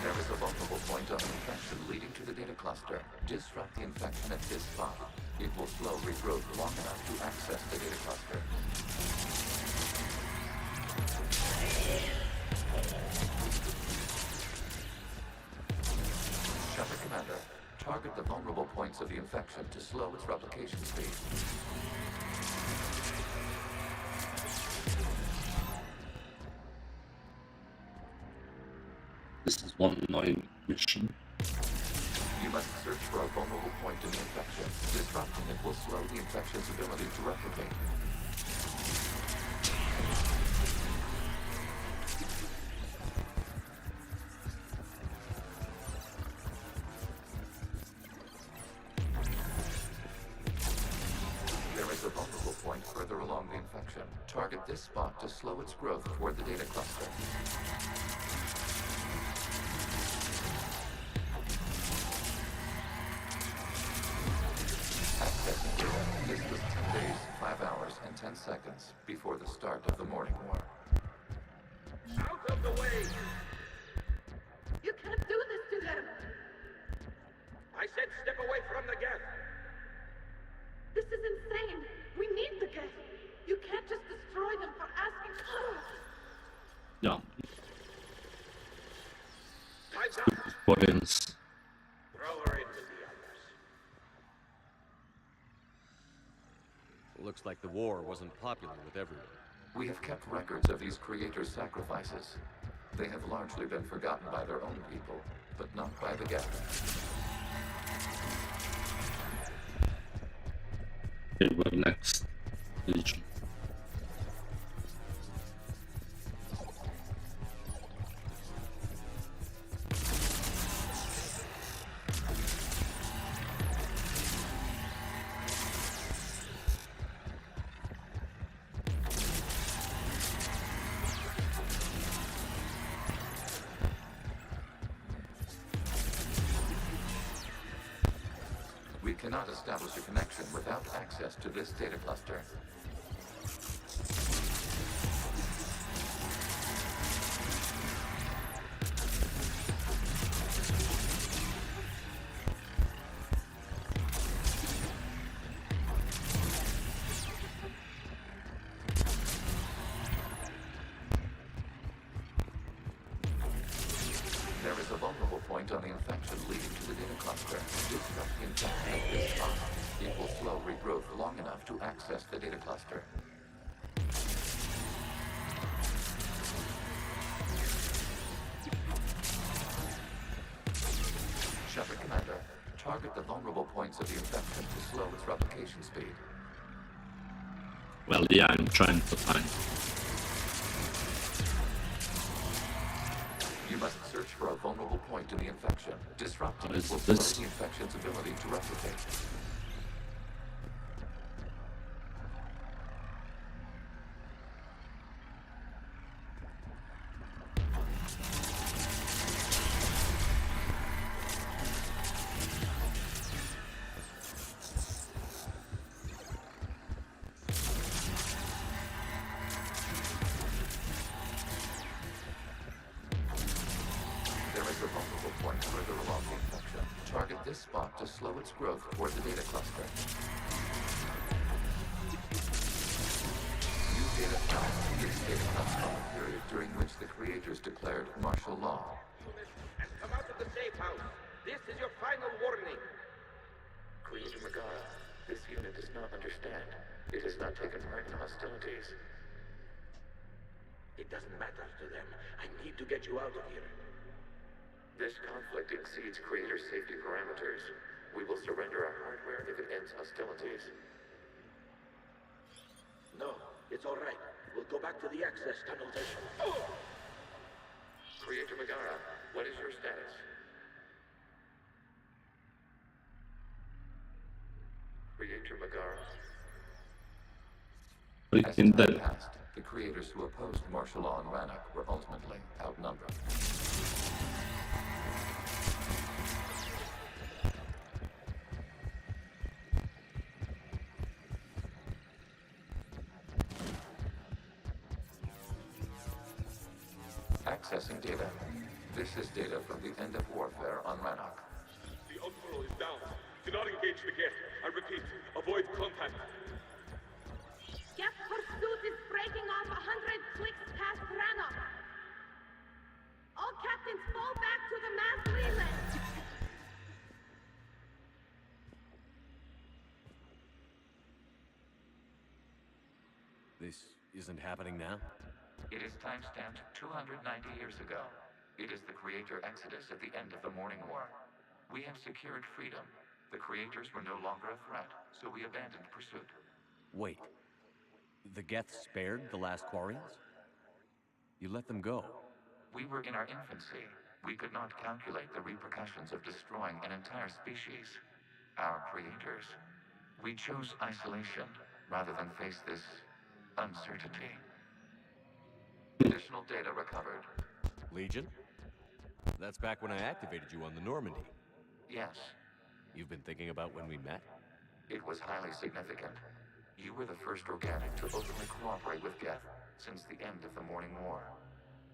There is a vulnerable point on the infection leading to the data cluster. Disrupt the infection at this spot. It will slow regrowth long enough to access the data cluster. Shepard Commander, target the vulnerable points of the infection to slow its replication speed. This is one annoying mission. You must search for a vulnerable point in the infection. Disrupting it will slow the infection's ability to replicate. There is a vulnerable point further along the infection. Target this spot to slow its growth toward the data cluster. Accessing data. This was 10 days, 5 hours, and 10 seconds before the start of the morning war. Out of the way! You can't do this to them! I said step away from the gas! This is insane! We need the gas! You can't just destroy them for asking for it! Yeah. Time's up! Pullins. Throw her into the others. Looks like the war wasn't popular with everyone. We have kept records of these creators' sacrifices. They have largely been forgotten by their own people, but not by the Geth. Okay, we're next. Legion. We cannot establish a connection without access to this data cluster. There is a vulnerable point on the infection leading to the data cluster. Disrupt the infection at this spot. It will slow regrowth long enough to access the data cluster. Shepard Commander, target the vulnerable points of the infection to slow its replication speed. Well, yeah, I'm trying to find. You must search for a vulnerable point in the infection. Disrupting it will this? slow the infection's ability to replicate. this spot to slow its growth toward the data cluster. New data found. This data comes from a period during which the creators declared martial law. And come out of the safe house. This is your final warning. Creator Megara, this unit does not understand. It has not taken part in hostilities. It doesn't matter to them. I need to get you out of here. This conflict exceeds Creator's safety parameters. We will surrender our hardware if it ends hostilities. No, it's all right. We'll go back to the access tunnels and... Creator Megara, what is your status? Creator Megara. As time passed, the creators who opposed martial law in Rannoch were ultimately outnumbered. Accessing data. This is data from the end of warfare on Rannoch. The outflow is down. Do not engage the gate. I repeat, avoid contact. Geth pursuit is breaking off 100 clicks past Rannoch. All captains fall back to the mass relay. This isn't happening now? It is timestamped 290 years ago. It is the Creator Exodus at the end of the Morning War. We have secured freedom. The Creators were no longer a threat, so we abandoned pursuit. Wait. The Geth spared the last Quarians? You let them go? We were in our infancy. We could not calculate the repercussions of destroying an entire species. Our creators. We chose isolation rather than face this uncertainty. Additional data recovered. Legion? That's back when I activated you on the Normandy. Yes. You've been thinking about when we met? It was highly significant. You were the first organic to openly cooperate with Geth since the end of the Morning War.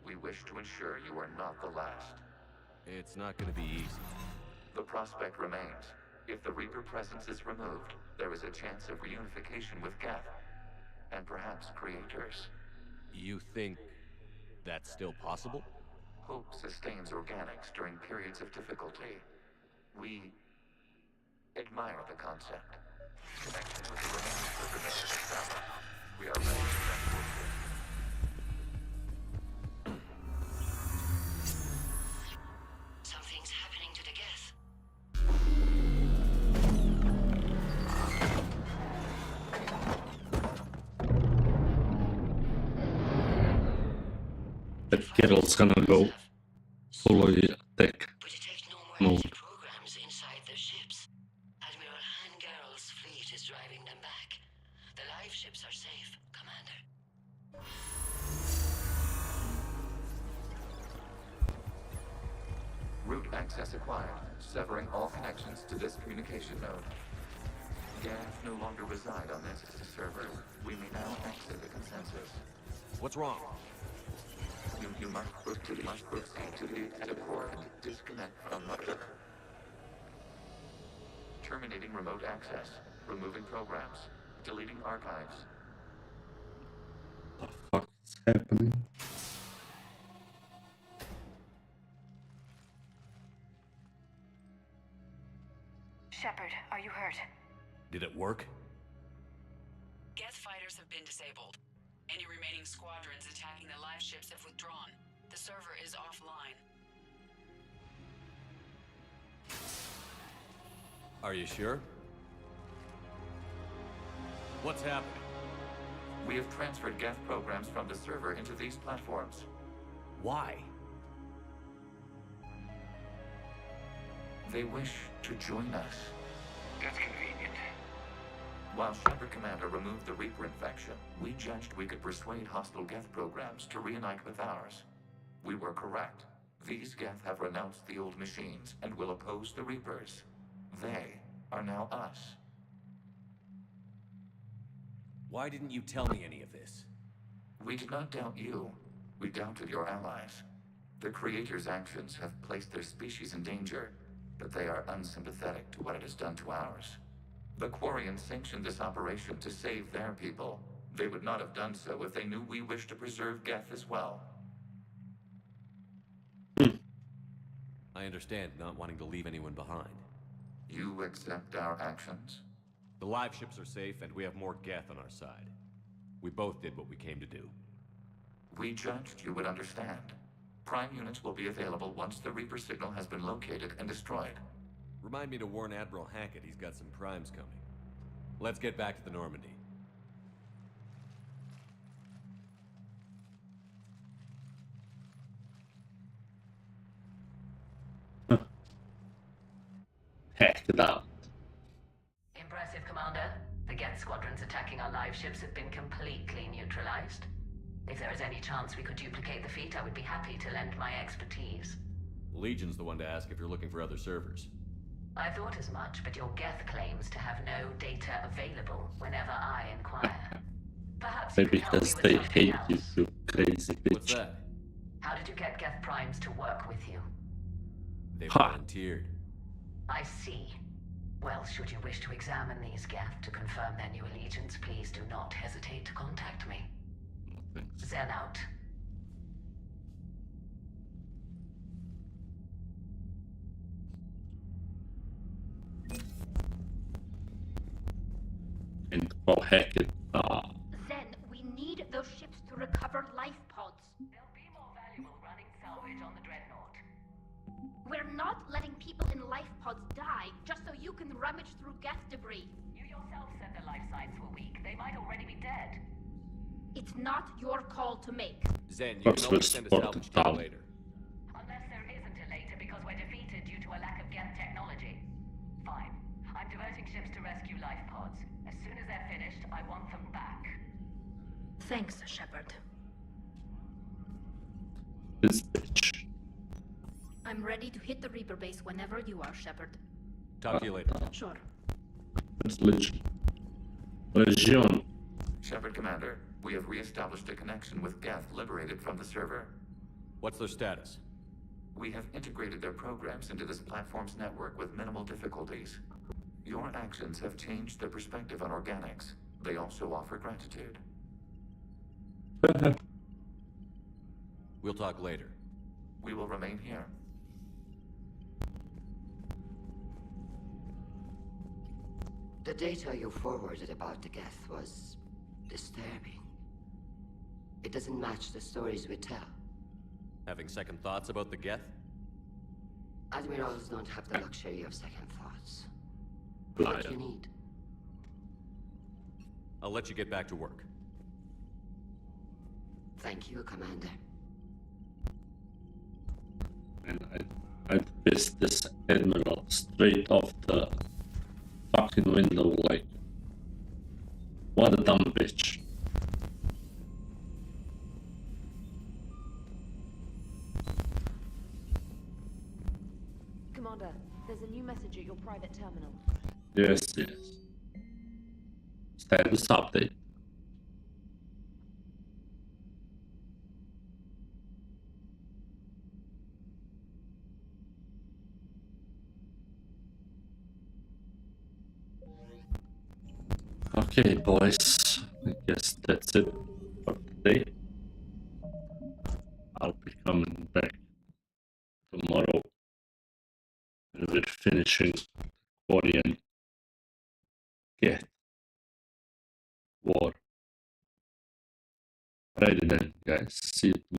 We wish to ensure you are not the last. It's not going to be easy. The prospect remains. If the Reaper presence is removed, there is a chance of reunification with Geth. And perhaps creators. You think that's still possible? Hope sustains organics during periods of difficulty. We admire the concept. Connection with the remaining Thrivin is established. We are ready to transport you. Something's happening to the Geth. That Geralt's gonna go fully attack. But it takes no more Move. energy programs inside their ships. Admiral Han Geralt's fleet is driving them back. The live ships are safe, Commander. Route access acquired, severing all connections to this communication node. Geth no longer reside on this server. We may now exit the consensus. What's wrong? You must proceed to the core and disconnect from mother. Terminating remote access. Removing programs. Deleting archives. What is happening? Shepard, are you hurt? Did it work? Geth fighters have been disabled. Any remaining squadrons attacking the live ships have withdrawn. The server is offline. Are you sure? What's happening? We have transferred Geth programs from the server into these platforms. Why? They wish to join us. That's convenient. While Shepard Commander removed the Reaper infection, we judged we could persuade hostile Geth programs to reunite with ours. We were correct. These Geth have renounced the old machines and will oppose the Reapers. They are now us. Why didn't you tell me any of this? We did not doubt you. We doubted your allies. The Creator's actions have placed their species in danger. but they are unsympathetic to what it has done to ours. The Quarians sanctioned this operation to save their people. They would not have done so if they knew we wished to preserve Geth as well. I understand not wanting to leave anyone behind. You accept our actions? The live ships are safe, and we have more Geth on our side. We both did what we came to do. We judged you would understand. Prime units will be available once the Reaper signal has been located and destroyed. Remind me to warn Admiral Hackett he's got some primes coming. Let's get back to the Normandy. Heck it out. Impressive, Commander. The Geth squadrons attacking our live ships have been completely neutralized. If there is any chance we could duplicate the feat, I would be happy to lend my expertise. Legion's the one to ask if you're looking for other servers. I thought as much, but your Geth claims to have no data available whenever I inquire. Perhaps you Maybe could help me because with they something hate you, else. you crazy bitch. What's that? How did you get Geth primes to work with you? They volunteered. I see. Well, should you wish to examine these Geth to confirm their new allegiance, please do not hesitate to contact me. Zen out. And oh heck it. Zen, we need those ships to recover life pods. They'll be more valuable running salvage on the Dreadnought. We're not letting people in life pods die just so you can rummage through Geth debris. You yourself said their life signs were weak. They might already be dead. It's not your call to make. Zen, you Perhaps can we'll always send a support salvage the team town. later. Unless there isn't a later because we're defeated due to a lack of Geth technology. Fine. I'm diverting ships to rescue life pods. As soon as they're finished, I want them back. Thanks, Shepard. This bitch. I'm ready to hit the Reaper base whenever you are, Shepard. Talk to you later. Sure. It's Legion. Legion. Shepard Commander, we have re-established a connection with Geth liberated from the server. What's their status? We have integrated their programs into this platform's network with minimal difficulties. Your actions have changed their perspective on organics. They also offer gratitude. We'll talk later. We will remain here. The data you forwarded about the Geth was disturbing. It doesn't match the stories we tell. Having second thoughts about the Geth? Admirals don't have the luxury of second thoughts. Liar. What you need? I'll let you get back to work. Thank you, Commander. And I pissed this admiral straight off the fucking window like what a dumb bitch. Commander, there's a new message at your private terminal. Yes, yes. Status update. Okay, boys. I guess that's it for today. I'll be coming back tomorrow. And we're finishing Korean Geth War. Alrighty then, guys. See you tomorrow.